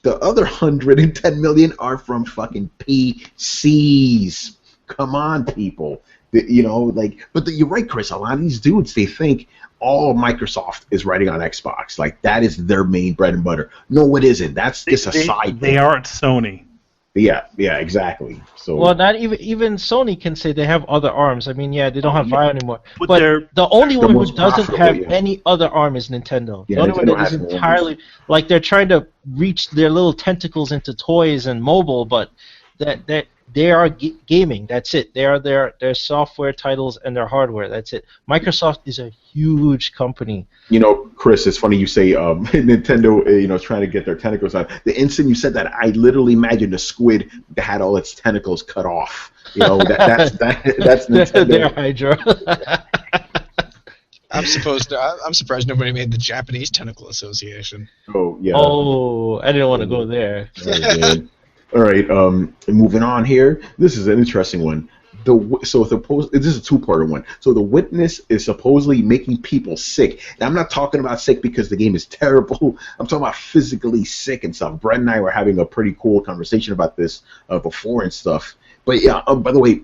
The other 110 million are from fucking PCs. Come on, people. But you're right, Chris. A lot of these dudes, they think all Microsoft is writing on Xbox. Like, that is their main bread and butter. No, it isn't. That's just a side thing. They aren't Sony. Yeah, exactly. So, well, not even Sony can say they have other arms. I mean, yeah, they don't have VAIO anymore. But the only one who doesn't have any other arm is Nintendo. Yeah, the only Nintendo one that is entirely like they're trying to reach their little tentacles into toys and mobile, but that they are gaming. That's it. They are their software titles and their hardware. That's it. Microsoft is a huge company. Chris, it's funny you say Nintendo, is trying to get their tentacles out. The instant you said that, I literally imagined a squid that had all its tentacles cut off. That's Nintendo. Their Hydra. I'm surprised nobody made the Japanese Tentacle Association. Oh yeah. Oh, I didn't want to go there. All right, moving on here. This is an interesting one. This is a two-parter one. So the witness is supposedly making people sick. Now, I'm not talking about sick because the game is terrible. I'm talking about physically sick and stuff. Brett and I were having a pretty cool conversation about this before and stuff. But yeah, by the way,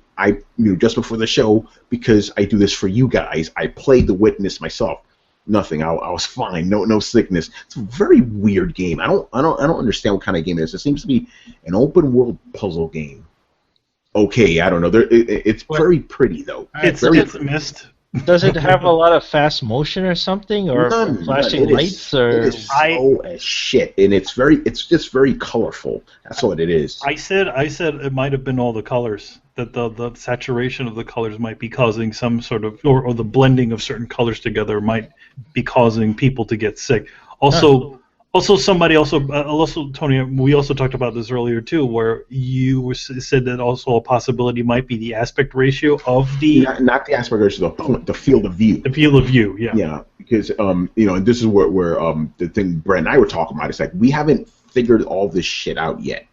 just before the show, because I do this for you guys, I played the witness myself. Nothing. I was fine. No sickness. It's a very weird game. I don't understand what kind of game it is. It seems to be an open world puzzle game. Okay, I don't know. It's very pretty though. It's missed. Does it have a lot of fast motion or something, or flashing lights? Or it is slow as shit, and it's just very colorful. That's what it is. I said it might have been all the colors. That the saturation of the colors might be causing some sort of, or the blending of certain colors together might be causing people to get sick. Also, Tony, we also talked about this earlier too, where you said that also a possibility might be the aspect ratio of the not the aspect ratio, the field of view. The field of view, yeah. Yeah, because and this is where the thing Brett and I were talking about. It's like we haven't figured all this shit out yet.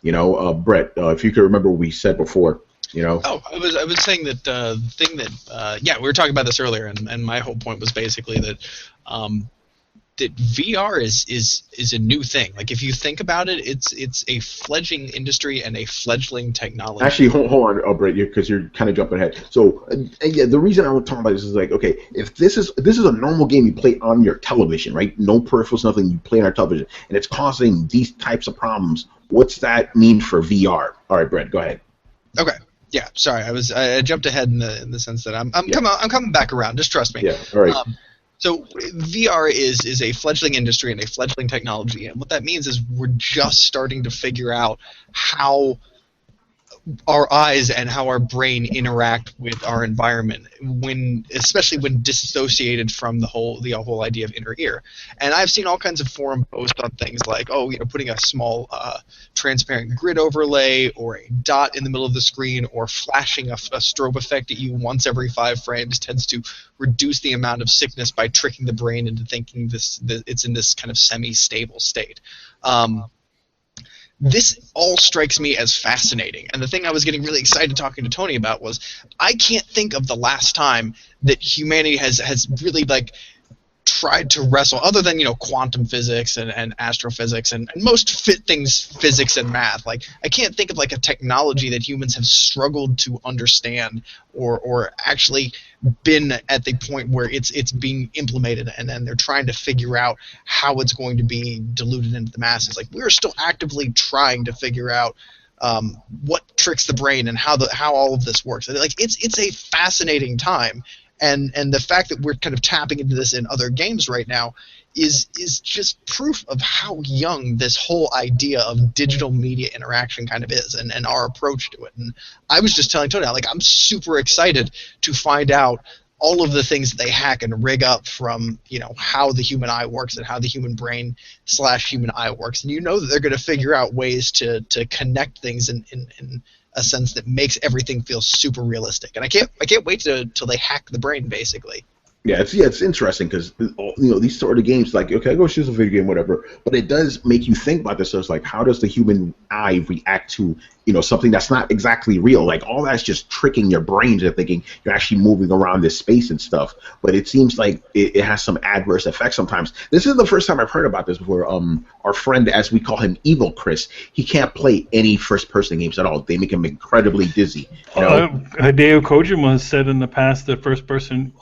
Brett, if you could remember what we said before. Oh, I was saying that the thing that we were talking about this earlier, and my whole point was basically that that VR is a new thing. Like, if you think about it, it's a fledgling industry and a fledgling technology. Actually, hold on, Brett, because you're kind of jumping ahead. So, the reason I was talking about this is like, okay, if this is a normal game you play on your television, right? No peripherals, nothing. You play on our television, and it's causing these types of problems. What's that mean for VR? All right, Brett, go ahead. Okay. Yeah, sorry, I jumped ahead in the sense that I'm coming back around. Just trust me. Yeah. All right. So VR is a fledgling industry and a fledgling technology, and what that means is we're just starting to figure out how our eyes and how our brain interact with our environment, especially when disassociated from the whole idea of inner ear. And I've seen all kinds of forum posts on things like, putting a small transparent grid overlay or a dot in the middle of the screen or flashing a strobe effect at you once every 5 frames tends to reduce the amount of sickness by tricking the brain into thinking it's in this kind of semi-stable state. this all strikes me as fascinating. And the thing I was getting really excited talking to Tony about was I can't think of the last time that humanity has really like tried to wrestle, other than quantum physics and astrophysics and most things physics and math. Like I can't think of like a technology that humans have struggled to understand or actually been at the point where it's being implemented and then they're trying to figure out how it's going to be diluted into the masses. Like we're still actively trying to figure out what tricks the brain and how all of this works. Like it's a fascinating time. And the fact that we're kind of tapping into this in other games right now is just proof of how young this whole idea of digital media interaction kind of is and our approach to it. And I was just telling Tony, like, I'm super excited to find out all of the things that they hack and rig up from, how the human eye works and how the human brain / human eye works. And that they're going to figure out ways to connect things in a sense that makes everything feel super realistic, and I can't wait till they hack the brain, basically. Yeah, it's interesting because these sort of games, like, okay, I go choose a video game, whatever, but it does make you think about this. So it's like, how does the human eye react to something that's not exactly real? Like all that's just tricking your brains into thinking you're actually moving around this space and stuff. But it seems like it has some adverse effects sometimes. This is the first time I've heard about this before. Our friend, as we call him, Evil Chris, he can't play any first-person games at all. They make him incredibly dizzy. Hideo Kojima has said in the past that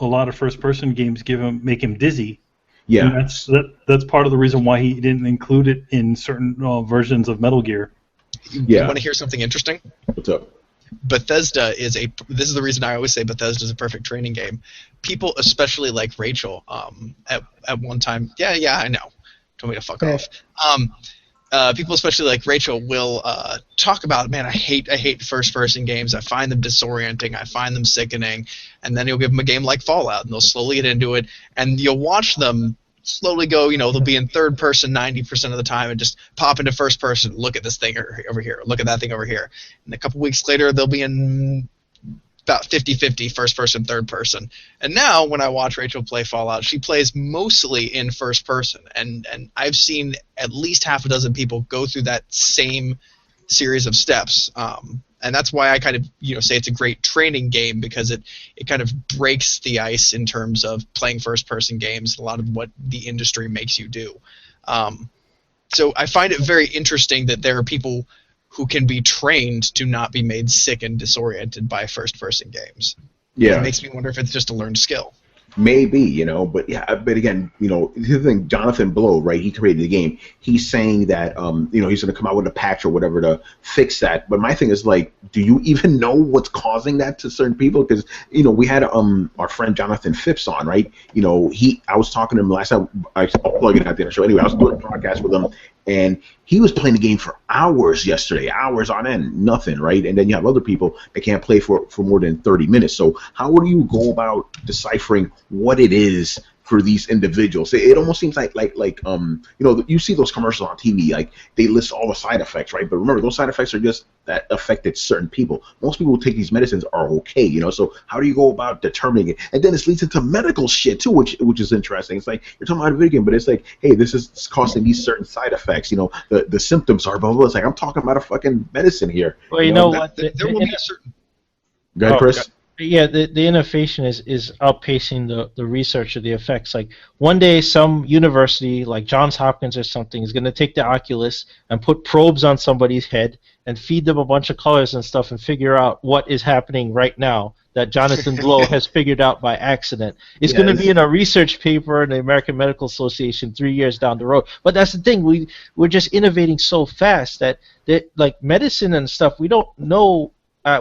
a lot of first-person games make him dizzy. Yeah, and that's part of the reason why he didn't include it in certain versions of Metal Gear. You want to hear something interesting? What's up? Bethesda this is the reason I always say Bethesda is a perfect training game. People, especially like Rachel, at one time, I know, told me to fuck off. People, especially like Rachel, will talk about, man, I hate first-person games. I find them disorienting. I find them sickening. And then you'll give them a game like Fallout, and they'll slowly get into it. And you'll watch them slowly go, they'll be in third person 90% of the time and just pop into first person. Look at this thing over here. Look at that thing over here. And a couple weeks later, they'll be in about 50-50 first person, third person. And now when I watch Rachel play Fallout, she plays mostly in first person. And I've seen at least half a dozen people go through that same series of steps. And that's why I kind of say it's a great training game, because it kind of breaks the ice in terms of playing first person games, a lot of what the industry makes you do. So I find it very interesting that there are people who can be trained to not be made sick and disoriented by first person games. Yeah. It makes me wonder if it's just a learned skill. Maybe, but again, the thing, Jonathan Blow, right? He created the game. He's saying that, he's going to come out with a patch or whatever to fix that. But my thing is, like, do you even know what's causing that to certain people? Because, we had our friend Jonathan Phipps on, right? I was talking to him last time. I'll plug it at the end of the show. Anyway, I was doing a podcast with him, and he was playing the game for hours yesterday, hours on end, nothing, right? And then you have other people that can't play for more than 30 minutes. So how do you go about deciphering what it is for these individuals? It almost seems like you see those commercials on TV, like they list all the side effects, right? But remember, those side effects are just that affected certain people. Most people who take these medicines are okay, So how do you go about determining it? And then this leads into medical shit too, which is interesting. It's like you're talking about a video game, but it's like, hey, this is causing these certain side effects. The symptoms are blah blah blah. It's like I'm talking about a fucking medicine here. Well, you know what? There will be a certain. Go ahead, Chris. Yeah, the innovation is outpacing the research of the effects. Like one day, some university like Johns Hopkins or something is going to take the Oculus and put probes on somebody's head and feed them a bunch of colors and stuff and figure out what is happening right now that Jonathan Blow has figured out by accident. It's going to be in a research paper in the American Medical Association 3 years down the road. But that's the thing, we're just innovating so fast that like medicine and stuff, we don't know.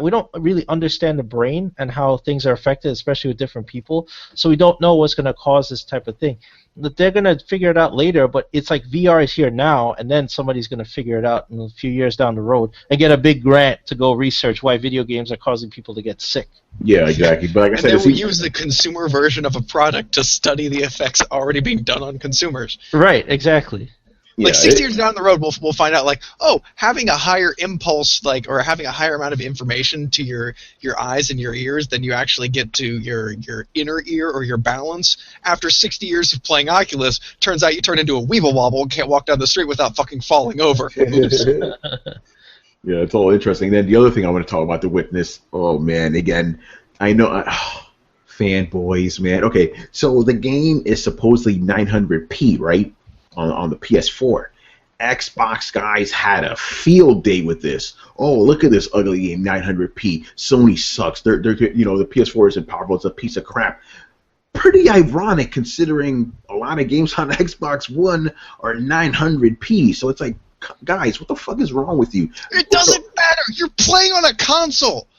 We don't really understand the brain and how things are affected, especially with different people. So we don't know what's going to cause this type of thing. They're going to figure it out later, but it's like VR is here now, and then somebody's going to figure it out in a few years down the road and get a big grant to go research why video games are causing people to get sick. Yeah, exactly. But like I said, then we use the consumer version of a product to study the effects already being done on consumers. Right, exactly. Like 60 years down the road, we'll find out like, oh, having a higher impulse, like, or having a higher amount of information to your eyes and your ears than you actually get to your inner ear or your balance. After 60 years of playing Oculus, turns out you turn into a weeble wobble and can't walk down the street without fucking falling over. Yeah, it's all interesting. Then the other thing I want to talk about, The Witness. Oh man, again, I know fanboys, man. Okay, so the game is supposedly 900p, right? On the PS4. Xbox guys had a field day with this. Oh, look at this ugly game, 900p. Sony sucks. They're the PS4 isn't powerful. It's a piece of crap. Pretty ironic considering a lot of games on Xbox One are 900p. So it's like, guys, what the fuck is wrong with you? It doesn't matter. You're playing on a console.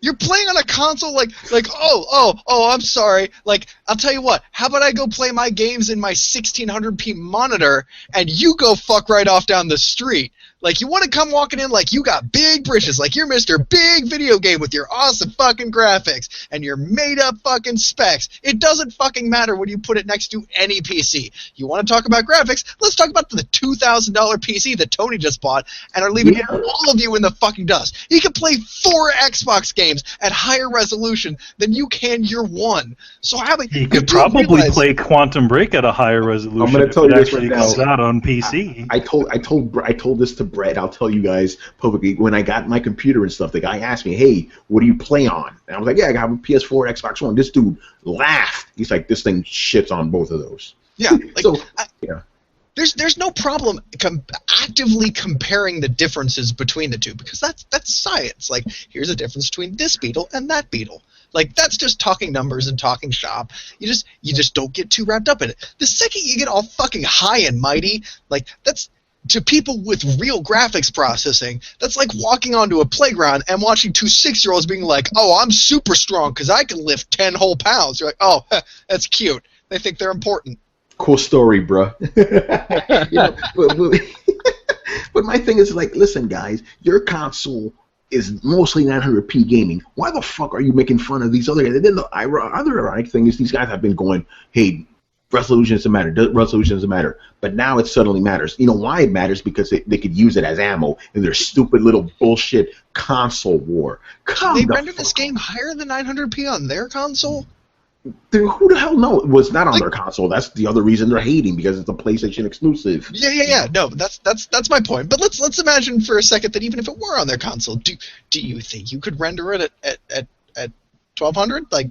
You're playing on a console like I'm sorry. Like, I'll tell you what, how about I go play my games in my 1600p monitor and you go fuck right off down the street? Like, you want to come walking in like you got big britches, like you're Mr. Big Video Game with your awesome fucking graphics and your made-up fucking specs. It doesn't fucking matter when you put it next to any PC. You want to talk about graphics? Let's talk about the $2,000 PC that Tony just bought and are leaving all of you in the fucking dust. He can play 4 Xbox games at higher resolution than you can your one. So he could probably play Quantum Break at a higher resolution. I'm going to tell you this right now. Comes out on PC. I told this to Brett. I'll tell you guys publicly. When I got my computer and stuff, the guy asked me, "Hey, what do you play on?" And I was like, "Yeah, I got a PS4, Xbox One." This dude laughed. He's like, "This thing shits on both of those." Yeah. Like, so, yeah. There's no problem actively comparing the differences between the two because that's science. Like, here's a difference between this beetle and that beetle. Like, that's just talking numbers and talking shop. You just don't get too wrapped up in it. The second you get all fucking high and mighty, like, that's, to people with real graphics processing, that's like walking onto a playground and watching 2 6-year-olds being like, "Oh, I'm super strong because I can lift 10 whole pounds." You're like, "Oh, that's cute." They think they're important. Cool story, bro. But my thing is, like, listen, guys, your console is mostly 900p gaming. Why the fuck are you making fun of these other guys? And then the other ironic thing is these guys have been going, "Hey, resolution doesn't matter. Resolution doesn't matter." But now it suddenly matters. You know why it matters? Because they could use it as ammo in their stupid little bullshit console war. They rendered this game higher than 900p on their console? Dude, who the hell knows? It was not on their console. That's the other reason they're hating, because it's a PlayStation exclusive. Yeah. No, that's my point. But let's imagine for a second that even if it were on their console, do you think you could render it at 1200? Like,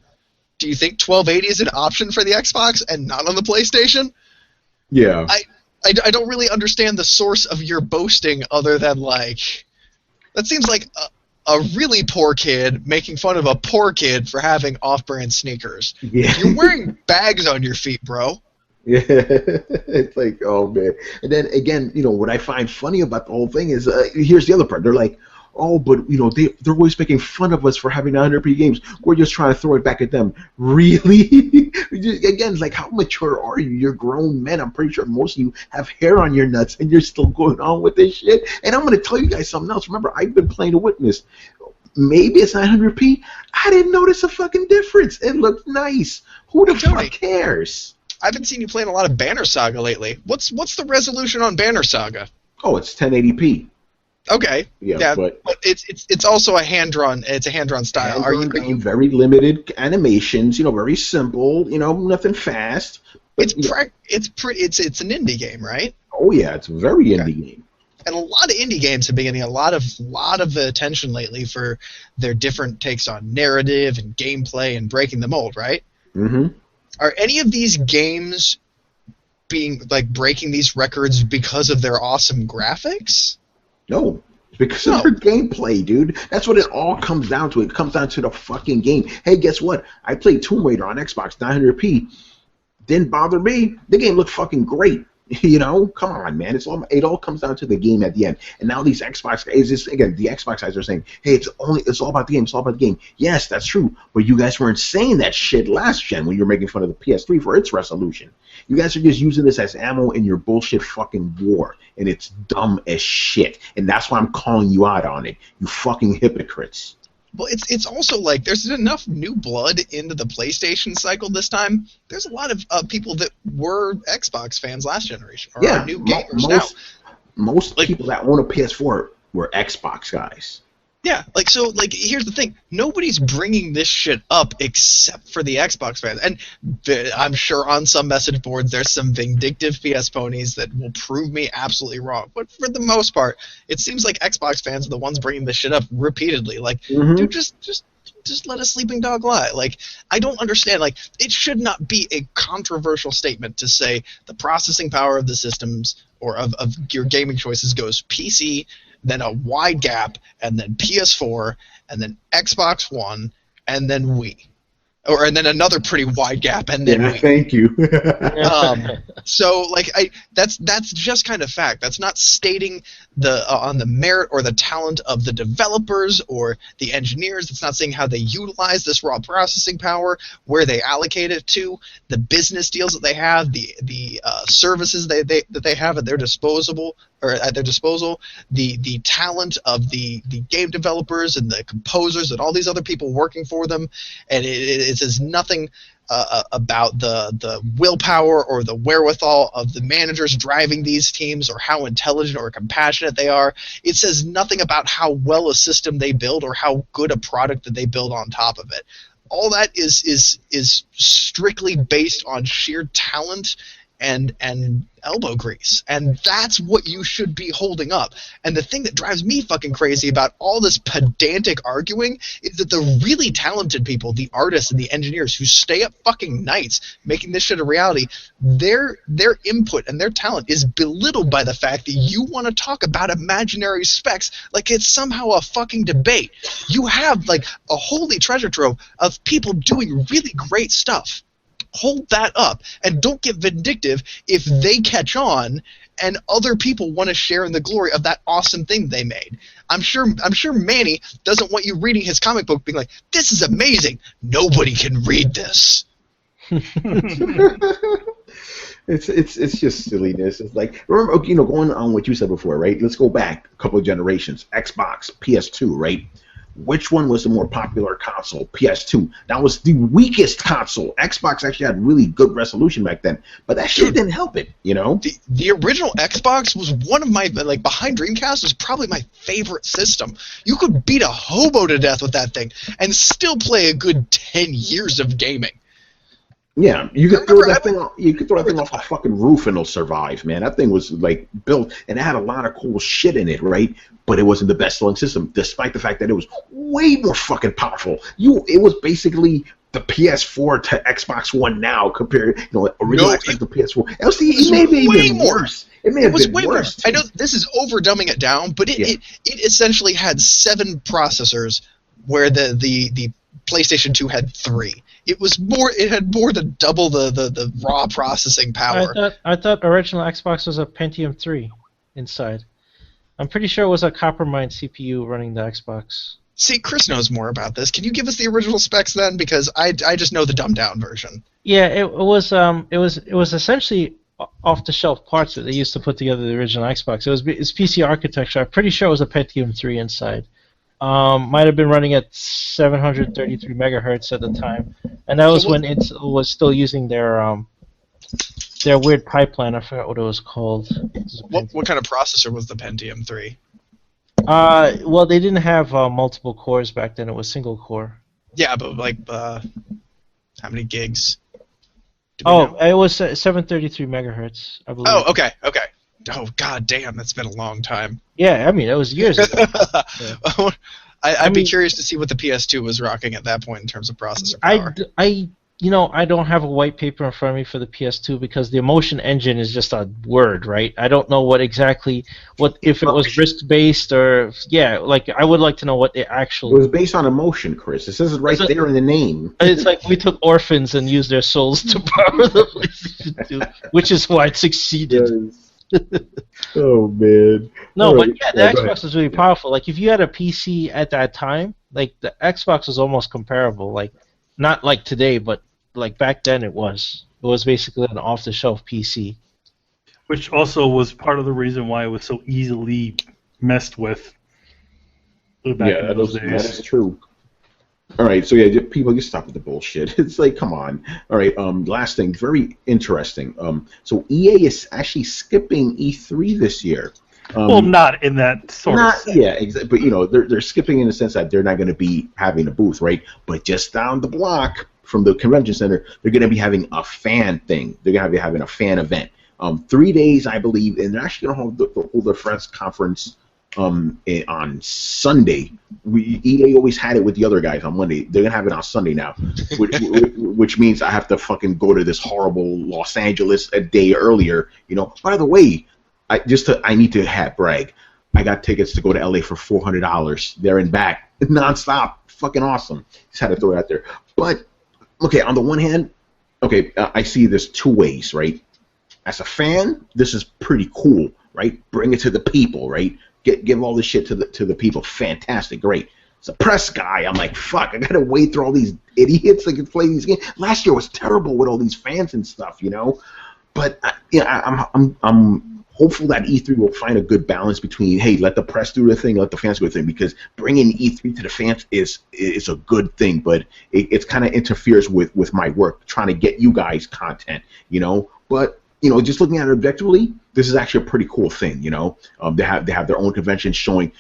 do you think 1280 is an option for the Xbox and not on the PlayStation? Yeah. I don't really understand the source of your boasting other than, like, that seems like a really poor kid making fun of a poor kid for having off-brand sneakers. Yeah. You're wearing bags on your feet, bro. Yeah, it's like, oh man. And then again, what I find funny about the whole thing is, here's the other part. They're like, "Oh, but they're always making fun of us for having 900p games. We're just trying to throw it back at them." Really? Again, like, how mature are you? You're grown men. I'm pretty sure most of you have hair on your nuts, and you're still going on with this shit. And I'm going to tell you guys something else. Remember, I've been playing The Witness. Maybe it's 900p. I didn't notice a fucking difference. It looked nice. Who the fuck cares? I haven't seen you playing a lot of Banner Saga lately. What's the resolution on Banner Saga? Oh, it's 1080p. Okay. Yeah, but it's also a hand-drawn style. Are you very limited animations? Very simple. Nothing fast. It's an indie game, right? Oh yeah, it's a very indie game. And a lot of indie games have been getting a lot of attention lately for their different takes on narrative and gameplay and breaking the mold, right? Mm-hmm. Are any of these games being, like, breaking these records because of their awesome graphics? No, it's because of their gameplay, dude. That's what it all comes down to. It comes down to the fucking game. Hey, guess what? I played Tomb Raider on Xbox 900p. Didn't bother me. The game looked fucking great. Come on, man. It all comes down to the game at the end. And now these Xbox guys, again, the Xbox guys are saying, "Hey, it's all about the game. It's all about the game." Yes, that's true. But you guys weren't saying that shit last gen when you were making fun of the PS3 for its resolution. You guys are just using this as ammo in your bullshit fucking war, and it's dumb as shit. And that's why I'm calling you out on it. You fucking hypocrites. Well, it's also like there's enough new blood into the PlayStation cycle this time. There's a lot of people that were Xbox fans last generation, or are new gamers now. Most people that own a PS4 were Xbox guys. Yeah, here's the thing. Nobody's bringing this shit up except for the Xbox fans. And I'm sure on some message boards there's some vindictive PS ponies that will prove me absolutely wrong. But for the most part, it seems like Xbox fans are the ones bringing this shit up repeatedly. Like, dude, just let a sleeping dog lie. Like, I don't understand. Like, it should not be a controversial statement to say the processing power of the systems or of your gaming choices goes PC, then a wide gap, and then PS4, and then Xbox One, and then Wii. And then another pretty wide gap, and then Wii. Thank you. So, that's just kind of fact. That's not stating on the merit or the talent of the developers or the engineers. It's not saying how they utilize this raw processing power, where they allocate it to, the business deals that they have, the services that they have at their disposal, the talent of the game developers and the composers and all these other people working for them, and it says nothing about the willpower or the wherewithal of the managers driving these teams, or how intelligent or compassionate they are. It says nothing about how well a system they build or how good a product that they build on top of it. All that is strictly based on sheer talent and elbow grease, and that's what you should be holding up. And the thing that drives me fucking crazy about all this pedantic arguing is that the really talented people, the artists and the engineers who stay up fucking nights making this shit a reality, their input and their talent is belittled by the fact that you want to talk about imaginary specs like it's somehow a fucking debate. You have like a holy treasure trove of people doing really great stuff. Hold that up, and don't get vindictive if they catch on and other people want to share in the glory of that awesome thing they made. I'm sure Manny doesn't want you reading his comic book being like, this is amazing, nobody can read this. It's just silliness. It's like, remember, going on what you said before, right? Let's go back a couple of generations. Xbox, PS2, right? Which one was the more popular console? PS2. That was the weakest console. Xbox actually had really good resolution back then, but that shit didn't help it, The original Xbox was one of my, behind Dreamcast, was probably my favorite system. You could beat a hobo to death with that thing and still play a good 10 years of gaming. Yeah, you could throw that thing off a fucking roof and it'll survive, man. That thing was built, and it had a lot of cool shit in it, right? But it wasn't the best-selling system, despite the fact that it was way more fucking powerful. It was basically the PS4 to Xbox One now compared, original Xbox to PS4. It may have been worse. It may have been worse. I know this is overdumbing it down, but it essentially had 7 processors, where the PlayStation 2 had 3. It had more than double the raw processing power. I thought original Xbox was a Pentium 3 inside. I'm pretty sure it was a Coppermine CPU running the Xbox. See, Chris knows more about this. Can you give us the original specs then? Because I just know the dumbed down version. Yeah, it was essentially off the shelf parts that they used to put together the original Xbox. It's PC architecture. I'm pretty sure it was a Pentium 3 inside. Might have been running at 733 megahertz at the time, and that was when it was still using their weird pipeline. I forgot what it was called. What kind of processor was the Pentium 3? Well, they didn't have multiple cores back then. It was single core. Yeah, but how many gigs? It was 733 megahertz, I believe. Oh, okay. Oh, god damn, that's been a long time. Yeah, I mean, that was years ago. Yeah. I'd be curious to see what the PS2 was rocking at that point in terms of processor power. I don't have a white paper in front of me for the PS2 because the Emotion Engine is just a word, right? I don't know if it was risk-based or, I would like to know what the actual... It was based on emotion, Chris. It says it right there in the name. It's like we took orphans and used their souls to power the PlayStation 2, which is why it succeeded. Oh, man. No, but yeah, the Xbox was really powerful. Like, if you had a PC at that time, the Xbox was almost comparable. Not like today, but back then it was. It was basically an off-the-shelf PC. Which also was part of the reason why it was so easily messed with back in those days. That is true. All right, so yeah, people, just stop with the bullshit. It's like, come on. All right, last thing, very interesting. So EA is actually skipping E3 this year. Well, not in that sort of sense. Yeah, exactly. But, you know, they're skipping in the sense that they're not going to be having a booth, right? But just down the block from the convention center, they're going to be having a fan thing. They're going to be having a fan event. 3 days, I believe, and they're actually going to hold the press conference on Sunday. EA always had it with the other guys on Monday. They're going to have it on Sunday now, which means I have to fucking go to this horrible Los Angeles a day earlier. You know, by the way, I need to brag. I got tickets to go to LA for $400 there and back, nonstop. Fucking awesome. Just had to throw it out there. But okay, on the one hand, I see this two ways, right? As a fan, this is pretty cool, right? Bring it to the people, right? Give all this shit to the people. Fantastic, great. As a press guy, I'm like, fuck, I gotta wait through all these idiots that can play these games. Last year was terrible with all these fans and stuff, you know. But I'm hopeful that E3 will find a good balance between, hey, let the press do their thing, let the fans do their thing, because bringing E3 to the fans is a good thing, but it kind of interferes with my work, trying to get you guys content, you know. But, you know, just looking at it objectively, this is actually a pretty cool thing, you know. They have their own convention showing.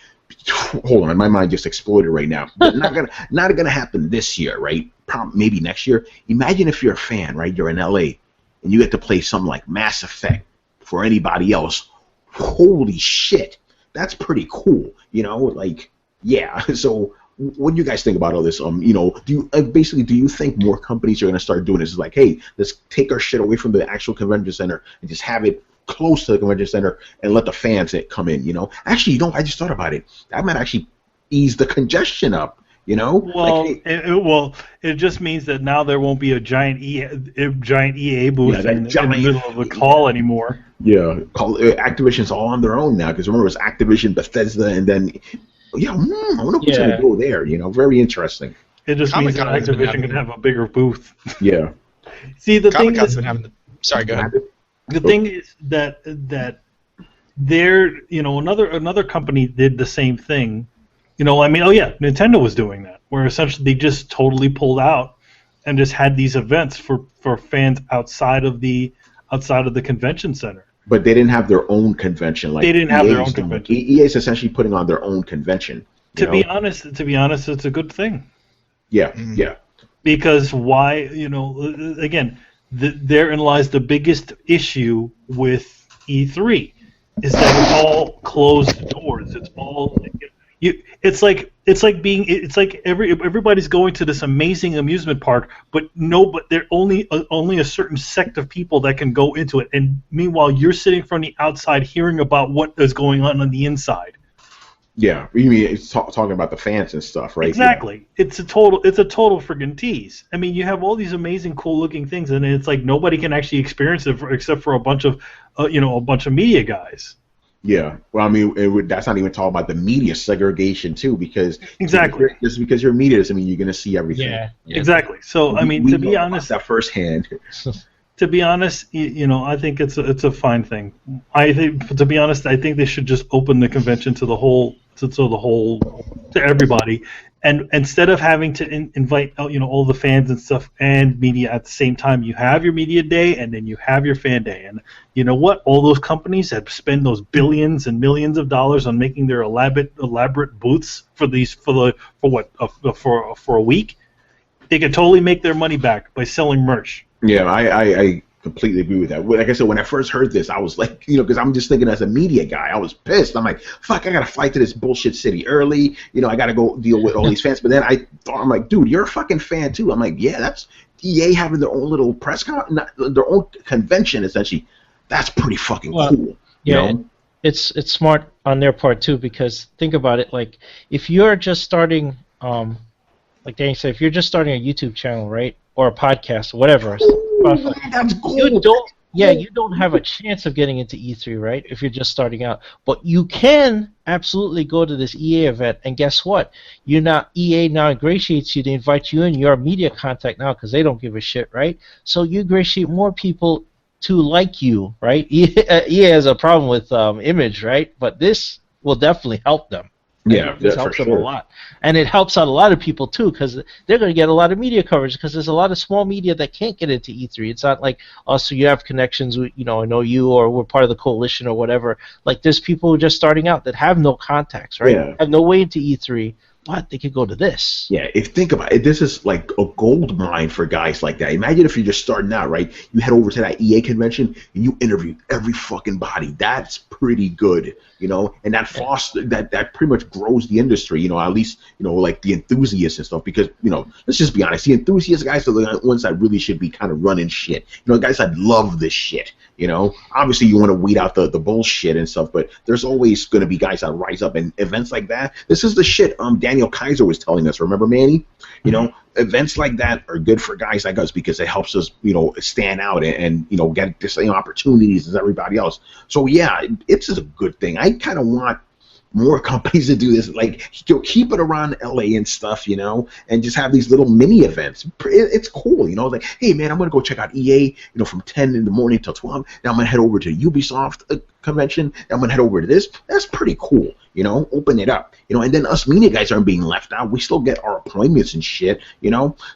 Hold on, my mind just exploded right now. But not gonna happen this year, right? Maybe next year. Imagine if you're a fan, right? You're in LA, and you get to play something like Mass Effect. For anybody else, holy shit, that's pretty cool, you know, like, yeah. So what do you guys think about all this? You know, do you think more companies are going to start doing this? It's like, hey, let's take our shit away from the actual convention center and just have it close to the convention center and let the fans come in, you know? Actually, you know, I just thought about it. That might actually ease the congestion up. You know, well, like, hey, it just means that now there won't be a giant EA booth in the middle of a call anymore. Yeah, Activision's all on their own now, because remember it was Activision, Bethesda, and then I wonder who's going to go there. You know, very interesting. It just means that Activision can have a bigger booth. Yeah. See, the thing is, sorry, go ahead. The thing is that they're, you know, another company did the same thing. You know, I mean, Nintendo was doing that, where essentially they just totally pulled out and just had these events for fans outside of the convention center. But they didn't have their own convention. Like they didn't have their own convention. EA is essentially putting on their own convention. To be honest, it's a good thing. Yeah, yeah. Because why? You know, again, therein lies the biggest issue with E3, is that it's all closed doors. It's all. It's like everybody's going to this amazing amusement park, but there only a certain sect of people that can go into it, and meanwhile you're sitting from the outside hearing about what is going on the inside. Yeah, you mean it's talking about the fans and stuff, right? Exactly. Yeah. It's a total friggin' tease. I mean, you have all these amazing, cool-looking things, and it's like nobody can actually experience it except for a bunch of media guys. Yeah, well, I mean, that's not even talking about the media segregation too, because exactly, just because you're media doesn't mean you're going to see everything. Yeah, exactly. So I mean, to be honest, that firsthand. To be honest, you know, I think it's a fine thing. I think, to be honest, I think they should just open the convention to everybody, and instead of having to invite all the fans and stuff and media at the same time, you have your media day and then you have your fan day. And you know what? All those companies that spend those billions and millions of dollars on making their elaborate booths for a week, they could totally make their money back by selling merch. Yeah, I completely agree with that. Like I said, when I first heard this, I was like, because I'm just thinking as a media guy, I was pissed. I'm like, fuck, I got to fly to this bullshit city early. I got to go deal with all these fans. But then I'm like, dude, you're a fucking fan too. I'm like, yeah, that's EA having their own little their own convention, essentially. That's pretty fucking cool. Yeah, it's smart on their part too, because think about it, like if you're just starting, like Danny said, if you're just starting a YouTube channel, right, or a podcast, or whatever, that's cool. You don't have a chance of getting into E3, right, if you're just starting out. But you can absolutely go to this EA event, and guess what? EA now ingratiates you to invite you in. You're a media contact now because they don't give a shit, right? So you ingratiate more people to like you, right? EA has a problem with image, right? But this will definitely help them. Yeah, this helps them a lot, and it helps out a lot of people too, because they're going to get a lot of media coverage. Because there's a lot of small media that can't get into E3. It's not like so you have connections with, I know you, or we're part of the coalition or whatever. Like there's people who are just starting out that have no contacts, right? Yeah. Have no way into E3. But they could go to this. Yeah, think about it, this is like a gold mine for guys like that. Imagine if you're just starting out, right? You head over to that EA convention and you interview every fucking body. That's pretty good, and that that pretty much grows the industry, at least, like the enthusiasts and stuff, because, let's just be honest, the enthusiast guys are the ones that really should be kind of running shit. Guys that love this shit. Obviously you want to weed out the bullshit and stuff, but there's always going to be guys that rise up, and events like that, this is the shit Daniel Kaiser was telling us, remember, Manny? Events like that are good for guys like us because it helps us, stand out and get the same opportunities as everybody else. So yeah, it's a good thing. I kind of want more companies to do this, like keep it around LA and stuff, and just have these little mini events. It's cool, like, hey man, I'm gonna go check out EA, from 10 in the morning till 12. Now I'm gonna head over to Ubisoft convention. Now I'm gonna head over to this. That's pretty cool, open it up, and then us media guys aren't being left out. We still get our appointments and shit,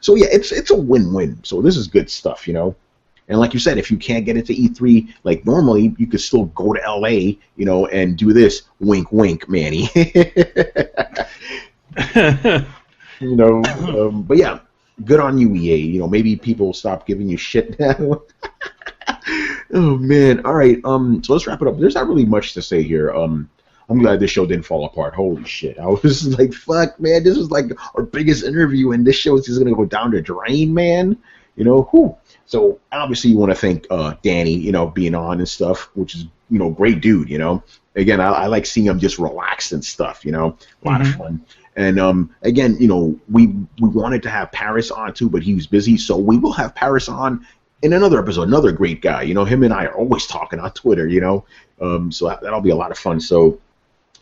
So yeah, it's a win-win. So this is good stuff, And like you said, if you can't get into E3 like normally, you could still go to LA, and do this. Wink, wink, Manny. But yeah, good on you, EA. Maybe people will stop giving you shit now. Oh man. All right. So let's wrap it up. There's not really much to say here. I'm glad this show didn't fall apart. Holy shit. I was like, fuck, man. This was like our biggest interview, and this show is just gonna go down the drain, man. Whew. So obviously you want to thank Danny, being on and stuff, which is, great dude, Again, I like seeing him just relaxed and stuff, a lot of fun. And again, we wanted to have Paris on too, but he was busy, so we will have Paris on in another episode. Another great guy, him and I are always talking on Twitter, so that'll be a lot of fun. So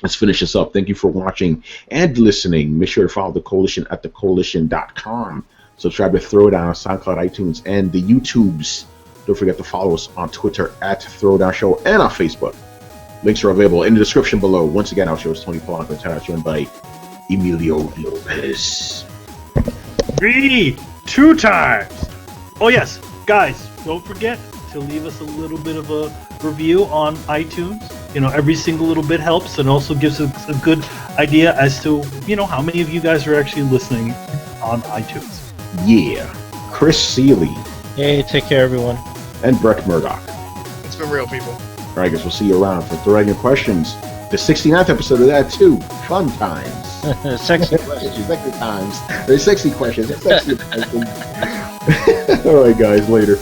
let's finish this up. Thank you for watching and listening. Make sure to follow the Coalition at thecoalition.com. Subscribe to Throwdown, SoundCloud, iTunes, and the YouTubes. Don't forget to follow us on Twitter at Throwdown Show and on Facebook. Links are available in the description below. Once again, our show is Tony Polanco, and shout out joined by Emilio Lopez. 2 times. Oh yes, guys, don't forget to leave us a little bit of a review on iTunes. Every single little bit helps, and also gives us a good idea as to, how many of you guys are actually listening on iTunes. Yeah. Chris Seeley. Hey, take care, everyone. And Brett Murdock. It's been real, people. All right, guys, we'll see you around for throwing your questions. The 69th episode of that, too. Fun times. Sexy questions. Sexy times. There's sexy questions. Sexy questions. All right, guys, later.